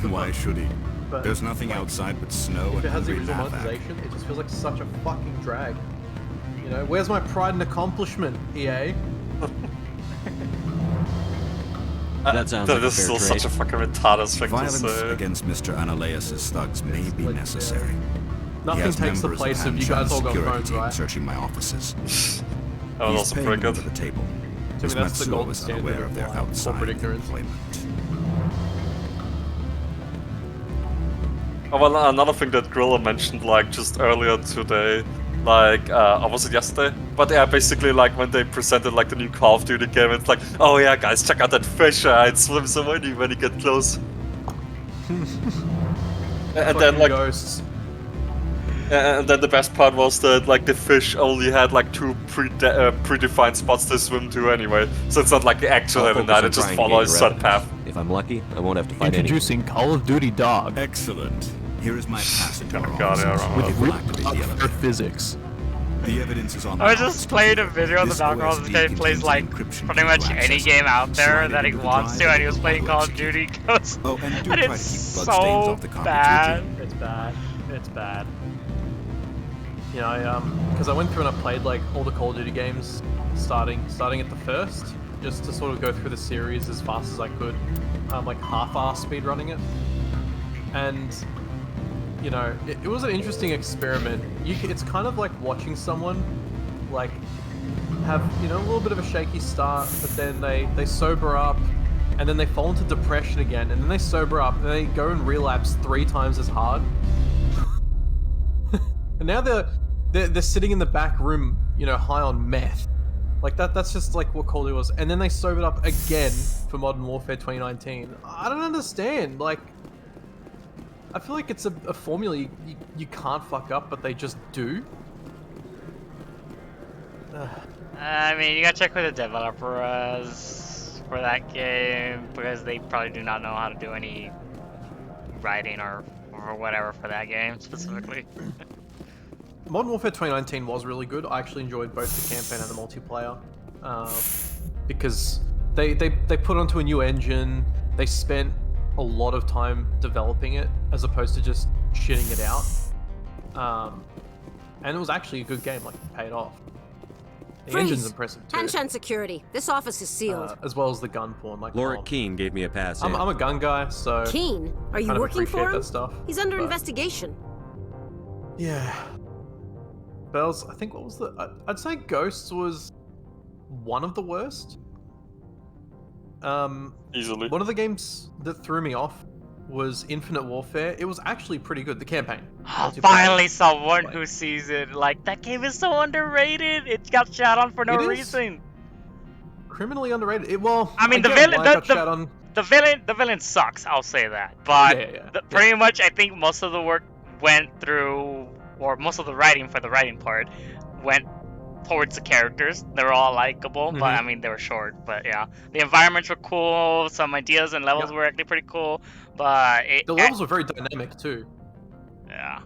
Why should he? But, There's nothing outside but snow If and it has the hungry original Lavak. monetization, it just feels like such a fucking drag. You know, where's my pride and accomplishment, EA? That sounds like a This is fair still trade. such a fucking retarded thing to Violence say. against Mr. Annaleas' thugs may be necessary. Nothing He has takes the members place of you Hanshan's guys all got security phones, team right? searching my offices. That was He's also paying pretty them good. under the table. To me, Miss that's the Matsuo golden is standard unaware of their of outside corporate ignorance. employment. Oh, well, another thing that Grilla mentioned, like, just earlier today, like, or was it yesterday? But yeah, basically, like, when they presented, like, the new Call of Duty game, it's like, oh yeah, guys, check out that fish, it swims away when you get close. And then, like, ghosts. and then the best part was that, like, the fish only had, like, 2 predefined spots to swim to anyway. So it's not like the actual I'll in focus that, on it just trying follows a Gator set out. path. If I'm lucky, I won't have to fight Introducing Call of Duty Dog. Excellent. Here is my pass into our God, yeah, offices. right. It will activate the elevator. Physics. The evidence is on the I was office just playing a computer. video of the This background of this OSD guy plays contains like an encryption pretty key much to any access game it. out there Slide it that he into the wants to, drive and he was and playing auto Call of execute. Duty. Goes, Oh, and do and try it's to keep blood stains so off the carpet, bad. would you? It's bad. It's bad. You know, because I went through and I played like all the Call of Duty games, starting at the first, just to sort of go through the series as fast as I could, like half-ass speed running it, and you know, it was an interesting experiment. It's kind of like watching someone like have, you know, a little bit of a shaky start, but then they sober up, and then they fall into depression again, and then they sober up, and they go and relapse 3 times as hard. And now they're sitting in the back room, you know, high on meth. Like that's just like what Call of Duty was. And then they sobered up again for Modern Warfare 2019. I don't understand. Like, I feel like it's a formula you can't fuck up, but they just do. I mean, you gotta check with the developers for that game, because they probably do not know how to do any writing or whatever for that game specifically. Modern Warfare 2019 was really good. I actually enjoyed both the campaign and the multiplayer, because they put onto a new engine. They spent a lot of time developing it as opposed to just shitting it out. And it was actually a good game. Like, it paid off. The engine's impressive too. Hanshan security. This office is sealed. As well as the gun porn. Like, Lorik Keen gave me a pass. I'm a gun guy, so Keen, are you kind of working appreciate for him? that stuff, He's under but- investigation. Yeah. Bells, I think what was the... I'd say Ghosts was one of the worst. Easily. One of the games that threw me off was Infinite Warfare. It was actually pretty good, the campaign. Finally someone who sees it. Like, that game is so underrated. It got shot on for no reason. Criminally underrated. Well, I mean, the villain sucks, I'll say that. But pretty much, I think most of the work went through, or most of the writing for the writing part went towards the characters. They were all likable, but I mean, they were short. But yeah, the environments were cool. Some ideas and levels were actually pretty cool. But the levels were very dynamic too. Yeah.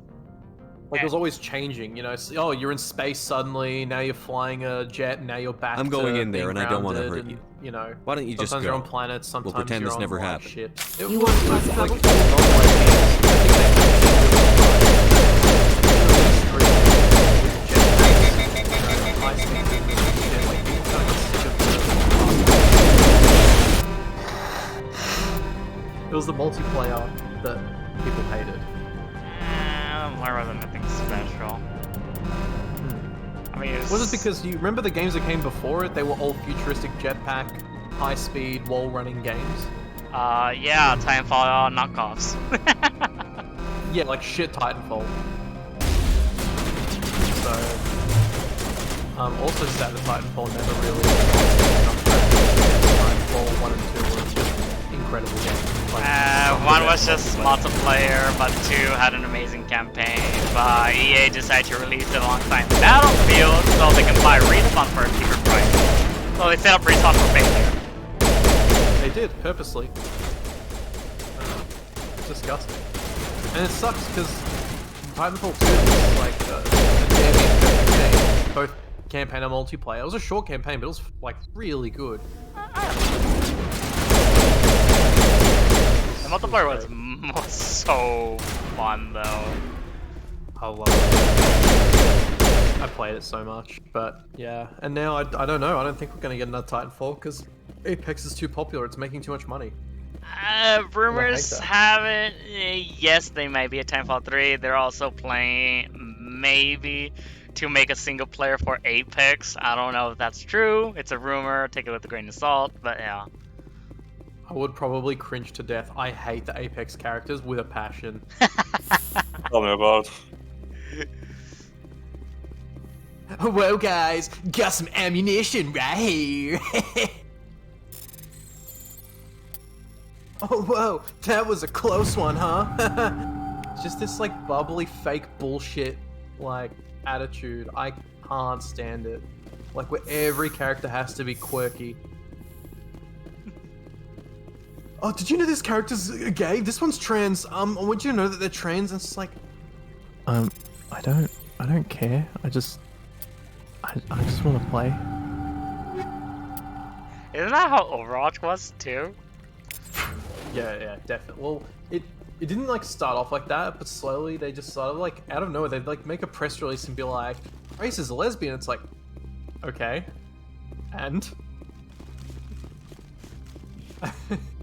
Like, it was always changing, you know. So, oh, you're in space suddenly. Now you're flying a jet. Now you're back. I'm going in there, and I don't want to hurt you. You know, why don't you just go? Sometimes you're on planets. Sometimes we'll pretend you're this on never like, happened. Ships. You want to cause trouble? It was the multiplayer that people hated. There wasn't nothing special. I mean, was it because you remember the games that came before it? They were all futuristic jetpack, high-speed, wall-running games. Yeah, Titanfall knockoffs. Yeah, like shit Titanfall. So, also sad that Titanfall never really Titanfall 1 and 2 were just incredible games. Like, 1 was just multiplayer, but 2 had an amazing campaign. But EA decided to release it alongside Battlefield so they can buy Respawn for a cheaper price. So they set up Respawn for failure. They did, purposely. It's disgusting. And it sucks because Titanfall 2 is like a damn perfect game. Both campaign and multiplayer. It was a short campaign, but it was like really good. The multiplayer was so fun though. I love it. I played it so much, but yeah. And now I don't know. I don't think we're gonna get another Titanfall because Apex is too popular. It's making too much money. Rumors have it. Yes, they might be a Titanfall 3. They're also playing maybe to make a single player for Apex. I don't know if that's true. It's a rumor. Take it with a grain of salt. But yeah. I would probably cringe to death. I hate the Apex characters with a passion. Tell me about. Well, guys, got some ammunition right here. Oh, whoa, that was a close one, huh? It's just this, like, bubbly, fake bullshit, like, attitude. I can't stand it. Like, where every character has to be quirky. Oh, did you know this character's gay? This one's trans. I want you to know that they're trans. And it's like, I don't care. I just want to play. Isn't that how Overwatch was too? Yeah, definitely. Well, it didn't like start off like that, but slowly they just started like out of nowhere. They'd like make a press release and be like, "Grace is a lesbian." It's like, okay, and.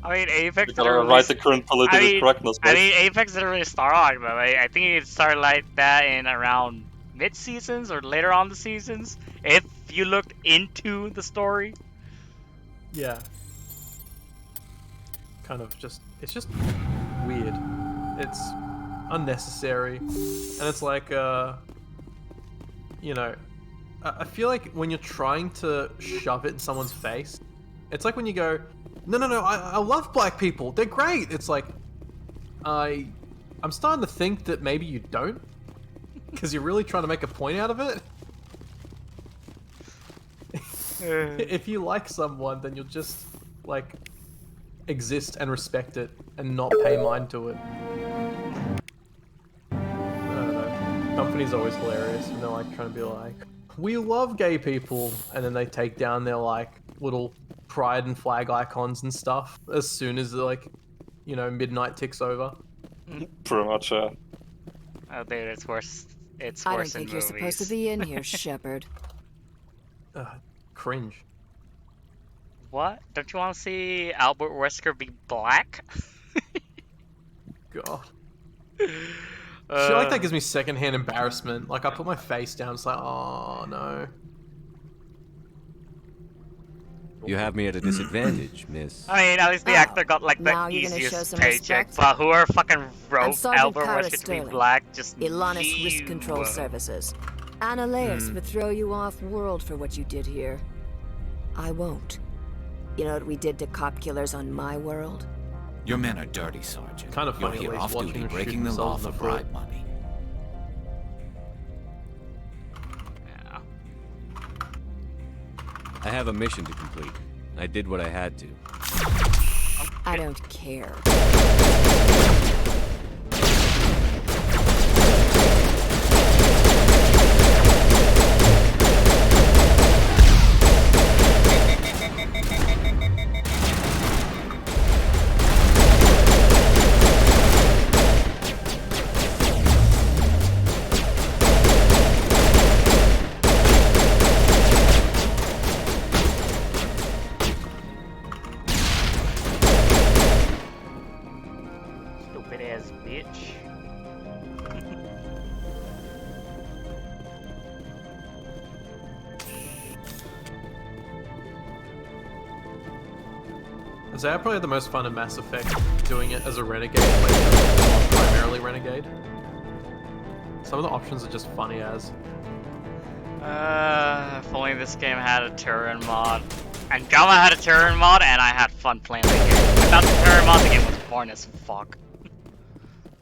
I mean, Apex. You gotta write the current political correctness. I mean, Apex didn't really start like that. I think it started like that in around mid-seasons or later on the seasons. If you looked into the story. Yeah. Kind of just, it's just weird. It's unnecessary, and it's like, you know, I feel like when you're trying to shove it in someone's face, it's like when you go, no, I love black people, they're great. It's like, I'm starting to think that maybe you don't, because you're really trying to make a point out of it. If you like someone, then you'll just, like, exist and respect it and not pay mind to it. I don't know. Company's always hilarious when they're like trying to be like, we love gay people, and then they take down their like little pride and flag icons and stuff as soon as like, you know, midnight ticks over. Pretty much, yeah. Oh, dude, it's worse. It's I worse don't in think you're supposed to be in here, Shepard. Cringe. What? Don't you want to see Albert Wesker be black? God. Shit like that gives me secondhand embarrassment. Like, I put my face down, it's like, oh no. You have me at a disadvantage, miss. I mean, at least the actor got like now the you're gonna show easiest some paycheck, respect? but whoever fucking I'm wrote Sergeant Albert Kyra Wesker to be Sterling, black just Ilanis Risk Control Services. Analeas would throw you off world for what you did here. I won't. You know what we did to cop killers on my world? Your men are dirty, Sergeant. Kind of You're funny here at least off watching duty, them shoot breaking the law themselves in for the foot. bribe money. I have a mission to complete. I did what I had to. I don't care. Stupid ass bitch. So I probably had the most fun in Mass Effect doing it as a renegade, like, primarily renegade. Some of the options are just funny as. If only this game had a Turin mod. Andromeda had a Turin mod, and I had fun playing that game. Without the Turin mod, the game was boring as fuck.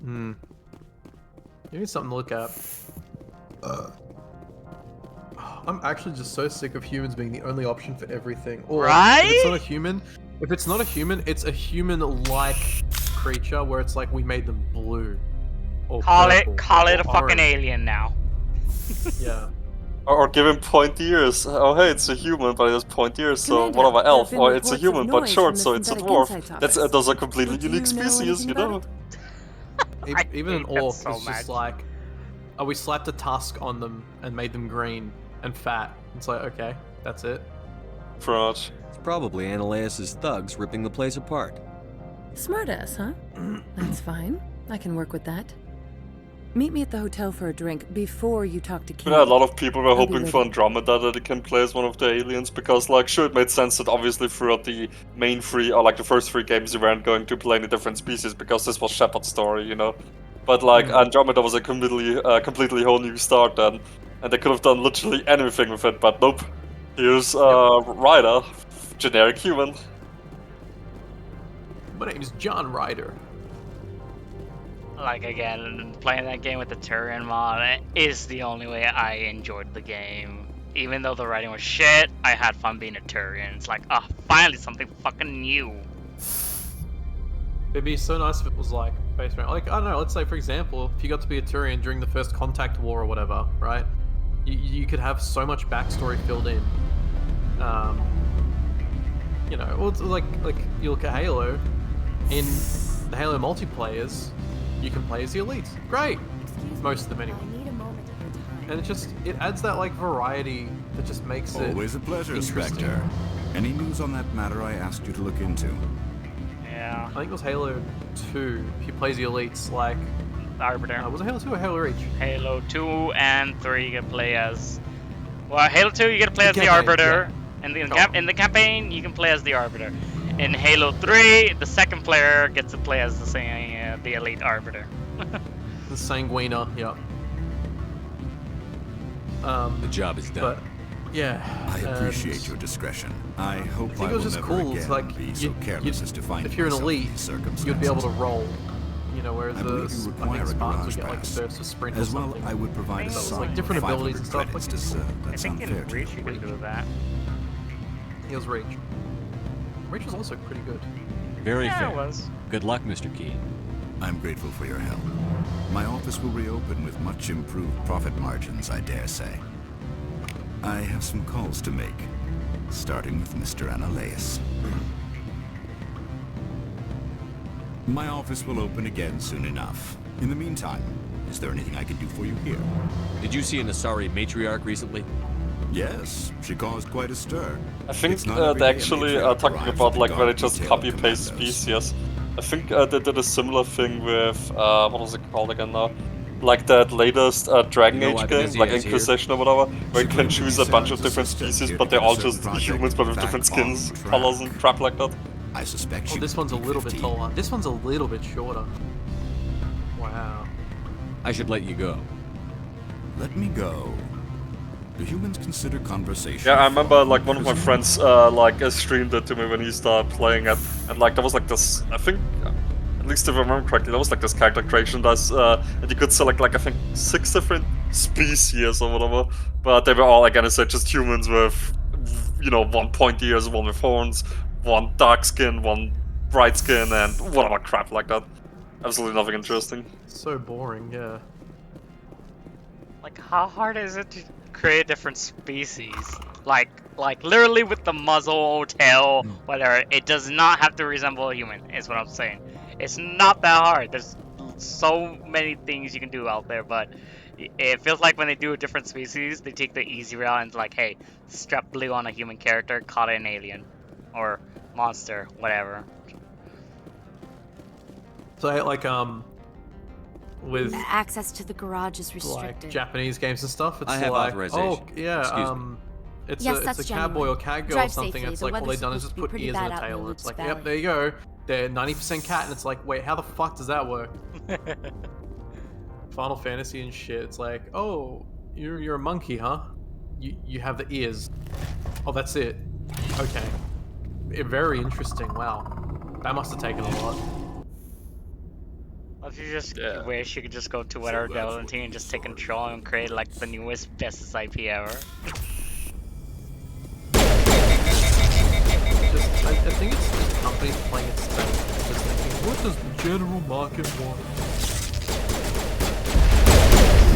Hmm. You need something to look at. I'm actually just so sick of humans being the only option for everything. Or Right? if it's not a human, it's a human-like creature where it's like we made them blue. Or Call purple, it a or fucking orange. alien now. Yeah. Or give him pointy ears. Oh hey, it's a human, but it has pointy ears, so Commander, what of an there have elf? been Or it's a reports of human, but noise short, from so the it's a Synthetic dwarf. Insights That's office. those are completely Do you unique know species, anything you about know? it? Even an hate that orc so is just much. like, oh, we slapped a tusk on them and made them green and fat. It's like, okay, that's it. Pretty much. It's probably Analeas' thugs ripping the place apart. Smartass, huh? That's fine. I can work with that. Meet me at the hotel for a drink before you talk to Kate. Yeah, a lot of people were I'll be hoping ready. for Andromeda that it can play as one of the aliens because, like, sure, it made sense that obviously throughout the main three, or like the first three games, you weren't going to play any different species because this was Shepard's story, you know? But, like, Andromeda was a completely whole new start then, and they could have done literally anything with it, but nope. Here's Ryder, generic human. My name is John Ryder. Like, again, playing that game with the Turin mod is the only way I enjoyed the game. Even though the writing was shit, I had fun being a Turian. It's like, oh, finally something fucking new. It'd be so nice if it was like based around, like, I don't know, let's say for example, if you got to be a Turian during the first Contact War or whatever, right? You could have so much backstory filled in. You know, well, it's like you look at Halo, in the Halo multiplayers, you can play as the elites. Great! Most of them anyway. And it adds that like variety that just makes it Always a pleasure, interesting. Spectre. Any news on that matter I asked you to look into? Yeah. I think it was Halo 2. If you play the elites, like Arbiter. Was it Halo 2 or Halo Reach? Halo 2 and 3 you can play as... Well, Halo 2 you get to play as the campaign, Arbiter. And in the campaign you can play as the Arbiter. In Halo 3, the second player gets to play as the Elite Arbiter. The Sanguina, yeah. The job is done. But, yeah. I appreciate your discretion. I hope think I it was will just never cool. again It's like be so careless as to find if you're an myself in elite, these circumstances. you'd be able to roll. You know, whereas I believe you I require think a Spartans garage would get like pass. bursts of sprint or As well, something. I would provide a So it was sum like different of abilities and 500 stuff. credits Like, to serve. I That's think unfair in to Reach you can do that. He was Reach. Reach was also pretty good. Very Yeah, fair. it was. Good luck, Mr. Key. I'm grateful for your help. My office will reopen with much improved profit margins, I dare say. I have some calls to make, starting with Mr. Analeas. My office will open again soon enough. In the meantime, is there anything I can do for you here? Did you see an Asari matriarch recently? Yes, she caused quite a stir. I think It's not every they day a actually matriarch are talking arrives about with like the where they guard just detail of copy-paste commandos. species. I think they did a similar thing with, what was it called again now? like that latest Dragon No Age weapon game, is like used here. Inquisition or whatever, where you can choose a bunch of different species, but they're all just humans but with different skins, colors and crap like that. I suspect Oh, this one's a little bit taller. This one's a little bit shorter. Wow. I should let you go. Let me go. Do humans consider conversation? Yeah, I remember like one of my friends like streamed it to me when he started playing it, and like there was like this, I think, at least if I remember correctly, there was like this character creation that's and you could select like I think 6 different species or whatever, but they were all like just humans with, you know, 1 pointy ears, 1 with horns, 1 dark skin, 1 bright skin, and whatever crap like that. Absolutely nothing interesting. So boring, yeah. Like, how hard is it to create different species? Like literally with the muzzle, tail, whatever. It does not have to resemble a human, is what I'm saying. It's not that hard. There's so many things you can do out there, but it feels like when they do a different species, they take the easy route and like, hey, strap blue on a human character, call it an alien. Or monster, whatever. So, like, with access to the garage is restricted. like Japanese games and stuff, it's I have like, authorization. oh yeah, Excuse me. it's Yes, a that's cowboy or cat girl or Drive something. safely. And it's The like all weather's they've done is supposed just to be put pretty ears and bad a out in tail, the and it's like, Lutz yep, there you go. They're 90% cat, and it's like, wait, how the fuck does that work? Final Fantasy and shit. It's like, oh, you're a monkey, huh? You have the ears. Oh, that's it. Okay. Very interesting. Wow. That must have taken a lot. If you just wish you could just go to whatever development team and just take control and create like the newest, bestest IP ever. I think it's just companies playing it safe, just thinking, what does the general market want?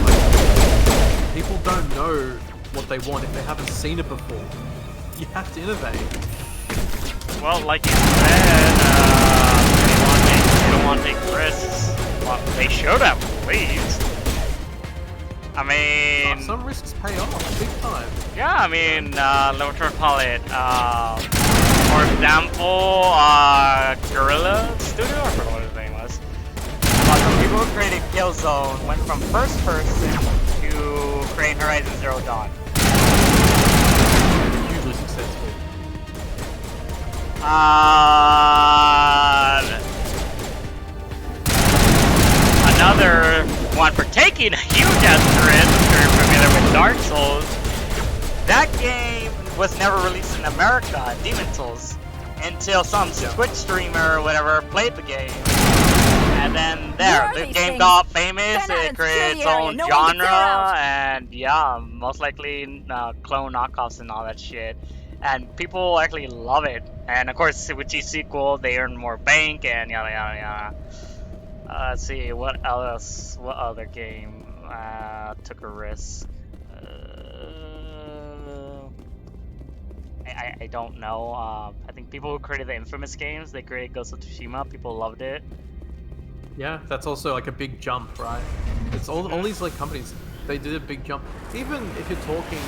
Like, people don't know what they want if they haven't seen it before. You have to innovate. Well, like you said, they don't want to take risks. Well, they should have, please. I mean... some risks pay off, big time. Yeah, I mean, what do we call it? For example, Guerrilla Studio, I forgot what his name was. The people who created Killzone went from first person to create Horizon Zero Dawn. Hugely successful. Another one for taking a huge ass risk, if you're familiar with Dark Souls. That game was never released in America, Demon Souls, until some Twitch streamer or whatever played the game. And then the game got famous, it created its own genre, and yeah, most likely clone knockoffs and all that shit. And people actually love it. And of course, with each sequel, they earn more bank and yada yada yada. Let's see, what else? What other game took a risk? I don't know. I think people who created the Infamous games, they created Ghost of Tsushima. People loved it. Yeah, that's also like a big jump, right? It's all these like companies, they did a big jump. Even if you're talking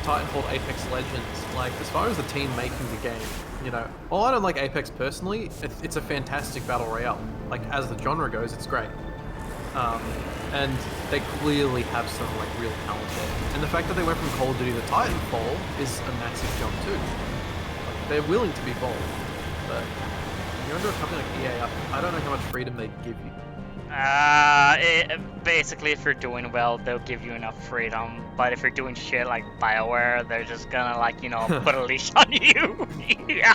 Titanfall, Apex Legends, like as far as the team making the game, you know, while I don't like Apex personally, it's a fantastic battle royale. Like as the genre goes, it's great. And they clearly have some like real talent there. And the fact that they went from Call of Duty to Titanfall is a massive jump too. Like, they're willing to be bold, but when you're under a company like EA, I don't know how much freedom they give you. Basically, if you're doing well, they'll give you enough freedom. But if you're doing shit like BioWare, they're just gonna like, you know, put a leash on you. Yeah.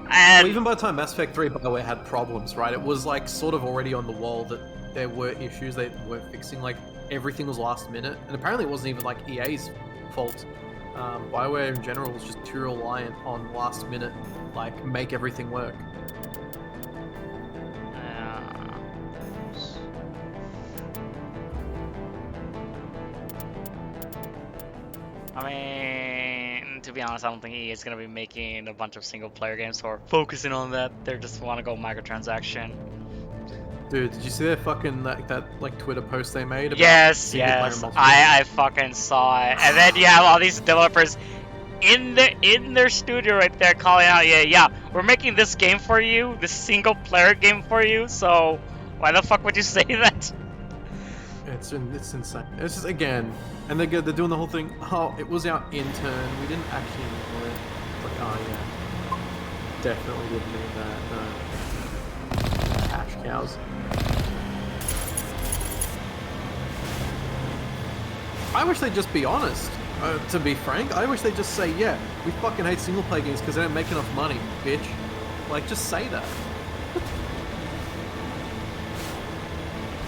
And well, even by the time Mass Effect 3 BioWare had problems, right? It was like sort of already on the wall that there were issues they were fixing. Like everything was last minute, and apparently it wasn't even like EA's fault. BioWare in general was just too reliant on last minute, like make everything work. I mean, to be honest, I don't think EA is gonna be making a bunch of single-player games or focusing on that. They just want to go microtransaction. Dude, did you see that fucking that Twitter post they made? About Yes, I fucking saw it. And then you have all these developers in their studio right there calling out, yeah, we're making this game for you, this single-player game for you. So Why the fuck would you say that? It's insane. It's just, again, and they're doing the whole thing, oh, it was our intern, we didn't actually know it. It's like, oh yeah. Definitely didn't mean that, no. Cash cows. I wish they'd just be honest. To be frank, I wish they'd just say, yeah, we fucking hate single player games because they don't make enough money, bitch. Like, just say that.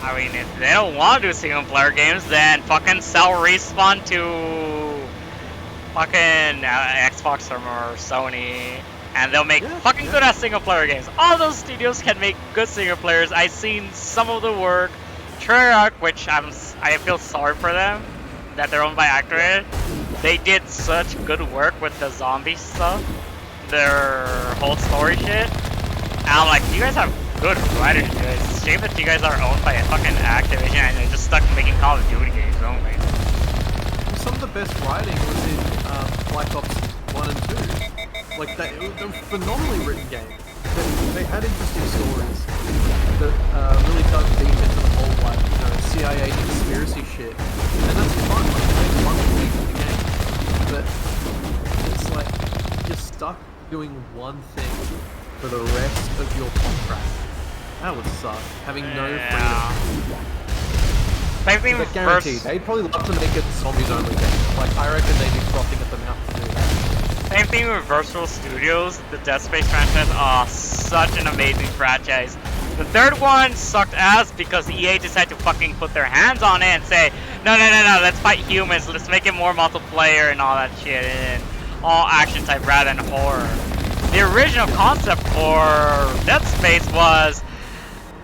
I mean, if they don't want to do single player games, then fucking sell Respawn to fucking Xbox or Sony, and they'll make fucking good ass single player games. All those studios can make good single players. I've seen some of the work. Treyarch, which I feel sorry for them, that they're owned by Activision. They did such good work with the zombie stuff, their whole story shit. And I'm like, you guys have good writers, dude. It's a shame that you guys are owned by a fucking Activision and you're just stuck making Call of Duty games only. Some of the best writing was in Black Ops 1 and 2. Like, they were phenomenally written games. They had interesting stories that really dug deep into the whole, like, you know, CIA conspiracy shit. And that's fun, like, they fun to make the game. But it's like, you're stuck doing one thing for the rest of your contract. That would suck. Having no freedom. Same thing with guaranteed. They'd probably love to make it zombies only game. Like, I reckon they'd be frothing at the mouth to do that. Same thing with Virtual Studios. The Dead Space franchise, such an amazing franchise. The third one sucked ass because EA decided to fucking put their hands on it and say, no, let's fight humans, let's make it more multiplayer and all that shit, and all action type rather than horror. The original concept for Dead Space was,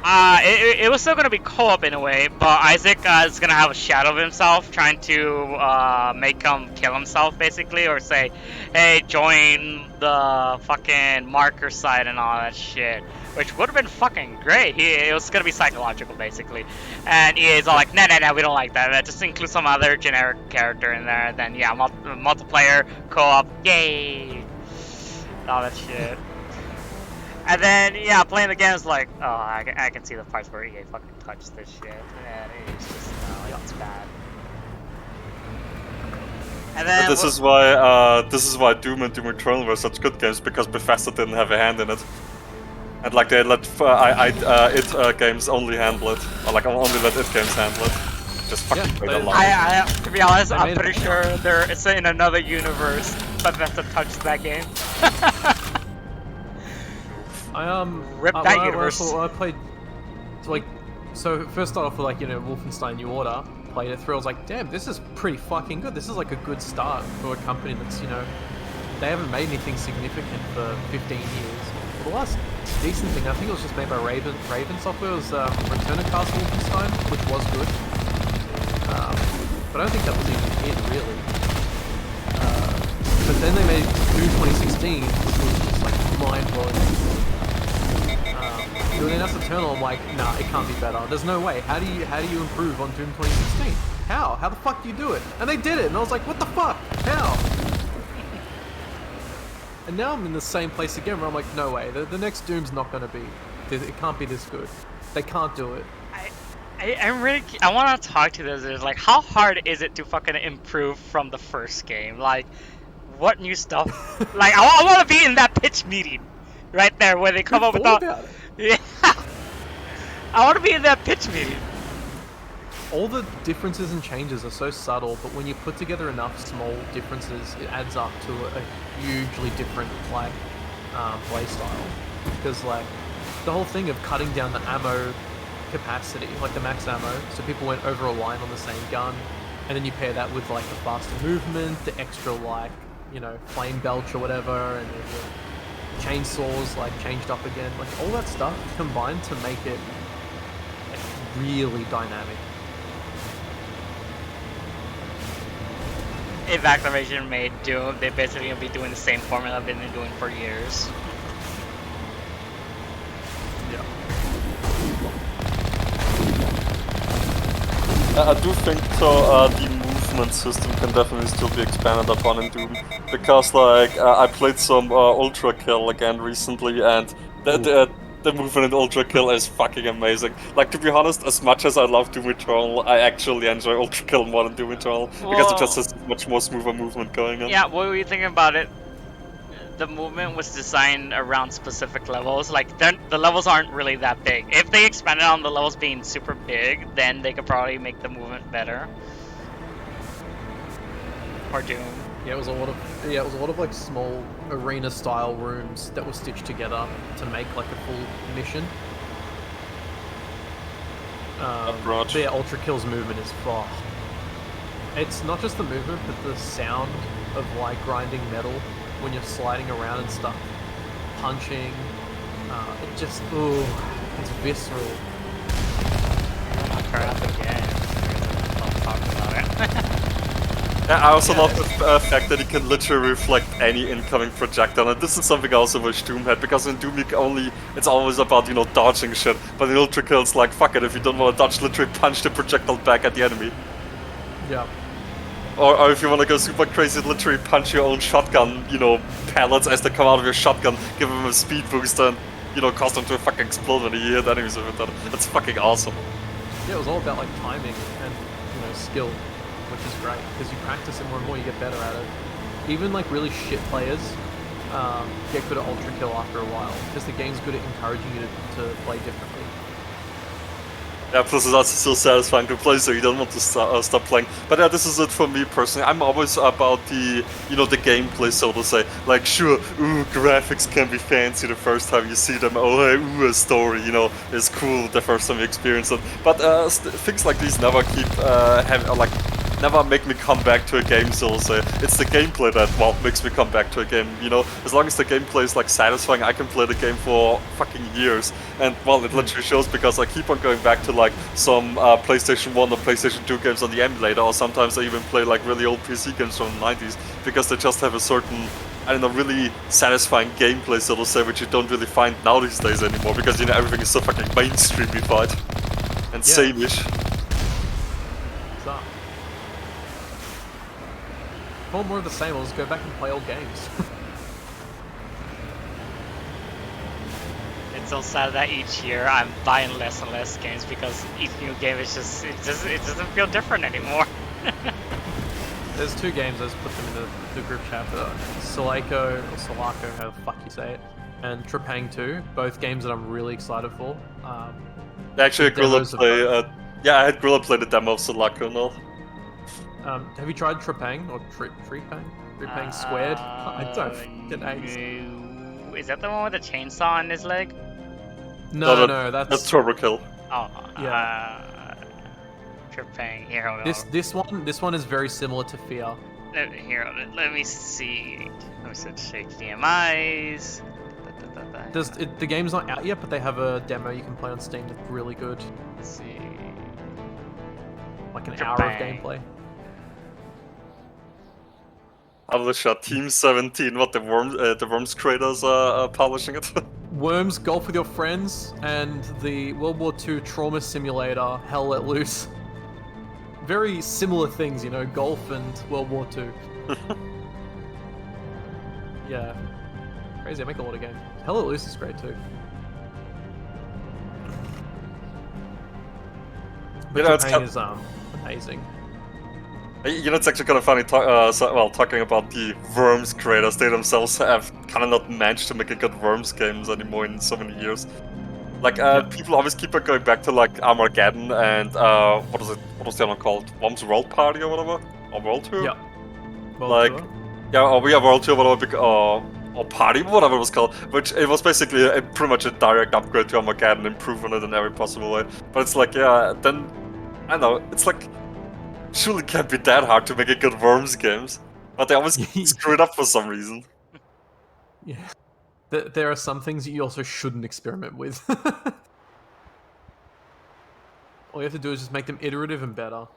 it was still going to be co-op in a way, but Isaac is going to have a shadow of himself trying to make him kill himself, basically, or say, hey, join the fucking marker side and all that shit, which would have been fucking great. It was going to be psychological, basically. And EA's all like, no, we don't like that. Just include some other generic character in there, and then, yeah, multiplayer, co-op, yay! All that shit. And then, yeah, playing the game is like, oh, I can see the parts where EA fucking touched this shit, and it's just, it's bad. And then this is why Doom and Doom Eternal were such good games, because Bethesda didn't have a hand in it, and like they let it games only handle it, or like only let it games handle it. Just fucking played a lot. To be honest, I'm pretty sure it's in another universe Bethesda touched that game. Rip that universe. I played, so first started off with, like, you know, Wolfenstein New Order, played it through, I was like, damn, this is pretty fucking good. This is like a good start for a company that's, you know, they haven't made anything significant for 15 years. Well, the last decent thing, I think it was just made by Raven Software, was Return of Castle Wolfenstein, which was good. But I don't think that was even it, really. But then they made Doom 2016, which was just like mind-blowing. When they announced Eternal, I'm like, nah, it can't be better. There's no way. How do you improve on Doom 2016? How? How the fuck do you do it? And they did it, and I was like, what the fuck? How? And now I'm in the same place again, where I'm like, no way. The next Doom's not gonna be. It can't be this good. They can't do it. I want to talk to this. Like, how hard is it to fucking improve from the first game? Like, what new stuff? Like, I want to be in that pitch meeting right there where they come up with all. Yeah, I want to be in that pitch meeting. All the differences and changes are so subtle, but when you put together enough small differences, it adds up to a hugely different, like, play style. Because, like, the whole thing of cutting down the ammo capacity, like the max ammo, so people went over a line on the same gun, and then you pair that with, like, the faster movement, the extra, like, you know, flame belch or whatever, and the chainsaws, like, changed up again, like, all that stuff combined to make it, like, really dynamic. If Activision made Doom, they're basically gonna be doing the same formula they've been doing for years. Yeah. I do think so. The movement system can definitely still be expanded upon in Doom, because like I played some Ultra Kill again recently, and the movement in Ultra Kill is fucking amazing. Like, to be honest, as much as I love Doom Eternal, I actually enjoy Ultra Kill more than Doom Eternal because it just has much more smoother movement going on. Yeah, what were you thinking about it? The movement was designed around specific levels. Like, the levels aren't really that big. If they expanded on the levels being super big, then they could probably make the movement better. Or Doom. Yeah, it was a lot of like small arena-style rooms that were stitched together to make like a full mission. But yeah, Ultra Kill's movement is far. It's not just the movement, but the sound of like grinding metal when you're sliding around and stuff, punching. It just, ooh, it's visceral. Crap again. I'll talk about it. Yeah, I also love the fact that you can literally reflect any incoming projectile, and this is something I also wish Doom had, because in Doom it's always about, you know, dodging shit, but in Ultra Kill it's like, fuck it, if you don't want to dodge, literally punch the projectile back at the enemy. Yeah. Or if you want to go super crazy, literally punch your own shotgun, you know, pellets as they come out of your shotgun, give them a speed boost and, you know, cause them to fucking explode when you hit enemies with it. That's fucking awesome. Yeah, it was all about like timing and, you know, skill, which is great, because you practice it more and more, you get better at it. Even like really shit players get good at Ultra Kill after a while, because the game's good at encouraging you to play differently. Yeah, plus it's also still satisfying to play, so you don't want to stop playing. But yeah, this is it for me personally. I'm always about the, you know, the gameplay, so to say. Like, sure, ooh, graphics can be fancy the first time you see them. Oh, hey, ooh, a story, you know, is cool the first time you experience it. But things like these never keep never make me come back to a game, so to say. It's the gameplay that, well, makes me come back to a game, you know? As long as the gameplay is, like, satisfying, I can play the game for fucking years. And, well, it literally shows because I keep on going back to, like, some PlayStation 1 or PlayStation 2 games on the emulator, or sometimes I even play, like, really old PC games from the 90s, because they just have a certain, I don't know, really satisfying gameplay, so to say, which you don't really find now these days anymore, because, you know, everything is so fucking mainstreamified and sameish. If I want more of the same, I'll just go back and play old games. It's so sad that each year I'm buying less and less games because each new game is it doesn't feel different anymore. There's two games, I just put them in the group chat, Sulaco, or Sulaco, how the fuck you say it, and Trepang 2, both games that I'm really excited for. Actually, Grilla I had Grilla play the demo of Sulaco and all. Have you tried Trepang or Trepang? Trepang Squared? I don't fucking ace. Is that the one with the chainsaw on his leg? No, that's Turbo Kill. Oh, yeah. Trepang. Here, this one is very similar to Fear. Here, let me see. Let me just shake the eyes. The game's not out yet, but they have a demo you can play on Steam that's really good. Let's see. Like an hour of gameplay. Publisher Team 17, what the Worms creators are publishing it. Worms, Golf with Your Friends, and the World War II trauma simulator, Hell Let Loose. Very similar things, you know, golf and World War II. Yeah. Crazy, I make a lot of games. Hell Let Loose is great too. But you know, it's is amazing. You know, it's actually kind of funny, talking about the Worms creators. They themselves have kind of not managed to make a good Worms games anymore in so many years. Like, people always keep on going back to, like, Armageddon and, what was the other one called? Worms World Party or whatever? Or World Tour? Yeah. World Tour? Yeah, or World Tour, whatever, or Party, whatever it was called. Which, it was basically pretty much a direct upgrade to Armageddon, improving it in every possible way. But it's like, yeah, then, I don't know, it's like, surely it can't be that hard to make a good Worms games. But they always screw it up for some reason. Yeah. There are some things that you also shouldn't experiment with. All you have to do is just make them iterative and better.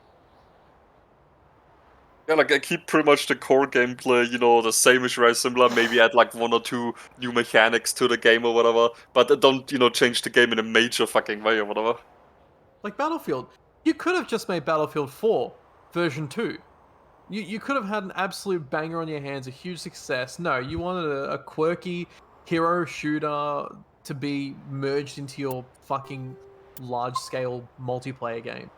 Yeah, like, I keep pretty much the core gameplay, you know, the same-ish, very similar, maybe add like 1 or 2 new mechanics to the game or whatever, but don't, you know, change the game in a major fucking way or whatever. Like Battlefield. You could have just made Battlefield 4 version 2. You could have had an absolute banger on your hands, a huge success. No, you wanted a quirky hero shooter to be merged into your fucking large-scale multiplayer game.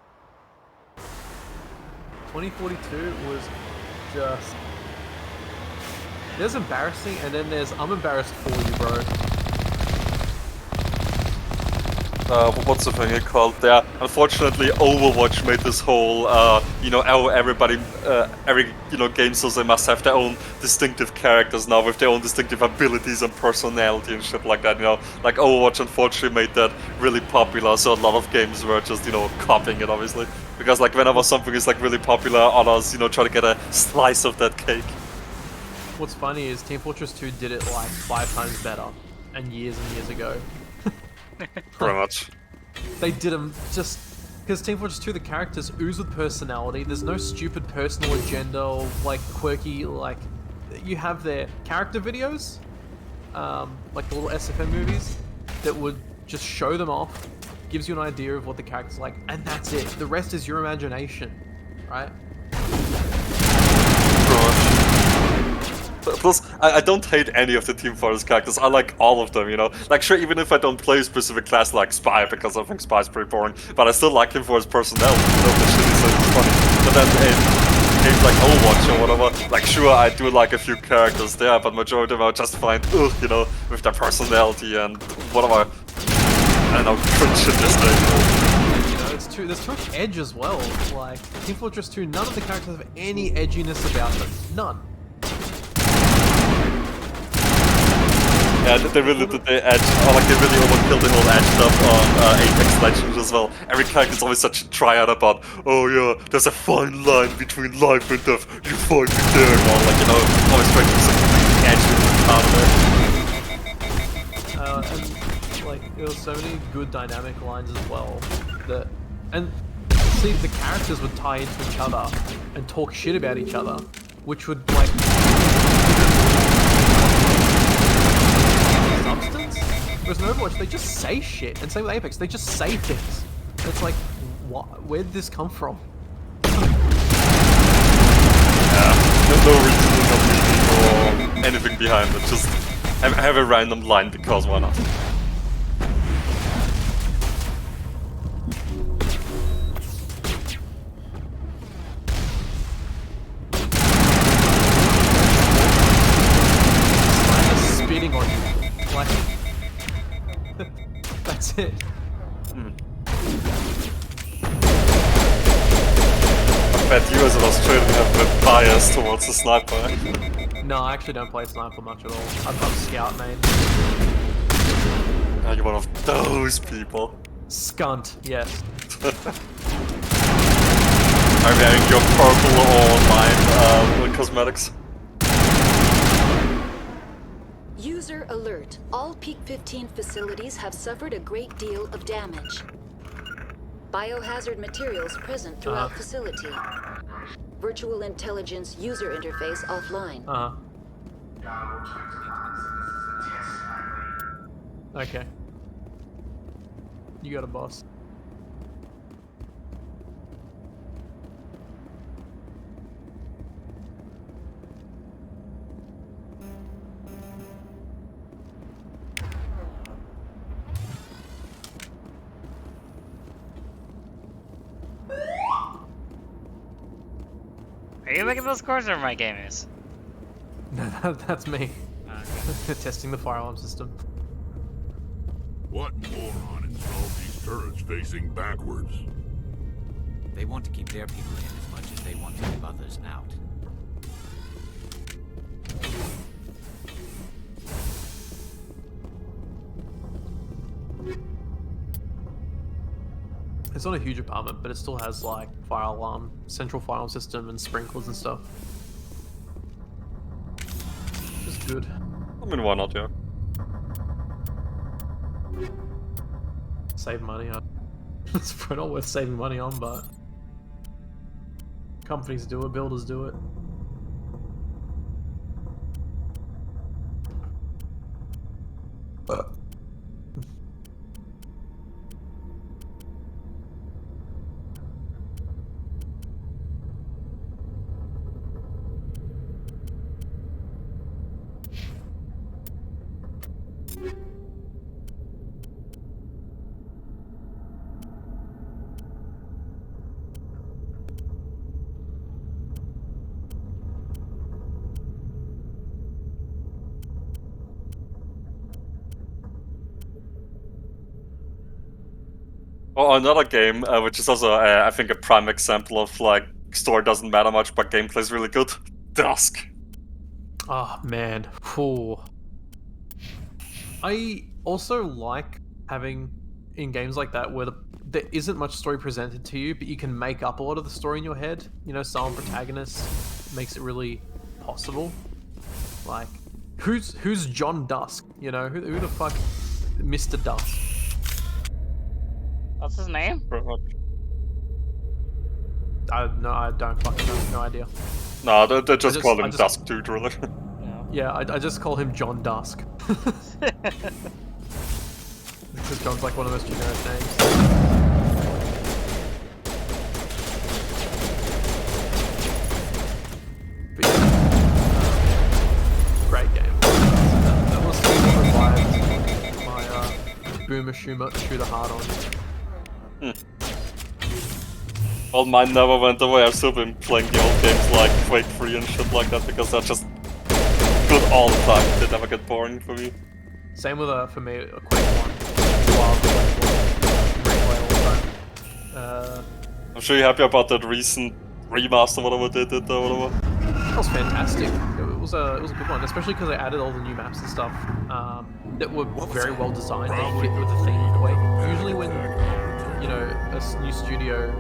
2042 was just... There's embarrassing, and then there's I'm embarrassed for you, bro. What's the thing it called there? Unfortunately, Overwatch made this whole, you know, everybody, every, you know, game says they must have their own distinctive characters now with their own distinctive abilities and personality and shit like that, you know. Like, Overwatch unfortunately made that really popular, so a lot of games were just, you know, copying it, obviously. Because, like, whenever something is, like, really popular, others, you know, try to get a slice of that cake. What's funny is Team Fortress 2 did it, like, 5 times better, and years ago. Pretty much. They did them just because Team Fortress 2, the characters ooze with personality. There's no stupid personal agenda or like quirky, like you have their character videos, like the little SFM movies that would just show them off, gives you an idea of what the character's like, and that's it. The rest is your imagination, right? Plus, I don't hate any of the Team Fortress characters. I like all of them, you know. Like, sure, even if I don't play a specific class like Spy, because I think Spy's pretty boring, but I still like him for his personality. You know, the shit he says is funny. But then in games like Overwatch or whatever, like, sure, I do like a few characters there, but majority of them I just find, ugh, you know, with their personality and whatever, I don't know, cringe shit this day. You know, there's too much edge as well. Like, Team Fortress 2, none of the characters have any edginess about them. None. Yeah, they really did the edge, or like they really overkilled the whole edge stuff on Apex Legends as well. Every character's always such a triad about, oh yeah, there's a fine line between life and death, you find me there, or like, you know, always trying to do something edgy out of it. And like, there were so many good dynamic lines as well, that, and see, the characters would tie into each other and talk shit about each other, which would like... substance. Whereas in Overwatch, they just say shit, and same with Apex, they just say things. And it's like, what? Where did this come from? Yeah, no reason, no meaning or anything behind it. Just have a random line because why not? Spitting on you. Like, that's it. I bet you as an Australian have a bias towards the sniper. No, I actually don't play sniper much at all. I'm scout main. Are you one of those people? Scunt, yes. Are you wearing your purple or mine cosmetics? User alert. All Peak 15 facilities have suffered a great deal of damage. Biohazard materials present throughout facility. Virtual intelligence user interface offline. Okay. You got a boss. Are you making those scores or my game is? No, that's me. Okay. Testing the firearm system. What moron installed these turrets facing backwards? They want to keep their people in as much as they want to keep others out. It's not a huge apartment, but it still has like fire alarm, central fire alarm system and sprinklers and stuff. Just good. I mean, why not, yeah? Save money. It's probably not worth saving money on, but companies do it, builders do it. Or another game, which is also, I think, a prime example of like story doesn't matter much, but gameplay is really good. Dusk. Oh man, I also like having in games like that where there isn't much story presented to you, but you can make up a lot of the story in your head. You know, silent protagonist makes it really possible. Like, who's John Dusk? You know, who the fuck, Mr. Dusk? What's his name? I don't fucking know. No idea. No, they just call him Dusk Dude, really. Yeah, I just call him John Dusk. Because John's like one of those generic names. But yeah, great game. That was my Boomer Shooter hard on. Well, mine never went away. I've still been playing the old games like Quake 3 and shit like that because they're just good all the time. They never get boring for me. Same with for me, Quake 1. I'm sure you're happy about that recent remaster, whatever they did or whatever. That was fantastic. It was a good one, especially because they added all the new maps and stuff that were very well designed and fit with the theme of Quake. Usually when, you know, a new studio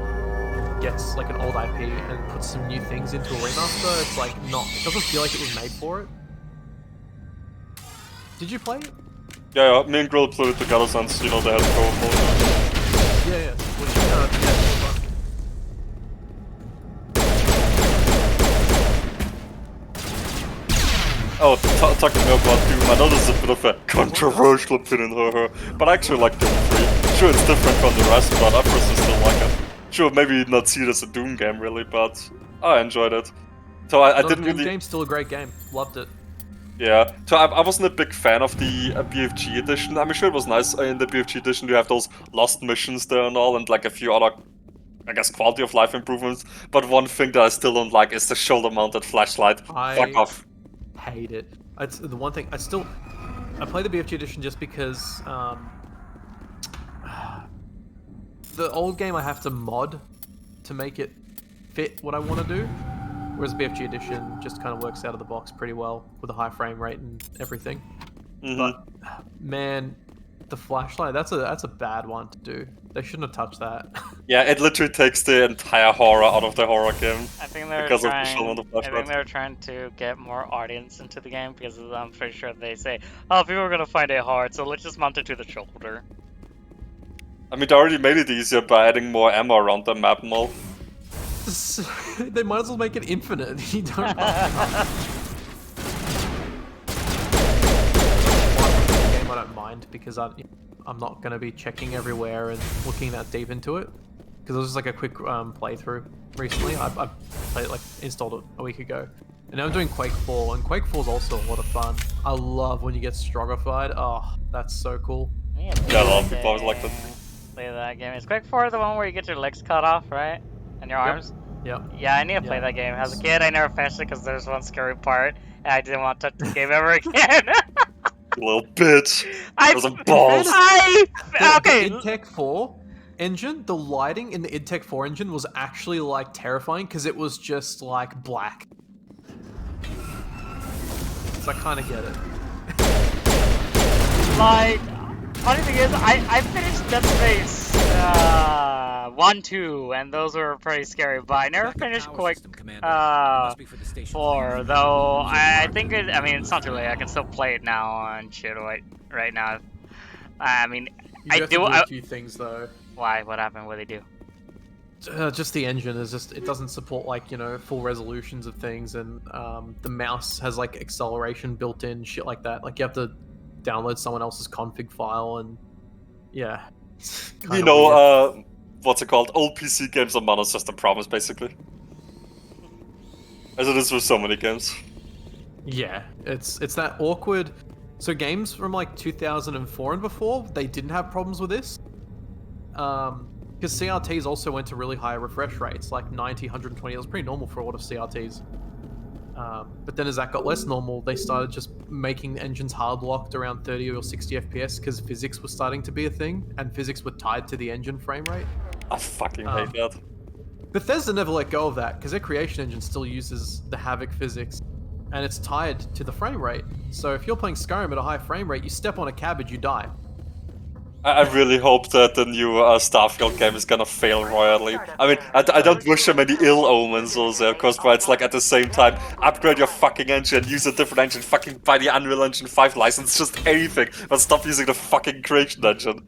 gets like an old IP and puts some new things into a remaster, it's like it doesn't feel like it was made for it. Did you play it? Yeah, me and Grill played it together since, you know, they had co-op mode. Yeah. Oh, talking about Doom, I know this is a bit of a controversial opinion, but I actually like Doom 3. Sure, it's different from the rest, but I personally still like it. Sure, maybe not see it as a Doom game, really, but I enjoyed it. So I didn't really... The game's still a great game. Loved it. Yeah, so I wasn't a big fan of the BFG edition. I mean, sure, it was nice in the BFG edition. You have those lost missions there and all, and like a few other, I guess, quality of life improvements. But one thing that I still don't like is the shoulder-mounted flashlight. Fuck off. Hate it. It's the one thing I play the BFG edition just because the old game I have to mod to make it fit what I want to do, whereas the BFG edition just kind of works out of the box pretty well with a high frame rate and everything. But man, the flashlight, that's a bad one to do. They shouldn't have touched that. Yeah, it literally takes the entire horror out of the horror game. I think they're trying to get more audience into the game because I'm pretty sure they say, oh, people are gonna find it hard, so let's just mount it to the shoulder. I mean, they already made it easier by adding more ammo around the map and all. They might as well make it infinite. You don't game I don't mind because I'm not going to be checking everywhere and looking that deep into it. Because it was just like a quick playthrough recently. I played it, like, installed it a week ago. And now I'm doing Quake 4, and Quake 4 is also a lot of fun. I love when you get Strogified. Oh, that's so cool. Yeah, a lot of people always like that. Play that game. Is Quake 4 the one where you get your legs cut off, right? And your arms? Yep. Yeah, I need to play that game. As a kid, I never finished it because there's one scary part, and I didn't want to touch the game ever again. You little bitch. There's some balls. Okay. The id Tech 4 engine, the lighting in the id Tech 4 engine was actually like terrifying because it was just like black. So I kind of get it. Like, funny thing is, I finished Dead Space 1, 2, and those were pretty scary, but I never finished Quake 4, though I think I mean, it's not too late, I can still play it now on shit right now. I mean, You have to do a few things though. Why? What happened? What did they do? Just the engine is it doesn't support like, you know, full resolutions of things, and the mouse has like acceleration built in, shit like that. Like you have to download someone else's config file, and yeah. You know, what's it called? Old PC games are mono system problems, basically. As it is with so many games. Yeah, it's that awkward. So games from like 2004 and before, they didn't have problems with this. Because CRTs also went to really high refresh rates, like 90, 120. It was pretty normal for a lot of CRTs. But then as that got less normal, they started just making the engines hard locked around 30 or 60 FPS because physics was starting to be a thing, and physics were tied to the engine frame rate. I fucking hate that. Bethesda never let go of that because their Creation Engine still uses the Havoc physics, and it's tied to the frame rate. So if you're playing Skyrim at a high frame rate, you step on a cabbage, you die. I really hope that the new Starfield game is gonna fail royally. I mean, I don't wish them any ill omens also, of course, but it's like at the same time, upgrade your fucking engine, use a different engine, fucking buy the Unreal Engine 5 license, just anything, but stop using the fucking Creation Engine.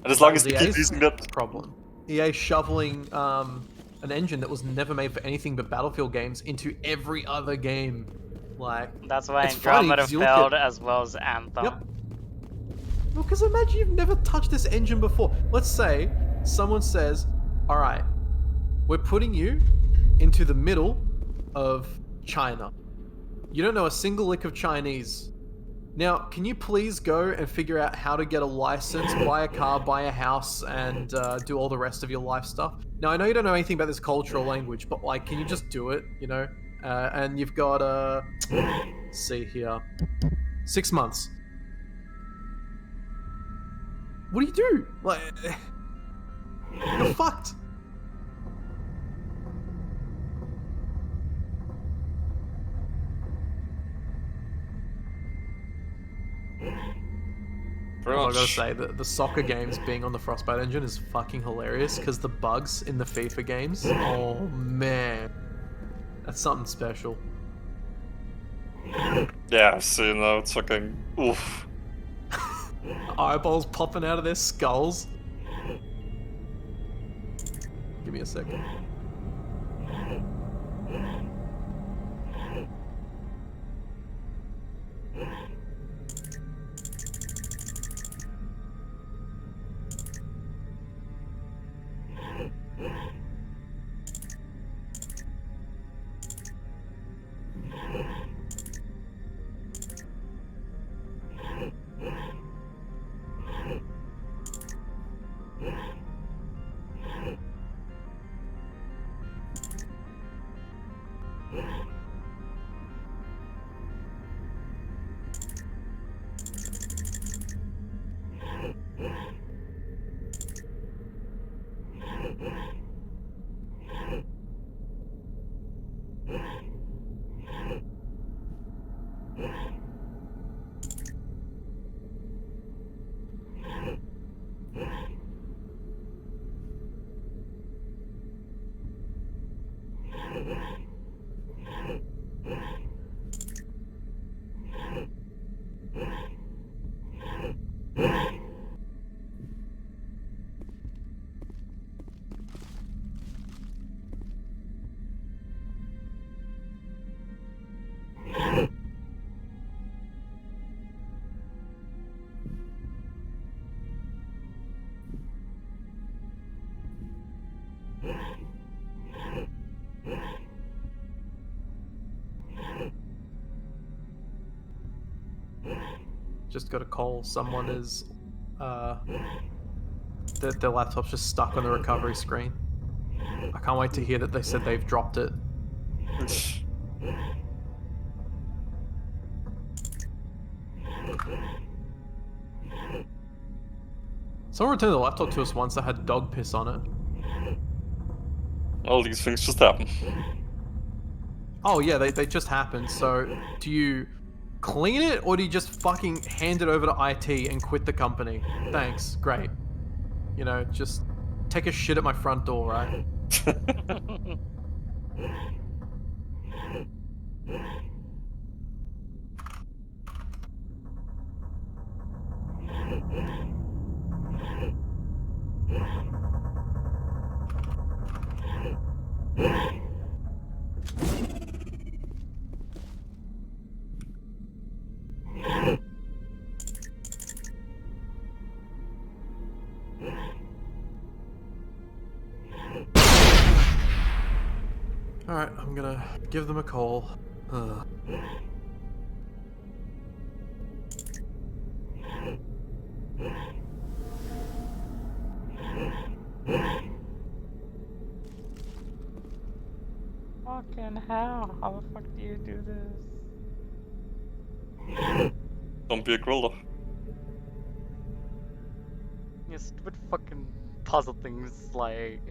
And as long as you keep using that... problem. EA shoveling an engine that was never made for anything but Battlefield games into every other game. Like, that's why it's funny, Andromeda 'cause you look failed at- as well as Anthem. Yep. Well, because imagine you've never touched this engine before. Let's say someone says, alright, we're putting you into the middle of China. You don't know a single lick of Chinese. Now, can you please go and figure out how to get a license, buy a car, buy a house, and do all the rest of your life stuff? Now, I know you don't know anything about this culture or language, but like, can you just do it, you know? And you've got, let's see here, 6 months. What do you do? Like, you're fucked. I gotta say, the soccer games being on the Frostbite engine is fucking hilarious because the bugs in the FIFA games, oh man, that's something special. Yeah, I've seen that, it's fucking... oof. Eyeballs popping out of their skulls. Give me a second. Just got a call. Someone is, their laptop's just stuck on the recovery screen. I can't wait to hear that they said they've dropped it. Someone returned the laptop to us once that had dog piss on it. All these things just happen. Oh yeah, they just happened. So, do you clean it, or do you just fucking hand it over to IT and quit the company? Thanks, great. You know, just take a shit at my front door, right? Alright, I'm gonna give them a call. Fucking fucking hell. How the fuck do you do this? Don't be a griller. You stupid fucking puzzle things like...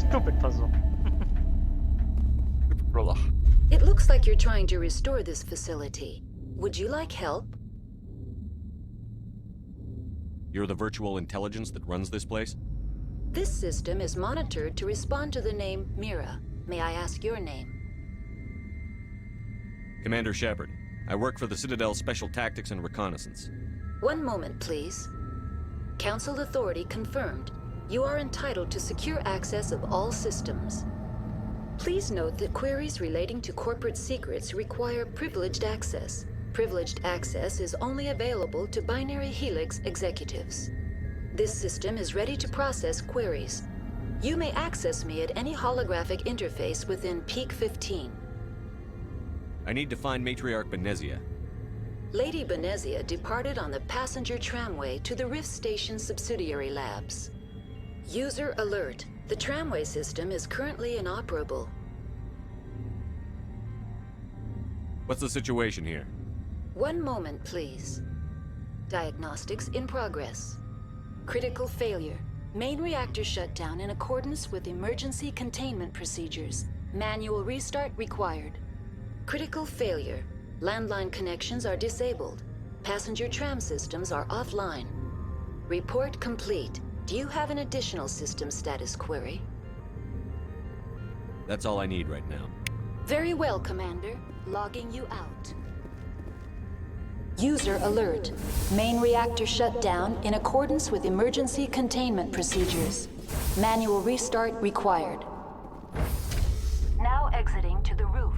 Stupid puzzle. It looks like you're trying to restore this facility. Would you like help? You're the virtual intelligence that runs this place? This system is monitored to respond to the name Mira. May I ask your name? Commander Shepard. I work for the Citadel Special Tactics and Reconnaissance. One moment, please. Council authority confirmed. You are entitled to secure access of all systems. Please note that queries relating to corporate secrets require privileged access. Privileged access is only available to Binary Helix executives. This system is ready to process queries. You may access me at any holographic interface within Peak 15. I need to find Matriarch Benezia. Lady Benezia departed on the passenger tramway to the Rift Station subsidiary labs. User alert. The tramway system is currently inoperable. What's the situation here? One moment, please. Diagnostics in progress. Critical failure. Main reactor shut down in accordance with emergency containment procedures. Manual restart required. Critical failure. Landline connections are disabled. Passenger tram systems are offline. Report complete. Do you have an additional system status query? That's all I need right now. Very well, Commander. Logging you out. User alert. Main reactor shut down in accordance with emergency containment procedures. Manual restart required. Now exiting to the roof.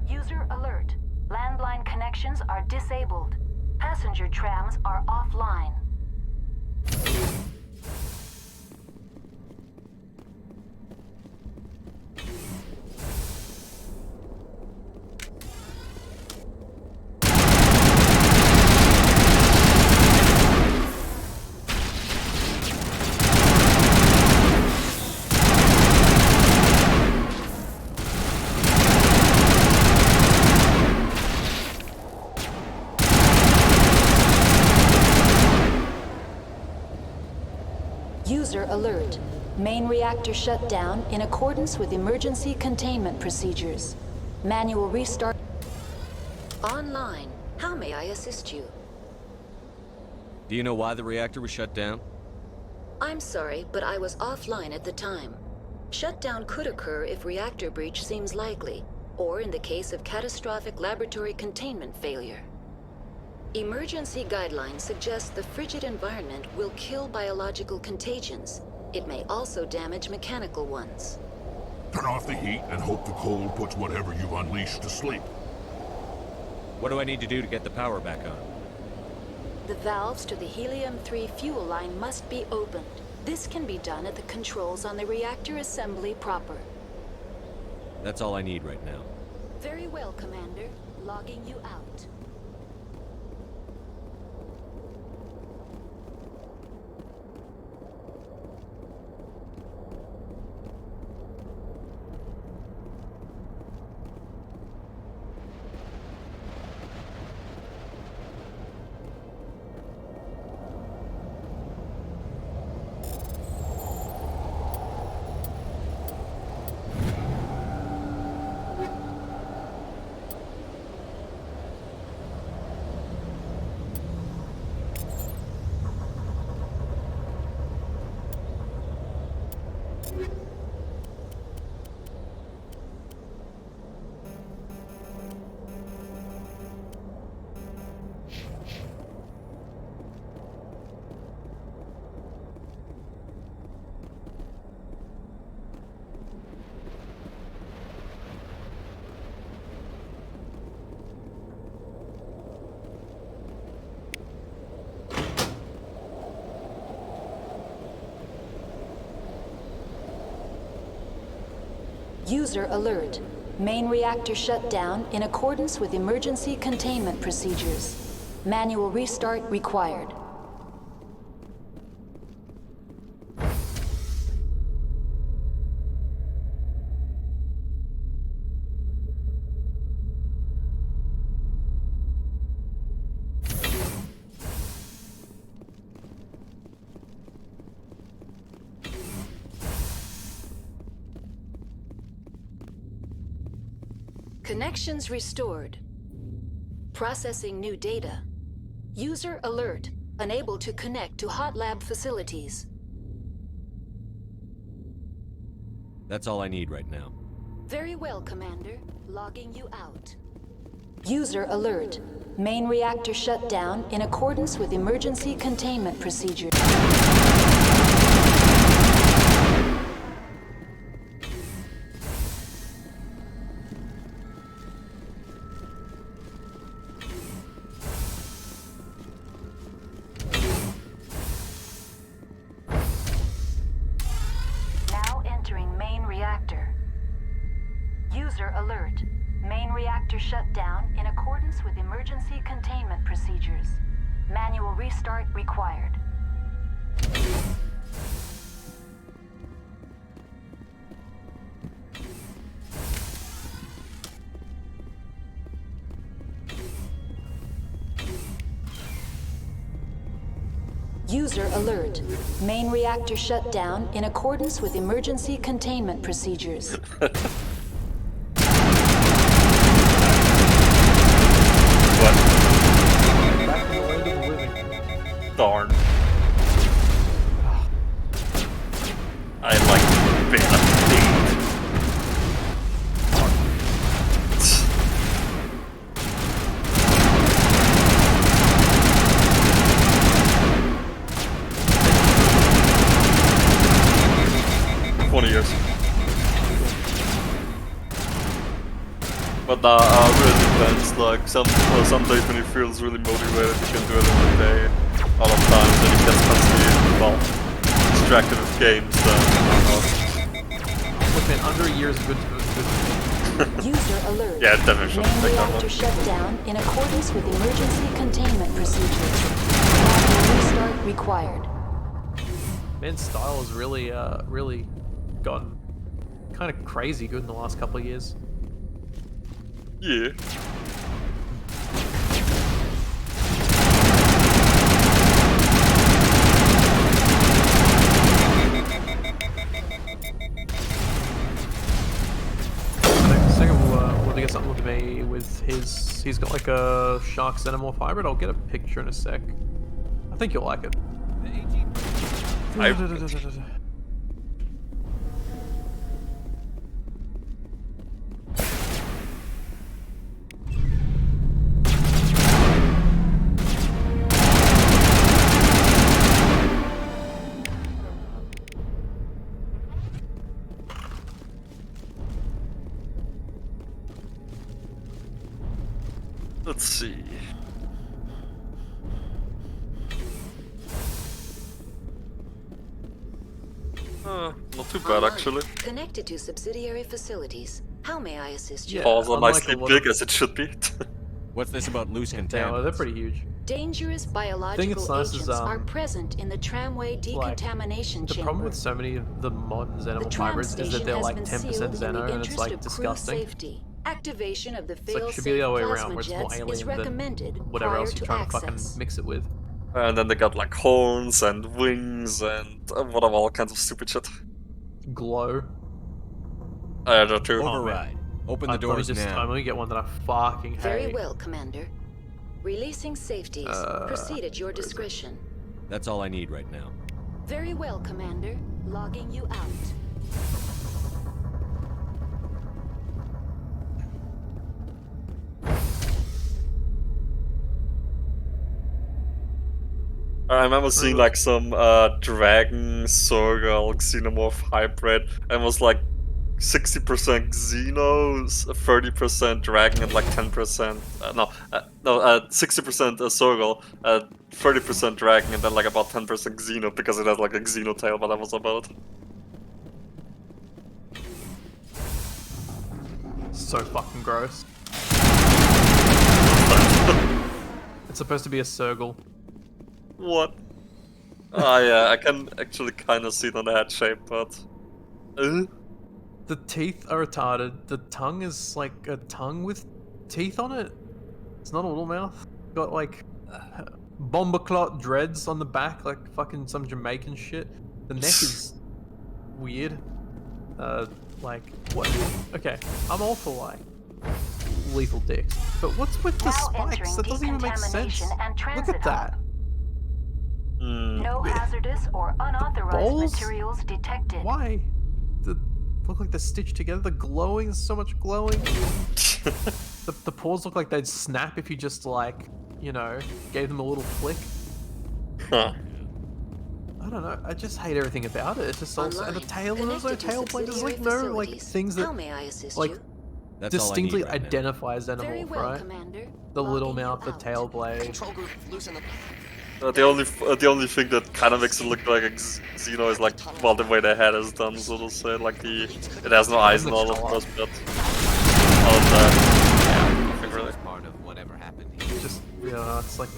User alert. Landline connections are disabled. Passenger trams are offline. User alert. Main reactor shut down in accordance with emergency containment procedures. Manual restart. Online. How may I assist you? Do you know why the reactor was shut down? I'm sorry, but I was offline at the time. Shutdown could occur if reactor breach seems likely, or in the case of catastrophic laboratory containment failure. Emergency guidelines suggest the frigid environment will kill biological contagions. It may also damage mechanical ones. Turn off the heat and hope the cold puts whatever you've unleashed to sleep. What do I need to do to get the power back on? The valves to the helium-3 fuel line must be opened. This can be done at the controls on the reactor assembly proper. That's all I need right now. Very well, Commander. Logging you out. User alert. Main reactor shut down in accordance with emergency containment procedures. Manual restart required. Connections restored. Processing new data. User alert. Unable to connect to hot lab facilities. That's all I need right now. Very well, Commander. Logging you out. User alert. Main reactor shut down in accordance with emergency containment procedures. Now entering main reactor. User alert. Main reactor shut down in accordance with emergency containment procedures. Manual restart required. User alert. Main reactor shut down in accordance with emergency containment procedures. Darn. I like being a thief. 20 years. But really depends, like some days when he feels really motivated he can do it every day. Other times when he gets constantly, well, distracted with games, then I don't know. Within under a year is good. User alert. Yeah, definitely should Main take that reactor one. shut down in accordance with emergency containment procedures. Manual restart required. Man's style has really, really gotten kind of crazy good in the last couple of years. Yeah. Second, we'll get something with me with his. He's got like a shark xenomorph hybrid. I'll get a picture in a sec. I think you'll like it. Let's see. Not too bad actually. Connected to subsidiary facilities. How may I assist you? Falls are nicely big as it should be. What's this about loose Yeah, contaminants? they're pretty huge. Dangerous Thing biological that's nice is, agents are present in the tramway decontamination The chamber. problem with so many of the modern The xenomorph tram hybrids is that station they're has like been 10% sealed in the xeno and it's interest like of crew disgusting. safety. Activation of the Like, should fail-safe be the other way around, plasma where it's more jets is alien recommended than whatever prior else you're to trying to fucking access. mix it with. And then they got like horns and wings and whatever, all kinds of stupid shit. Glow. That too. Override. Open the Let me doors just, now. I'm gonna get one that I fucking hate. Very well, Commander. Releasing safeties. Proceed at your discretion. That's all I need right now. Very well, Commander. Logging you out. I remember seeing like some dragon Sorgal xenomorph hybrid and was like 60% xenos, 30% dragon, and like 10% 60% Sorgal, 30% dragon, and then like about 10% xeno because it has like a xeno tail, but that was about it. So fucking gross. It's supposed to be a circle. What? Ah, yeah, I can actually kind of see it on the head shape, but... The teeth are retarded. The tongue is like a tongue with teeth on it. It's not a little mouth. Got like bomber clot dreads on the back, like fucking some Jamaican shit. The neck is weird. Like, what? Okay, I'm all for like lethal dicks. But what's with the spikes? That doesn't even make sense. Look at that. No hazardous or unauthorized Balls? materials detected. Why? Look like they're stitched together. The glowing, there's so much glowing. the paws look like they'd snap if you just like, you know, gave them a little flick. Huh. I don't know. I just hate everything about it. It's just also, and the tail. There's no tail plate. There's like no like things that like distinctly identify as Xenomorph, right? The little mouth, the tail blade. The only thing that kind of makes it look like a Xeno is like, well, the way the head is done, so to say, like it has no eyes and all, of course, but other than that, yeah, nothing really. Part of whatever happened. Just, yeah, it's like,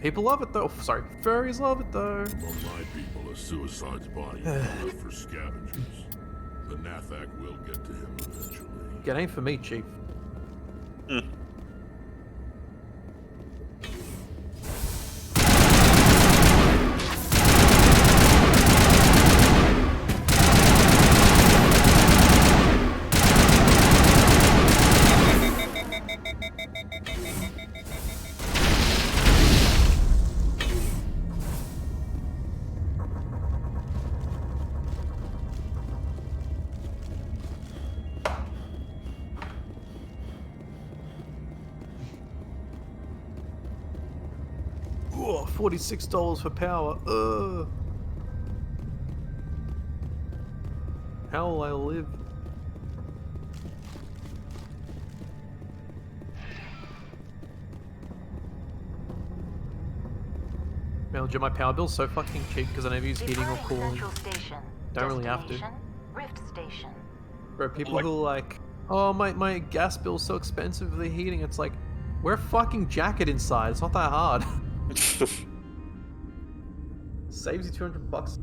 people love it though. Sorry, furries love it though. Among my people, a suicide's body is left for scavengers. The Nathak will get to him eventually. It ain't for me, Chief. Oh, $46 for power. How will I live? Man, my power bill's so fucking cheap because I never use heating or cooling. Don't really have to. Rift Station. Bro, people who are like, oh, my gas bill's so expensive for the heating. It's like, wear a fucking jacket inside. It's not that hard. Saves you $200.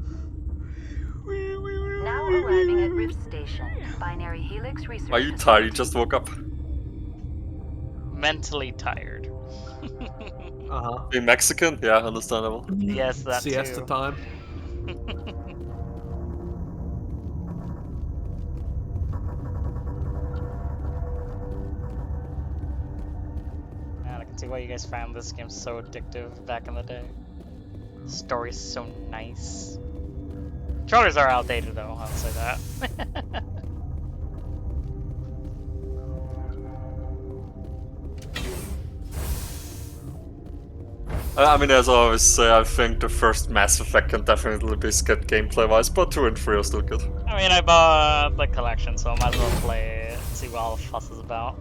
Now arriving at Rift Station. Binary Helix Research. Are you tired? You just woke up? Mentally tired. Uh-huh. Being Mexican? Yeah, understandable. Yes, that Siesta too. time. Man, I can see why you guys found this game so addictive back in the day. The story's so nice. Controllers are outdated though, I'll say that. I mean, as I always say, I think the first Mass Effect can definitely be skipped gameplay-wise, but 2 and 3 are still good. I mean, I bought the collection, so I might as well play it, see what all the fuss is about.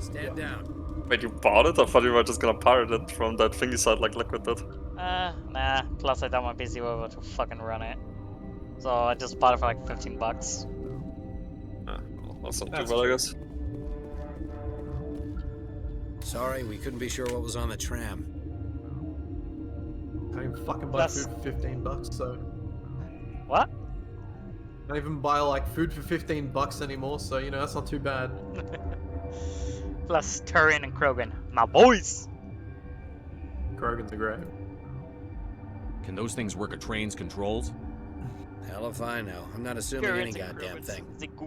Stand down. Wait, you bought it? I thought you were just gonna pirate it from that thingy site like Liquid did. Nah. Plus I don't want PC over to fucking run it. So I just bought it for like $15. Well, that's not too bad, I guess. Sorry, we couldn't be sure what was on the tram. Can't even fucking buy food for $15, so... What? Can't even buy like food for $15 anymore, so you know, that's not too bad. Plus Turian and Krogan, my boys! Krogan's are great. Can those things work a train's controls? Hell if I know. I'm not assuming any goddamn thing.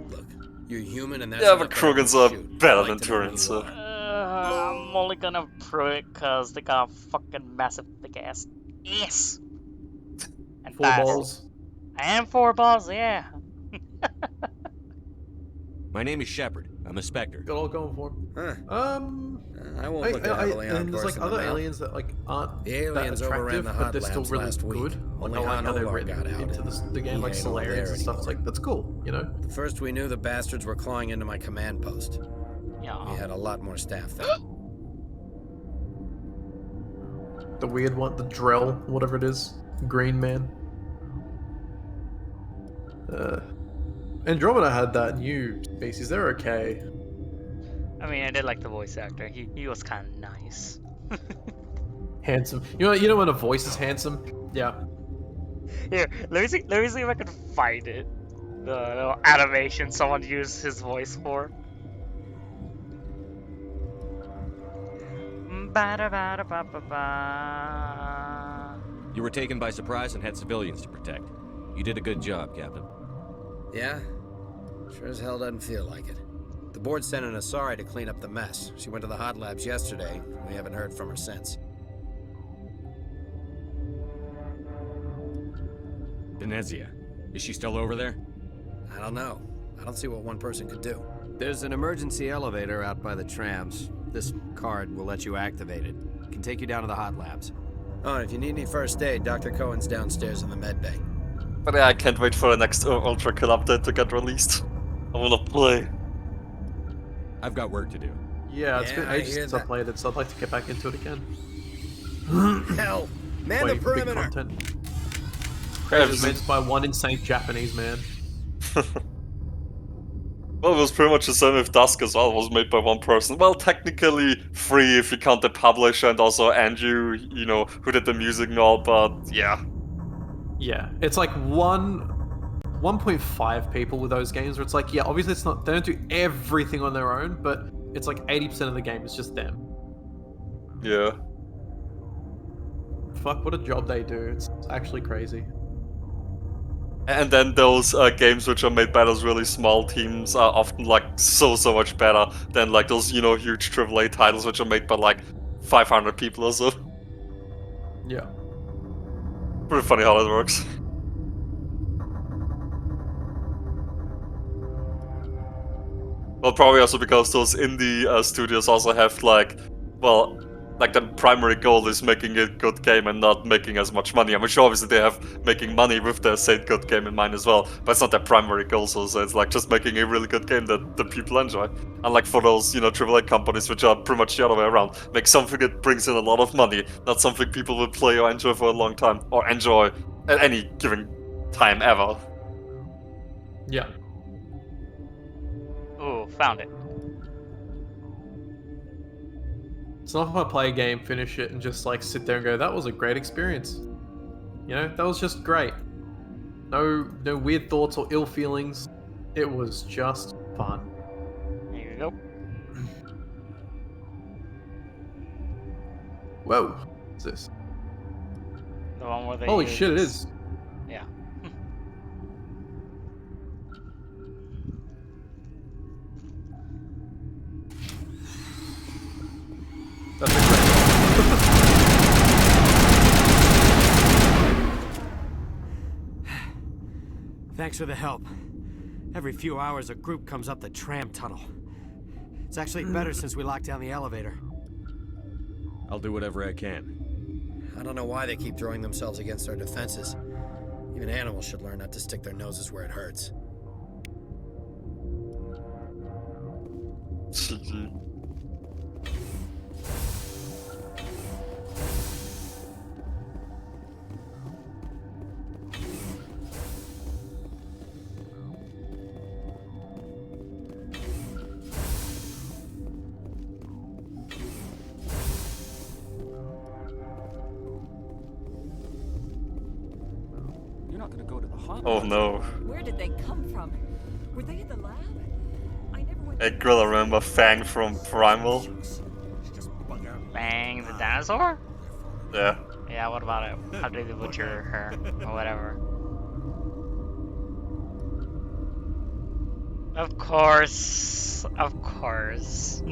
Look, you're human and that's Yeah, but Krogans are better than Turians, so... I'm only gonna prove it because they got a fucking massive big ass. Yes! And 4 balls. And 4 balls, yeah. My name is Shepard. I'm a Spectre. Got all going for him. I won't look heavily on and there's like other aliens that like aren't the aliens that overran attractive, the but hot they're still labs really last week. good. Only Like, I like how they're Han written got out. into the game, like Solarians and stuff. It's like, that's cool, you know? The first we knew, the bastards were clawing into my command post. Yeah. We had a lot more staff then. The weird one, the Drell, whatever it is. Green Man. Andromeda had that new species. They're okay. I mean, I did like the voice actor. He was kind of nice. Handsome. You know when a voice is handsome? Yeah. Here, let me see if I can find it. The animation someone used his voice for. You were taken by surprise and had civilians to protect. You did a good job, Captain. Yeah? Sure as hell doesn't feel like it. The board sent an Asari to clean up the mess. She went to the hot labs yesterday. We haven't heard from her since. Venezia. Is she still over there? I don't know. I don't see what one person could do. There's an emergency elevator out by the trams. This card will let you activate it. It can take you down to the hot labs. Oh, and if you need any first aid, Dr. Cohen's downstairs in the med bay. But yeah, I can't wait for the next Ultra Kill update to get released. I wanna play. I've got work to do. Yeah, it's been ages since I played it, so I'd like to get back into it again. Hell, man, the perimeter. It was made by one insane Japanese man. Well, it was pretty much the same with Dusk as well. It was made by one person. Well, technically 3 if you count the publisher and also Andrew, you know, who did the music and all, but yeah. Yeah, it's like 1.5 people with those games where it's like, yeah, obviously it's not, they don't do everything on their own, but it's like 80% of the game is just them. Yeah. Fuck, what a job they do. It's actually crazy. And then those games which are made by those really small teams are often like so much better than like those, you know, huge AAA titles which are made by like 500 people or so. Yeah. Pretty funny how that works. Well, probably also because those indie studios also have like, well, like the primary goal is making a good game and not making as much money. I mean, sure, obviously they have making money with their said good game in mind as well, but it's not their primary goal, so it's like just making a really good game that the people enjoy. Unlike for those, you know, AAA companies which are pretty much the other way around. Make something that brings in a lot of money, not something people will play or enjoy for a long time, or enjoy at any given time ever. Yeah. Ooh, found it. It's not if I play a game, finish it, and just like sit there and go, that was a great experience. You know, that was just great. No weird thoughts or ill feelings. It was just fun. There you go. Whoa, what's this? The one where they Holy shit, it is. Yeah. That's incredible. Thanks for the help. Every few hours a group comes up the tram tunnel. It's actually better since we locked down the elevator. I'll do whatever I can. I don't know why they keep throwing themselves against our defenses. Even animals should learn not to stick their noses where it hurts. You're not gonna go to the hot Oh no. Where did they come from? Were they in the lab? I never went. Hey, girl, I remember Fang from Primal. Fang the dinosaur? Yeah. Yeah, what about it? How did they butcher her? Or whatever. Of course. Of course.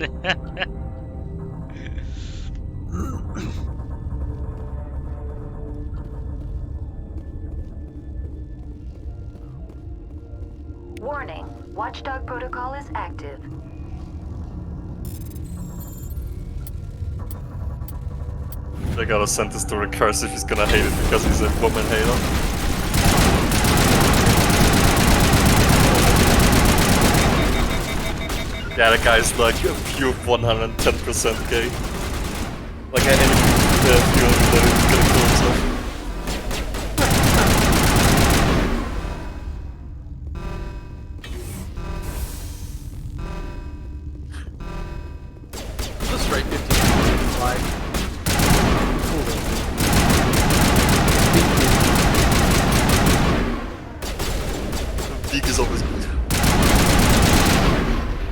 Warning, Watchdog protocol is active. They gotta send this to Recursive, he's gonna hate it because he's a woman hater. Yeah, the guy's like a pure 110% gay. Like any feeling that he's gonna kill himself.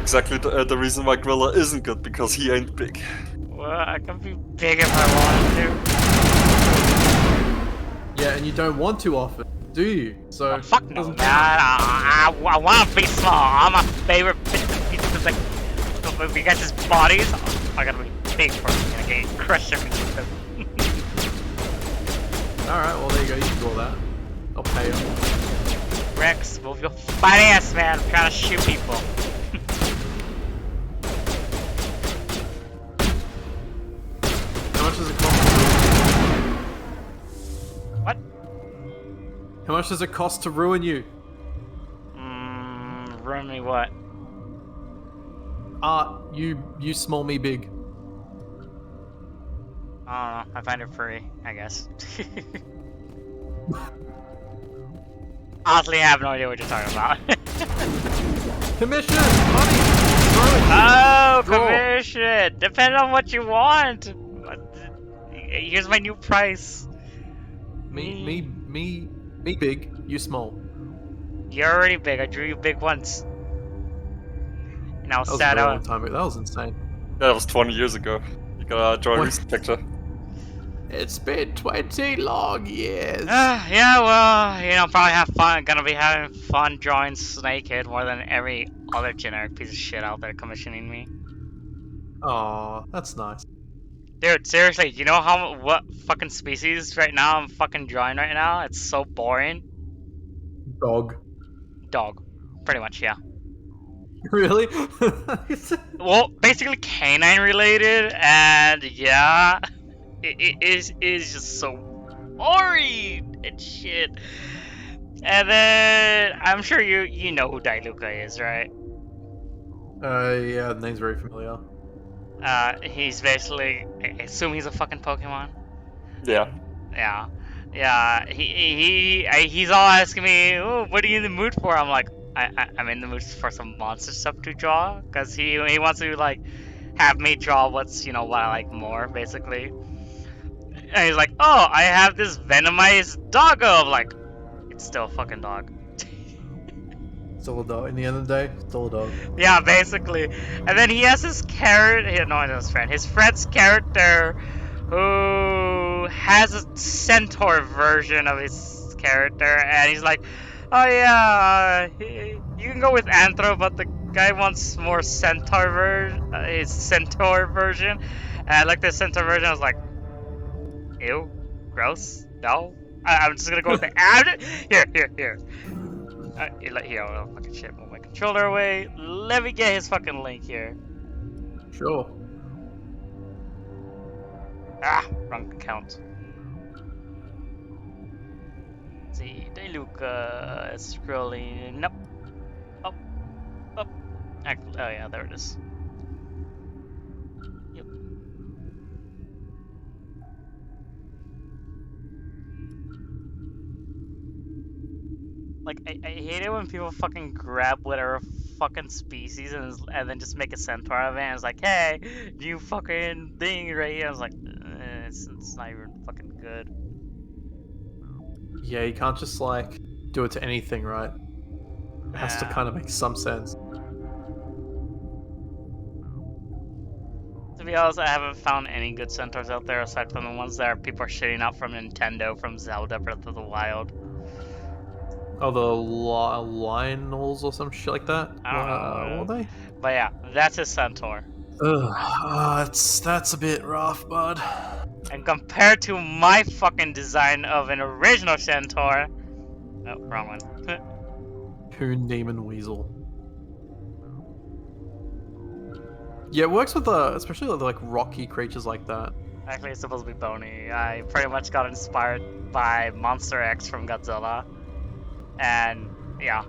exactly the reason why Grilla isn't good, because he ain't big. Well, I can be big if I wanted to. Yeah, and you don't want to often, do you? So fuck no, man. I want to be small. I'm my favorite pieces like we got his bodies. I gotta be big for me. I get crushed every time. Alright, well there you go, you can draw that. I'll pay you. Rex, move your fat ass, man. I'm trying to shoot people. How much does it cost? What? How much does it cost to ruin you? Ruin me what? You small, me big. I don't know. I find it free, I guess. Honestly, I have no idea what you're talking about. Commission! Money! Oh, commission! Depending on what you want. Here's my new price. Me big, you small. You're already big. I drew you big once. And I was That was sad a very out. long time ago. That was insane. Yeah, that was 20 years ago. You gotta draw a recent picture. It's been 20 long years. Yeah, well, you know, probably have fun. Gonna be having fun drawing Snakehead more than every other generic piece of shit out there commissioning me. Aw, that's nice. Dude, seriously, you know what fucking species right now I'm fucking drawing right now? It's so boring. Dog. Dog. Pretty much, yeah. Really? Well, basically canine related, and yeah, it is just so boring and shit. And then I'm sure you know who Diluca is, right? Yeah, the name's very familiar. He's basically, I assume he's a fucking Pokemon. Yeah. Yeah, yeah. He's all asking me, "Oh, what are you in the mood for?" I'm like, I'm in the mood for some monster stuff to draw, cause he wants to like have me draw what's what I like more, basically. And he's like, "Oh, I have this venomized doggo." I'm like, it's still a fucking dog. Still a dog. In the end of the day, still a dog. Yeah, basically. And then he has his his friend's character, who has a centaur version of his character, and he's like, "Oh yeah, you can go with Anthro, but the guy wants more centaur his centaur version." And I looked at the centaur version, I was like, ew, gross, no. I'm just gonna go with the Here. Here, I'll fucking shit, move my controller away. Let me get his fucking link here. Sure. Wrong account. Let's see, Diluca, scrolling, nope. Up. Oh yeah, there it is. Yep. Like, I hate it when people fucking grab whatever fucking species and then just make a centaur out of it, and it's like, hey, new fucking thing right here. I was like, it's not even fucking good. Yeah, you can't just like do it to anything, right? It has to kind of make some sense. To be honest, I haven't found any good centaurs out there aside from the ones that people are shitting out from Nintendo, from Zelda Breath of the Wild. Oh, the Lionels or some shit like that? I don't know. What are they? But yeah, that's his centaur. Ugh, that's a bit rough, bud. And compared to my fucking design of an original centaur... Oh, wrong one. Coon Demon Weasel. Yeah, it works with especially with like rocky creatures like that. Actually, it's supposed to be bony. I pretty much got inspired by Monster X from Godzilla. And, yeah.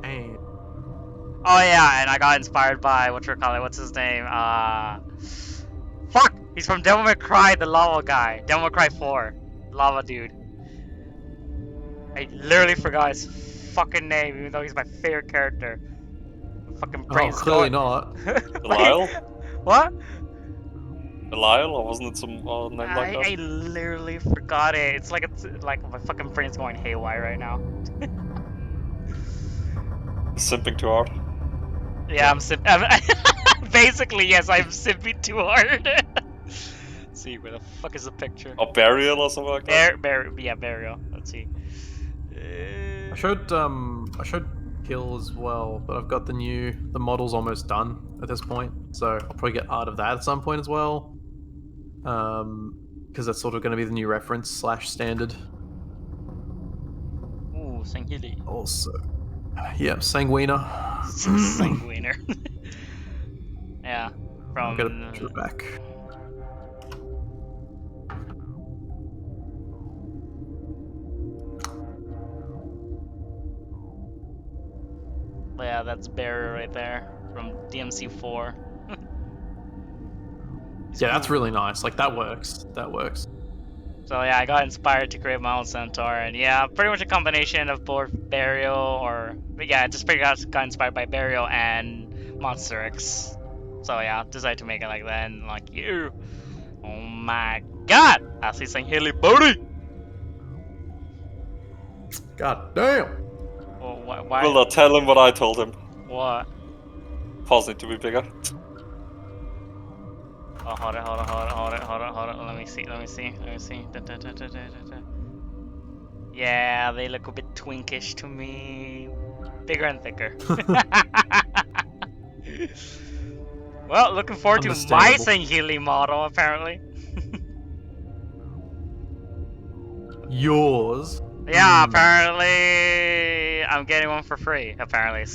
Dang. Oh yeah, and I got inspired by, what's his name? Fuck! He's from Devil May Cry, the lava guy. Devil May Cry 4. Lava dude. I literally forgot his fucking name, even though he's my favorite character. My fucking brain's clearly not. Belial? What? Belial, or wasn't it some name like that? I literally forgot it. It's like my fucking brain's going haywire right now. Simping too hard. Yeah, basically, yes, I'm simping too hard. Let's see, where the fuck is the picture? Or Burial or something like that? Burial. Let's see. I showed Kill as well, but I've got the model's almost done at this point, so I'll probably get Art of that at some point as well. Because that's sort of going to be the new reference / standard. Ooh, Sanghili. Also, yeah, Sanguiner. Sanguiner. Yeah, from. I'll get a picture back. Yeah, that's Barrier right there from DMC4. Yeah, that's really nice. Like, that works. That works. So yeah, I got inspired to create my own centaur, and yeah, pretty much a combination of both Burial but yeah, just pretty much got inspired by Burial and Monster X. So yeah, decided to make it like that, and like you. Oh my god! I see Sanghili booty! God damn! Well, why? Will not tell him what I told him. What? Paws need to be bigger. Oh, hold it. Let me see. Da. Yeah, they look a bit twinkish to me. Bigger and thicker. Well, looking forward to my Sanghili model, apparently. Yours? Yeah, apparently I'm getting one for free, apparently.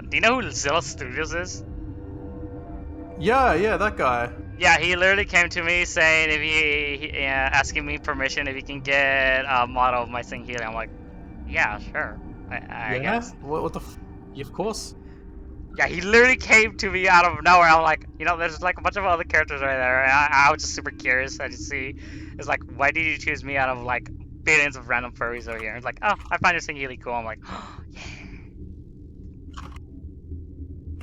Do you know who Zilla Studios is? Yeah, that guy. Yeah, he literally came to me saying if he asking me permission if he can get a model of my Sanghili. I'm like, yeah, sure. I guess. What the of course. Yeah, he literally came to me out of nowhere. I'm like, there's like a bunch of other characters right there, and I was just super curious. I just see, it's like, why did you choose me out of like billions of random furries over here? It's like, oh, I find your Sanghili cool. I'm like, oh, yeah.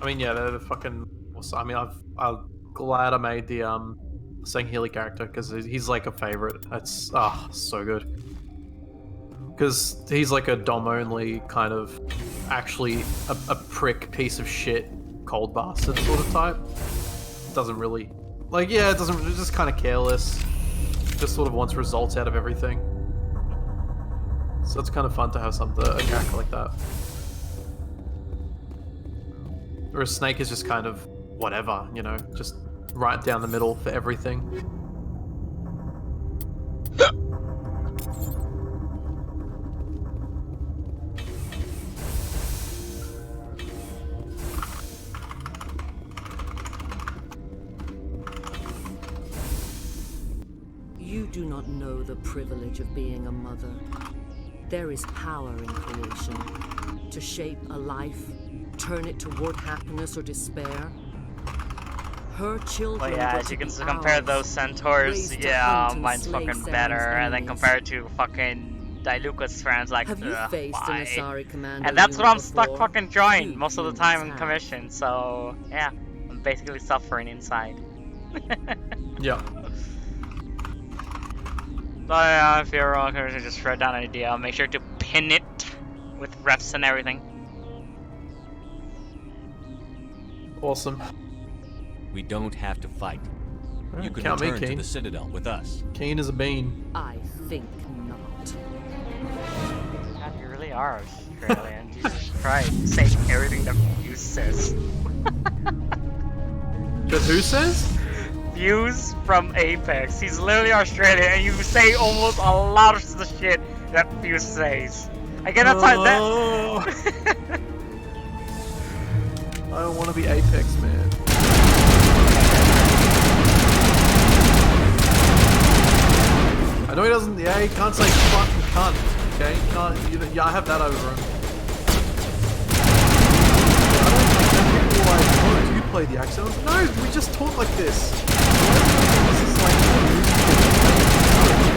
I mean, yeah, they're fucking awesome. I mean, I'm glad I made the Sanghili character because he's like a favorite. It's so good. Because he's like a dom only kind of, actually a prick piece of shit cold bastard sort of type. Doesn't really, like, yeah, it's just kind of careless. Just sort of wants results out of everything. So it's kind of fun to have a character like that. Whereas Snake is just kind of whatever, just right down the middle for everything. You do not know the privilege of being a mother. There is power in creation. To shape a life, turn it toward happiness or despair. Her children. Well, yeah, as you can compare those centaurs, yeah, mine's fucking better. And then compare it to fucking Diluca's friends, like, why? And that's what I'm stuck fucking drawing most of the time in commission. So, yeah, I'm basically suffering inside. Yeah. So yeah, if you're wrong, just write down an idea. Make sure to pin it with refs and everything. Awesome. We don't have to fight. You could Count return me, to the Citadel with us. Keen as a bean. I think not. God, you really are Australian. Jesus Christ, saying everything that Fuse says. That who says? Fuse from Apex. He's literally Australian, and you say almost a lot of the shit that Fuse says. I get outside that. I don't want to be Apex, man. I know he doesn't. Yeah, he can't say fucking cunt. Okay, he can't. Yeah, I have that over him. I don't think people like, oh, do you play the accent? No, we just talk like this. This is like,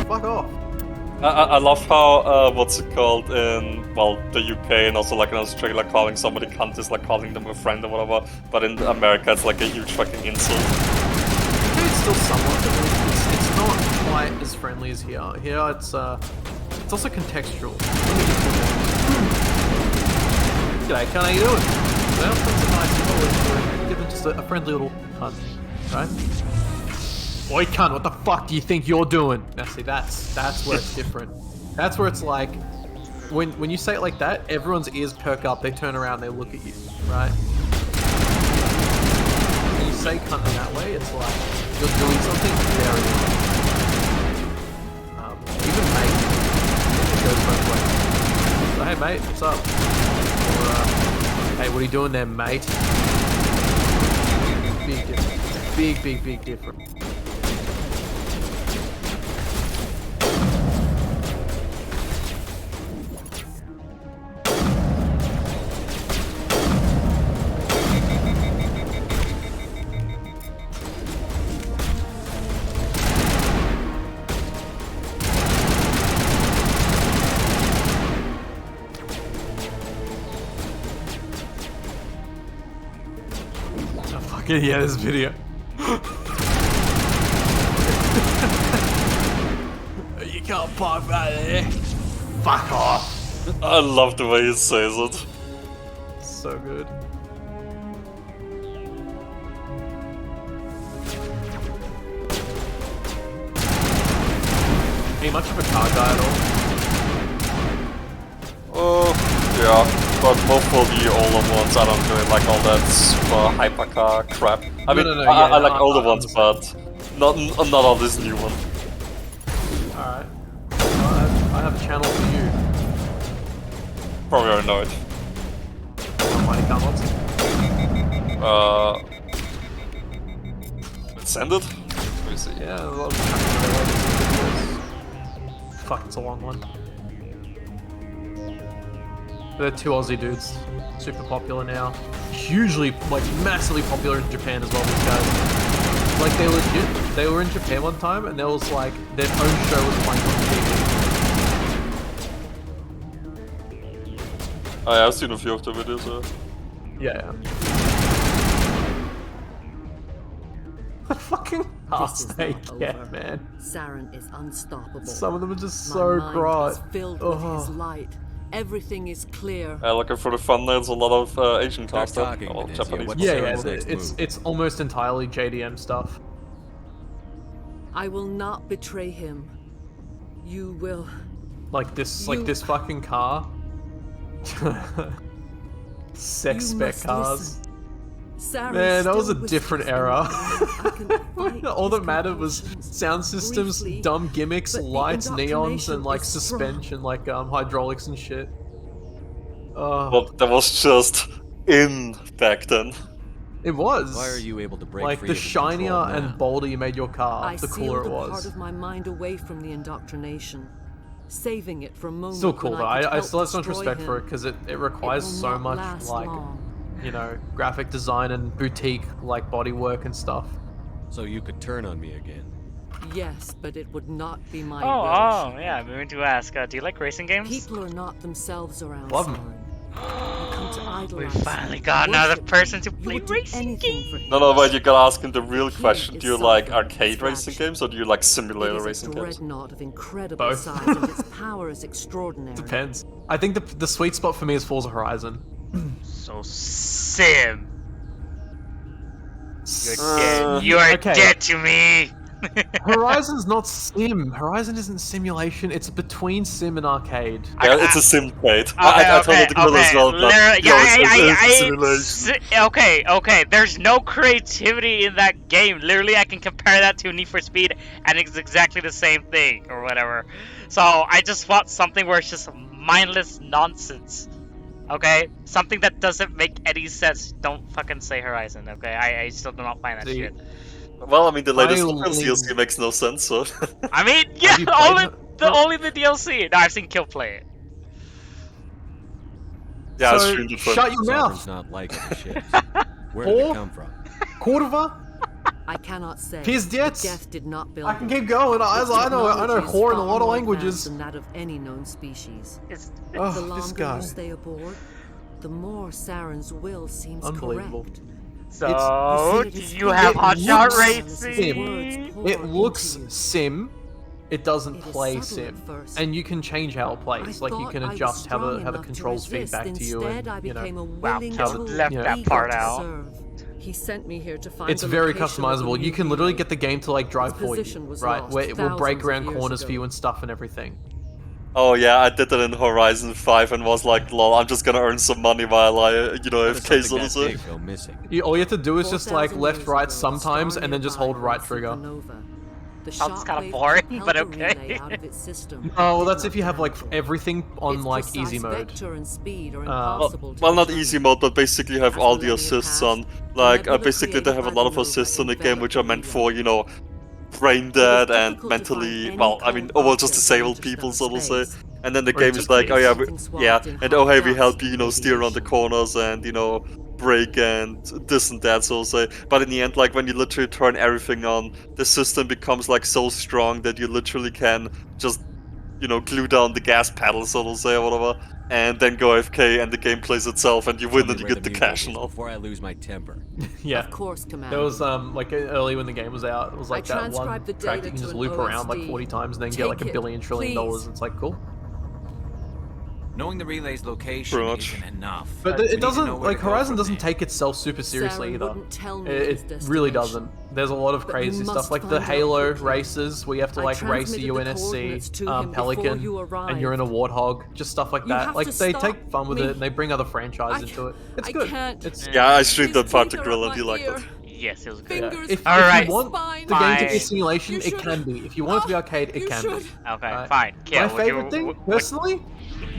fuck off. I love how, what's it called in, well, the UK and also like in Australia, like calling somebody cunt is like calling them a friend or whatever, but in America it's like a huge fucking insult. It's still somewhat, but it's not quite as friendly as here. Here it's also contextual. G'day, cunt, how you doing? Well, that's a nice little, give them just a friendly little cunt, right? Oi, cunt, what the fuck do you think you're doing? Now see, that's where it's different. That's where it's like, when you say it like that, everyone's ears perk up, they turn around, they look at you, right? When you say cunt in that way, it's like, you're doing something very wrong. Even mate, it goes both ways. So, hey mate, what's up? Or, hey, what are you doing there, mate? Big difference. Big difference. Yeah, this video. You can't park right there. Fuck off. I love the way he says it. So good. Are you much of a car guy at all? Oh, yeah. But more for the older ones, I don't really like all that super hypercar crap. I mean, No, I like older ones, but not all this new one. Alright. I have a channel for you. Probably already know it. Mighty Car Mods? Send it? Let me see. Yeah, there's a lot of videos. Fuck, it's a long one. They're two Aussie dudes, super popular now. Hugely, like, massively popular in Japan as well, these guys. Like, they were in Japan one time, and there was, like, their own show was playing on TV. Oh, yeah, I've seen a few of the videos, Yeah. Fucking ass they get, man. Saren is unstoppable. Some of them are just so bright. Filled with his light. Everything is clear. Looking for the fun, there's a lot of Asian cast stuff, a lot of Japanese. Yeah, it's almost entirely JDM stuff. I will not betray him. You will. Like this fucking car. Sex spec cars. Man, that was a different era. All that mattered was sound systems, dumb gimmicks, lights, neons, and like suspension, like hydraulics and shit. Well, that was just in back then. It was. Why are you able to break like free the of the shinier control and now? bolder you made your car, the cooler it part was. of my mind away from the indoctrination, saving it for a moment. Still cool when though. I could still have so help much respect destroy for it him. because it requires will so not much last like long. you know, graphic design and boutique like bodywork and stuff. So you could turn on me again. Yes, but it would not be my Oh, wish. yeah, I'm going to ask, do you like racing games? People are not themselves around Love 'em. Saren. You come to idolize We him, finally got another worship person to him. You play would do racing anything for games. him. No, but you gotta ask him the real question. is Do you like something, arcade racing games or do you like It simulator is a racing games? dreadnought of incredible Both. size, and its power is extraordinary. Depends. I think the sweet spot for me is Forza Horizon. So, Sim. You're dead. You are okay. dead to me. Horizon's not sim. Horizon isn't simulation. It's between sim and arcade. Yeah, it's a simulate. I told it to go as well, but okay. There's no creativity in that game. Literally, I can compare that to Need for Speed, and it's exactly the same thing, or whatever. So I just want something where it's just mindless nonsense. Okay, something that doesn't make any sense. Don't fucking say Horizon. Okay, I still do not find that shit. Well, I mean, the latest DLC makes no sense, so... I mean, yeah, only the DLC. No, I've seen Kill play it. Yeah, I So, streamed it for shut your Sovereign's mouth. not like other ships. Where did it come from? Cordova? I cannot say. Pizdets? Geth did not build I can them. keep going. I Its know technology is whore in a far lot of more languages. advanced than that of any known species. Oh, the this longer guy. you stay aboard, the more Saren's will seems Unbelievable. correct. So, you see, do you have hotshot looks racing? sim. It looks sim, it doesn't It is play subtle at sim, first. and you can change how it plays. Like you can adjust how the controls feedback to you, and I you know, became a Wow, willing just tool, left that eager part to out. serve. He sent me here to find it's the very location of the customizable. You can literally relay. get the game to like drive Its for you, position was right? lost Where it will break thousands of around years corners for ago. you and stuff and everything. Oh yeah, I did that in Horizon 5 and was like, lol, I'm just gonna earn some money while I, you know, AFK, so to say. Go missing. All you have to do is just like 4,000 left, years right ago, sometimes, star and then just nearby hold right was trigger. supernova. The Sounds kinda shockwave boring, propelled but the okay. relay out of its system, Oh, well, but that's did if you not have like damage it. everything on Its like precise easy mode. vector and speed are Well, impossible to well, not determine. easy mode, but basically you have As all the millennia assists passed, on. the Like, nebula basically they created have a by lot the of nova assists in the game which are enveloped meant the for, relay. you know, brain It was dead and difficult to find mentally, any well, I mean, cold oh, well, just object disabled in people, so to interstellar say. space. And then the game is like, oh yeah, and oh hey, we help you, you know, steer around the corners and, you know, break and this and that, so to say. But in the end, like, when you literally turn everything on, the system becomes, like, so strong that you literally can just, you know, glue down the gas pedal, so to say, or whatever, and then go AFK and the game plays itself and you win and you get the cash and all. Before I lose my temper. Yeah. Of course, Commander. There was like early when the game was out, it was like I that one transcribed the track data you can just to an loop around like OSD. 40 times and then get Take like $1 it, billion trillion dollars. please. It's like cool. Knowing the relay's location Pretty much. isn't enough. But We need it to know doesn't where like to go Horizon from doesn't there. take itself super seriously Saren either. wouldn't tell me It his really destination. doesn't. There's a lot of But crazy you stuff must like the find out Halo quickly. races where you have to I like race a transmitted the coordinates to UNSC him before Pelican you and you're in a Warthog, just stuff like You that. have Like to they stop take fun with me. it and they bring other franchises into it. It's I good. can't. It's Yeah, I streamed that part to teeth are Grill up and he my liked ear. it. Yes, it was good. Fingers, If Alright, you want spine. the game to be a Fine. simulation, You it should- can be. If you want it to be arcade, it you can should. be. Okay, fine. Yeah, My favorite thing, personally,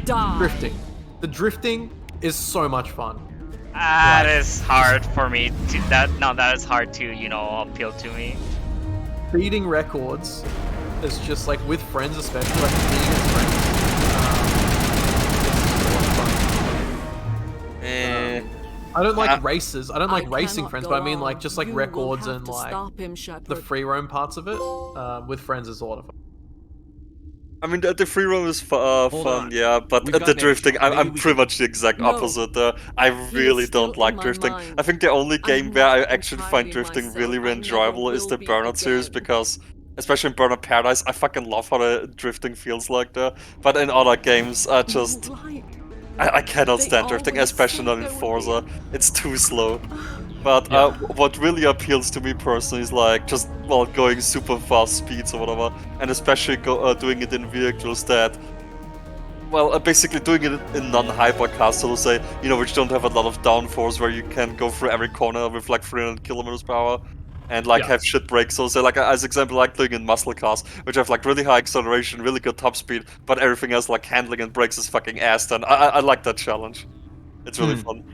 drifting. The drifting is so much fun. That is hard for me to that is hard to, you know, appeal to me. Beating records is just like with friends, especially like being with friends. I don't like races. I don't like racing cannot friends, go but I mean on. like just like You records will have and to like stop him, the Shepard. free roam parts of it. With friends is a lot of fun. I mean, the free roam is fun, on. yeah, but We've the got drifting, names. Maybe I'm we pretty much the exact No. opposite there. I really still don't in like my drifting. mind. I think the only game where I not actually find entirely drifting myself. really, I really never enjoyable is will the be Burnout series, again. because, especially in Burnout Paradise, I fucking love how the drifting feels like there. But in other games, I just... I cannot They stand drifting, always especially said not in there would Forza. It's too slow. But what really appeals to me personally is like just, well, going super fast speeds or whatever, and especially doing it in vehicles that, well, basically doing it in non-hypercars, so to say, you know, which don't have a lot of downforce, where you can go through every corner with like 300 kilometers per hour, and like have shit brakes. So say, like as example, like doing in muscle cars, which have like really high acceleration, really good top speed, but everything else like handling and brakes is fucking ass. Then I like that challenge. It's really fun.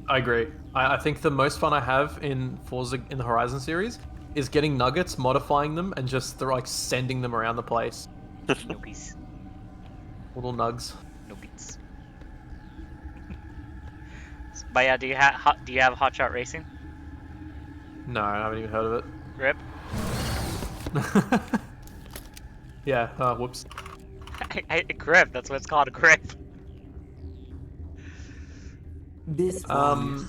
I agree. I think the most fun I have in Forza in the Horizon series is getting nuggets, modifying them, and just like sending them around the place. Noobies. Little nugs. Noobies. But yeah, do you have Hotshot Racing? No, I haven't even heard of it. Rip. Yeah. Whoops. Grip. That's what it's called. Grip.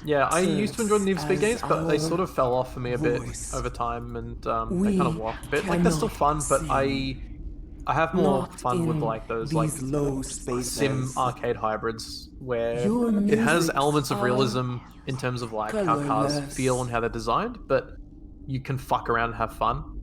Yeah, I used to enjoy the Need for Speed games, but they sort of fell off for me a bit over time, and they kind of walked a bit. Like they're still fun, but I have more fun with like those like sim arcade hybrids where it has elements of realism in terms of like how cars feel and how they're designed, but you can fuck around and have fun.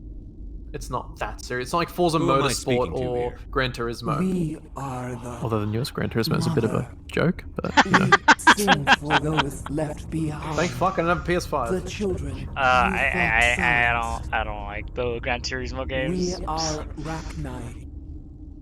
It's not that serious. It's not like Forza Who am I Motorsport speaking to or here? Gran Turismo. We are the Although the newest Gran Turismo is a bit of a joke, but you know. sing for those left behind. Thank fuck, I don't have a PS5. The children. I don't like the Gran Turismo games. We are Rachni.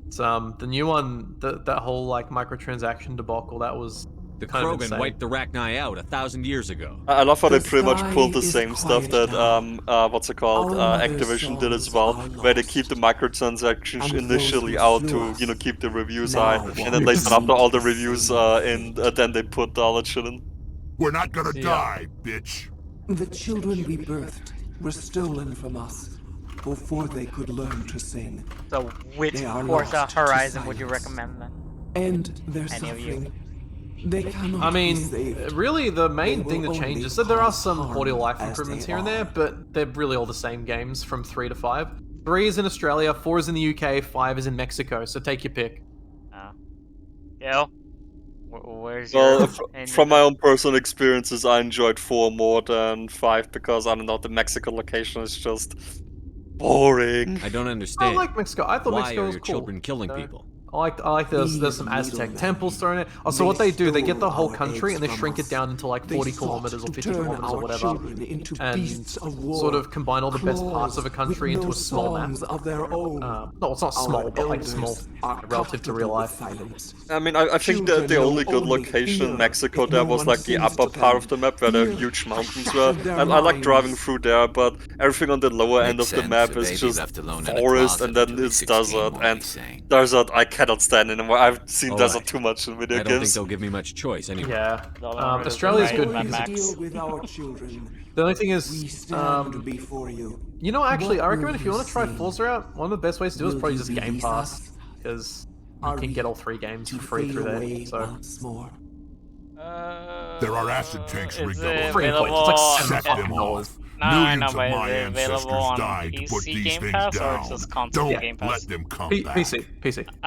It's the new one, that whole like microtransaction debacle, that was The kind of Krogan insane. wiped the Rachni out 1,000 years ago. I love how they The pretty much sky pulled the is same stuff quiet that what's it called, Our mother Activision did as souls well, are where they lost. keep the microtransactions And initially those who out slew to, us you know, keep the reviews now high, walk and then later the after all the seat. reviews in, then they put all that shit in. We're not gonna die, bitch. The children we birthed were stolen from us before they could learn to sing. So which They are Forza lost to Horizon would you silence. recommend then? And their Any of you? suffering. They cannot I be mean, saved. really the main They thing will that only changes, so there are cause some harm quality of life as improvements they here and there, are. but they're really all the same games from 3 to 5. 3 is in Australia, 4 is in the UK, 5 is in Mexico. So take your pick. Gil, where's Well, your... from my own personal experiences, I enjoyed 4 more than 5 because, I don't know, the Mexico location is just boring. I don't understand. I like Mexico. I thought Why Mexico are was your cool. children killing people? I like there's some Aztec temples thrown in. Oh, so what they do, they get the whole country and they shrink it down into like 40 kilometers or 50 kilometers or whatever, and sort of combine all the best parts of a country into a small map. No, it's not small, but like small relative to real life. I mean, I think that the only good location in Mexico there was like the upper part of the map where the huge mountains were. I like driving through there, but everything on the lower end of the map is just forest and then it's desert, and desert I cannot stand anymore. I've seen desert too much in video I games. don't think they'll give me much choice anyway. Yeah. Australia's good. The only thing is, you know, actually, I recommend if you want to try Forza out, one of the best ways to do it is probably just Game Pass, because you can get all 3 games for free through there. So. There are acid tanks rigged up. Free points. It's like Set them off. No, I know, Millions of but my is it available on died to put PC these Game things Pass or down. it's just console Don't Game Pass? let them come back. PC.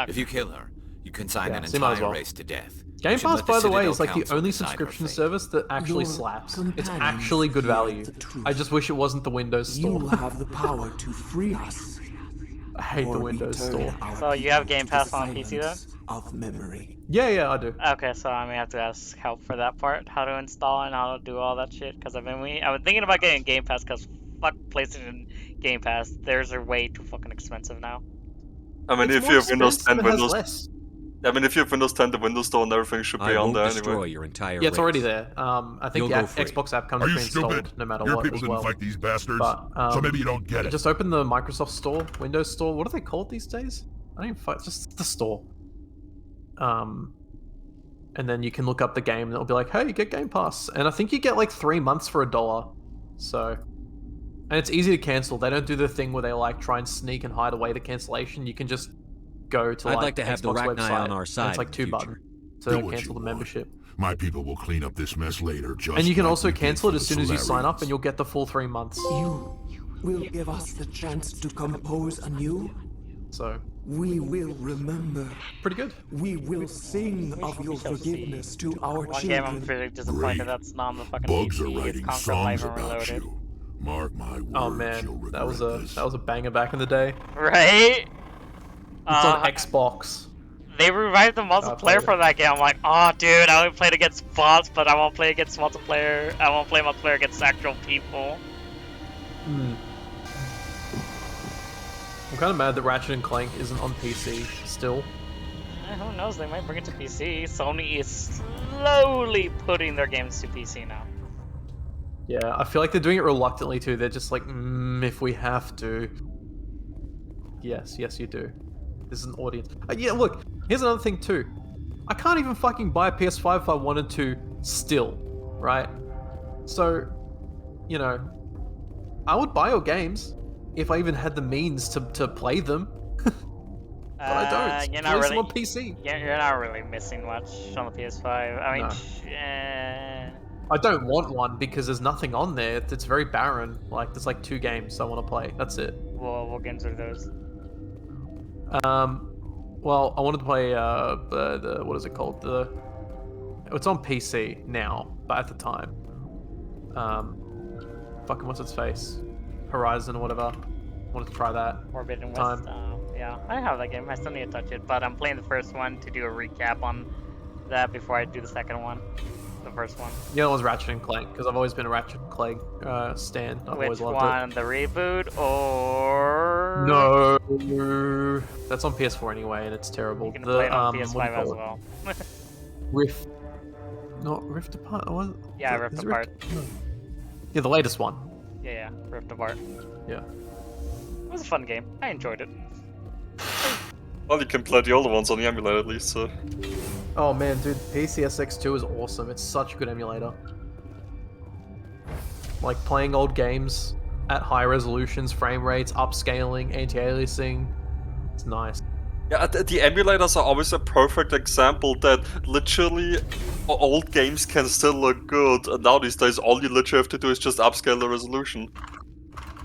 If you kill her, you consign an so you might as entire well. race to death. Game You should Pass, let the by the way, Citadel is like the Council only decide her subscription fate. service that actually slaps. It's actually good value. I just wish it wasn't the Windows Store. You have the power to free us. I hate the Windows Store. So you have Game Pass on PC then? Of memory. Yeah, I do. Okay, so I may have to ask help for that part, how to install and how to do all that shit. Because I've been thinking about getting Game Pass because fuck PlayStation Game Pass. Theirs are way too fucking expensive now. I mean, It's if more you have Windows expensive 10, and has Windows... less. I mean, if you have Windows 10, the Windows Store and everything should be I on won't there destroy anyway. your entire Yeah, it's race. already there. I think You'll the go free. Xbox app comes Are you pre-installed stupid? no matter Your what people as didn't well. fight these bastards, But, so maybe you don't get it. Just open the Microsoft Store, Windows Store. What are they called these days? I don't even fight. Just the store. And then you can look up the game and it'll be like, hey, get Game Pass. And I think you get like 3 months for $1. So, and it's easy to cancel. They don't do the thing where they like try and sneak and hide away the cancellation. You can just go to I'd like, like to have the Xbox Rachni website, on our and side it's like in 2 the buttons. So Do they what cancel you the want. membership. My people will clean up this mess later, just And you can like also we did cancel it for as the soon as you sign up Solarians. and you'll get the full 3 months. You will give us the chance to compose anew. So, We will remember. pretty good. We will sing of your forgiveness to our One game I'm children. pretty disappointed that's not on the fucking Bugs are PC. It's writing Conquer Live songs and about Reloaded. you. Mark my words, Oh you'll man, that was regret a banger back in the day. Right? It's on Xbox. They revived the multiplayer for that game. I'm like, oh dude, I only played against bots, but I won't play against multiplayer. I won't play multiplayer against actual people. I'm kind of mad that Ratchet & Clank isn't on PC still. Who knows? They might bring it to PC. Sony is slowly putting their games to PC now. Yeah, I feel like they're doing it reluctantly too. They're just like, if we have to. Yes, you do. This is an audience. Yeah, look, here's another thing too. I can't even fucking buy a PS5 if I wanted to still, right? So, you know, I would buy your games if I even had the means to play them. But I don't. You're Play not them really on PC. You're not really missing much on the PS5. I mean, I don't want one because there's nothing on there. It's very barren. Like, there's like 2 games I want to play. That's it. well, what games are those? Well, I wanted to play the what is it called? It's on PC now, but at the time, fucking what's its face, Horizon or whatever. Wanted to try that. Forbidden West. Yeah, I have that game. I still need to touch it, but I'm playing the first one to do a recap on that before I do the second one. The first one. The other one's Ratchet & Clank, because I've always been a Ratchet & Clank stan. I've always Which loved one? The reboot or? No, that's on PS4 anyway, and it's terrible. You can play it on PS5 what do you as call well. it? Rift. Not Rift Apart. Was it? Yeah, Is Rift it Apart. Yeah, the latest one. Yeah, Rift Apart. Yeah. It was a fun game. I enjoyed it. Well, you can play the older ones on the emulator at least, so... Oh man, dude, PCSX2 is awesome. It's such a good emulator. Like, playing old games at high resolutions, frame rates, upscaling, anti-aliasing. It's nice. Yeah, the emulators are always a perfect example that literally old games can still look good, and now these days all you literally have to do is just upscale the resolution.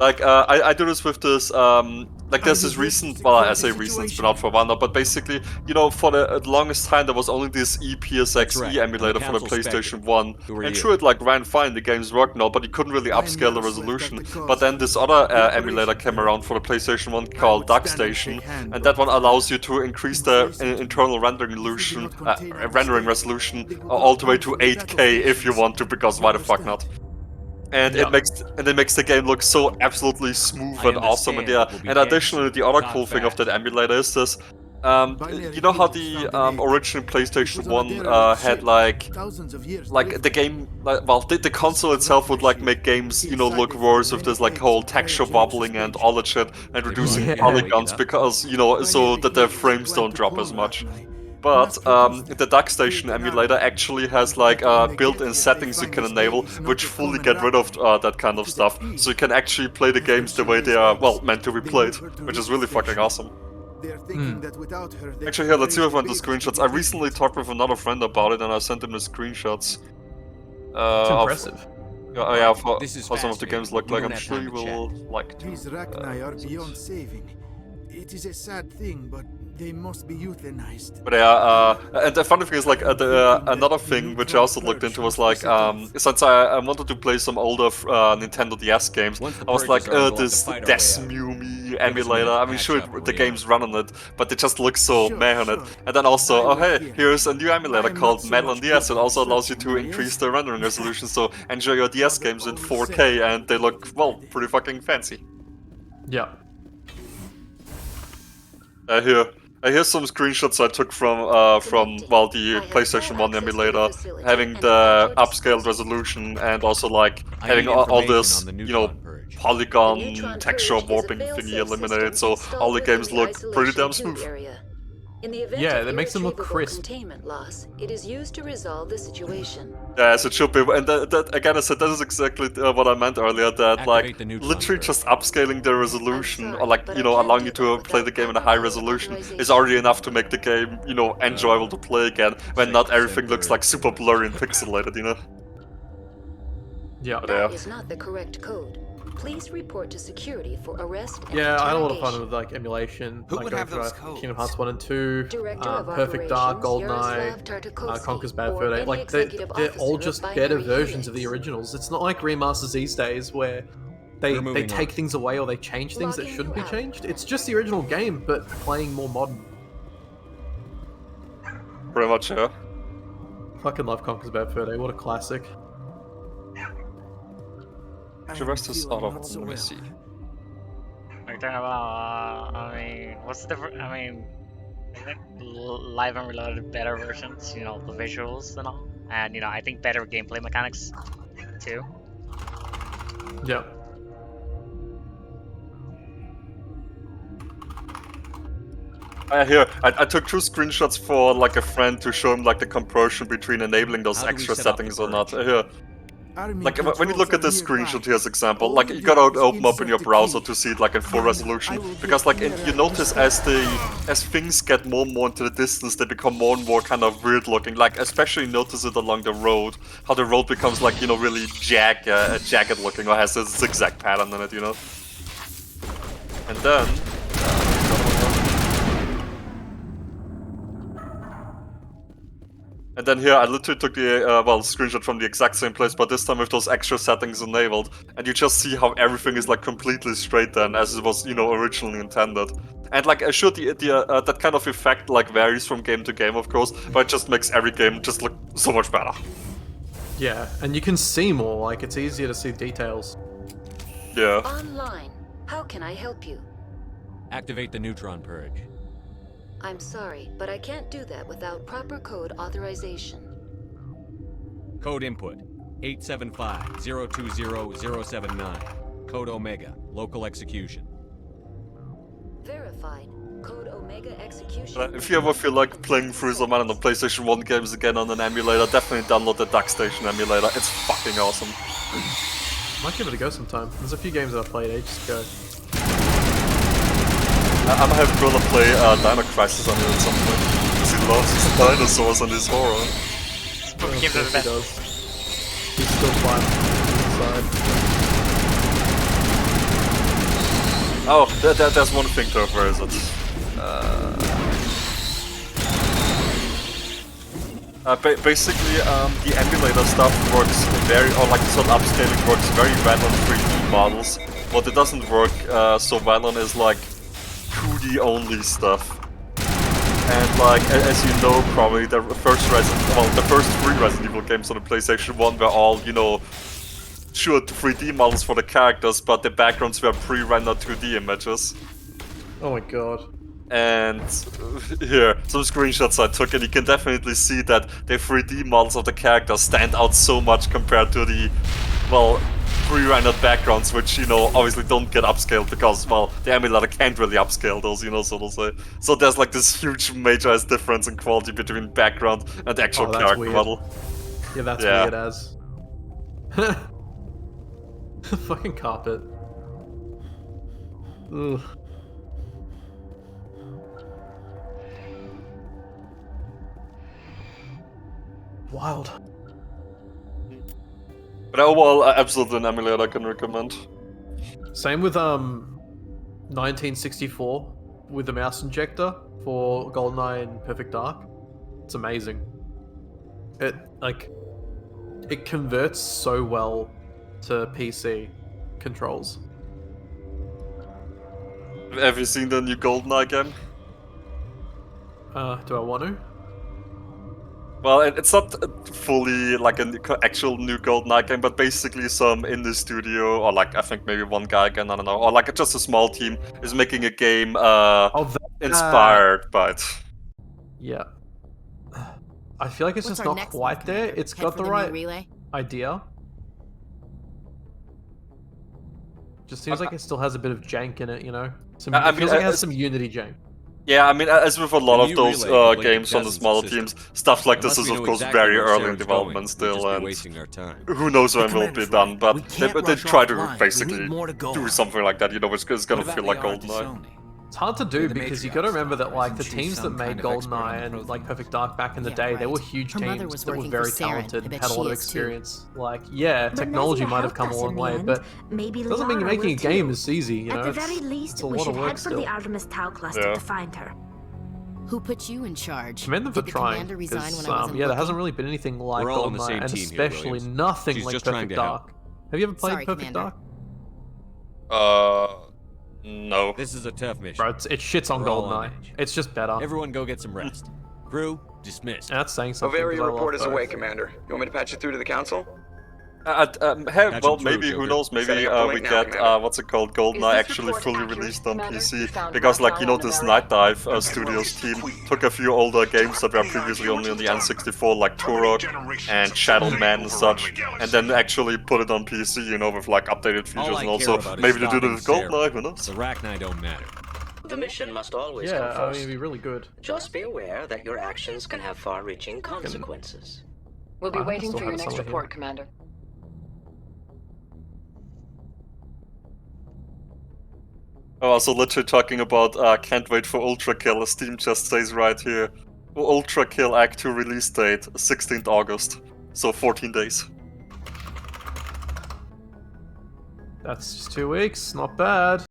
Like, I do this with this, like there's this recent, well, I say recent, it's been out for a while now, but basically, you know, for the longest time there was only this EPSX emulator for the PlayStation 1. And sure, it like ran fine, the games worked now, but you couldn't really upscale the resolution. But then this other emulator came around for the PlayStation 1 called DuckStation, and that one allows you to increase the internal rendering resolution all the way to 8K if you want to, because why the fuck not? And it makes the game look so absolutely smooth and awesome. And yeah, and additionally, the other cool thing of that emulator is this. You know how the original PlayStation 1 had like the game, well, the console itself would like make games, you know, look worse with this like whole texture wobbling and all that shit, and reducing polygons because, you know, so that the frames don't drop as much. But the DuckStation emulator actually has like built-in settings you can enable, which fully get rid of that kind of stuff. So you can actually play the games the way they are, well, meant to be played, which is really fucking awesome. Actually, here, let's see if I find the screenshots. I recently talked with another friend about it, and I sent him the screenshots. It's impressive. Yeah, for some of the games look like. I'm sure you will like to. These Rachni are beyond saving. It is a sad thing, but they must be euthanized. But yeah, and the funny thing is, like, another thing which I also looked into was like, since I wanted to play some older Nintendo DS games, I was like, this Desmumi emulator. I mean, sure, the games run on it, but they just look so meh on it. And then also, oh hey, here's a new emulator called Metal on DS. It also allows you to increase the rendering resolution, so enjoy your DS games in 4K, and they look, well, pretty fucking fancy. Yeah. Here's some screenshots I took from well, the PlayStation 1 emulator, having the upscaled resolution and also like having all this, you know, polygon texture warping thingy eliminated, so all the games look pretty damn smooth. In the event that makes them look crisp. Containment loss, it is used to resolve the situation. Yes, it should be, and that again, I said that is exactly what I meant earlier. That like literally just upscaling the resolution, or like, you know, allowing you to play the game in a high resolution is already enough to make the game, you know, enjoyable to play again. When not everything looks like super blurry and pixelated, you know. Yeah. That is not the correct code. Please report to security for arrest and I had a lot of fun with like emulation. Who like would going have through those codes? Kingdom Hearts 1 and 2, Perfect Dark, GoldenEye, Conker's Bad Fur Day. Like they're all just better versions of the originals. It's not like remasters these days where they take things away or they change things that shouldn't be changed. It's just the original game, but playing more modern. Pretty much, yeah. Fucking love Conker's Bad Fur Day. What a classic. The rest is out of let me see. Are you talking about, I mean, what's the difference? I mean, I think Live and Reloaded better versions, you know, the visuals and all. And, you know, I think better gameplay mechanics, too. Yeah. Here, I took 2 screenshots for like a friend to show him like the comparison between enabling those extra settings or not. Here. Like, when you look at this screenshot here's example, like, you gotta open up in your browser to see it, like, in full resolution, because, like, you notice as things get more and more into the distance, they become more and more kind of weird looking, like, especially notice it along the road, how the road becomes, like, you know, really jagged looking, or has a zigzag pattern in it, you know? And then... And then here, I literally took the, screenshot from the exact same place, but this time with those extra settings enabled. And you just see how everything is, like, completely straight then, as it was, you know, originally intended. And, like, sure, that kind of effect, like, varies from game to game, of course, but it just makes every game just look so much better. Yeah, and you can see more, like, it's easier to see details. Yeah. Online. How can I help you? Activate the neutron purge. I'm sorry, but I can't do that without proper code authorization. Code input 875-020-079. Code Omega. Local execution. Verified. Code Omega execution. If you ever feel like playing through some, I don't know, PlayStation 1 games again on an emulator, definitely download the DuckStation emulator. It's fucking awesome. Might give it a go sometime. There's a few games that I played ages ago. I'm gonna have brother play Dino Crisis on it at some point, because he loves his dinosaurs and his horror. Games are the best. He's still fine inside. Oh, there's one thing though, where is it? Basically, the emulator stuff works or like the sort of upscaling works very well on 3D models. What it doesn't work so well on is like 2D only stuff. And like, as you know, probably the first 3 Resident Evil games on the PlayStation 1 were all, you know, sure 3D models for the characters, but the backgrounds were pre-rendered 2D images. Oh my god. And here, some screenshots I took, and you can definitely see that the 3D models of the characters stand out so much compared to the, well, pre-rendered backgrounds, which, you know, obviously don't get upscaled because, well, the emulator can't really upscale those, you know, so to say. So there's like this huge major-ass difference in quality between background and the actual character weird. model. Yeah, that's weird as. Fucking carpet. Ugh. Wild. But overall, absolutely an emulator I can recommend. Same with 1964 with the mouse injector for GoldenEye and Perfect Dark. It's amazing. It converts so well to PC controls. Have you seen the new GoldenEye game? Do I want to? Well, it's not fully like an actual new GoldenEye game, but basically some in the studio, or like I think maybe one guy again, I don't know, or like just a small team is making a game inspired by it. Yeah. I feel like it's just not quite there. It's got the right idea. Just seems like it still has a bit of jank in it, you know? It feels like it has some Unity jank. Yeah, I mean, as with a lot of those games on the smaller teams, stuff like this is of course very early in development still, and who knows when it will be done, but they try to basically do something like that, you know, which is gonna feel like GoldenEye. It's hard to do because you gotta remember that like the teams that made GoldenEye and like Perfect Dark back in the day, they were huge teams that were very talented and had a lot of experience. Like, yeah, technology might have come a long way, but it doesn't mean making a game is easy, you know? At the very least, we should head for the Artemis Tau cluster to find her. Who put you in charge? Commend them for trying, because yeah, there hasn't really been anything like GoldenEye, and especially nothing like Perfect Dark. Have you ever played Perfect Dark? No. This is a tough mission. Bro, it shits on GoldenEye. It's just better. Everyone go get some rest. Crew, dismissed. That's saying something. Bavaria report is away, Commander. You want me to patch you through to the Council? Well, maybe, who knows, maybe we get, what's it called, GoldenEye actually fully released on PC, because, like, you know, this Night Dive Studios team took a few older games that were previously only on the N64, like Turok and Shadow Man and such, and then actually put it on PC, you know, with, like, updated features, and also maybe to do it with GoldenEye, who knows? The Arachni don't matter. The mission must always come first. Yeah, I mean, it'd be really good. Just be aware that your actions can have far-reaching consequences. We'll be waiting for your next report, Commander. Oh, also literally talking about can't wait for Ultra Kill, Steam just says right here. Ultra Kill Act 2 release date, 16th August. So 14 days. That's just 2 weeks, not bad.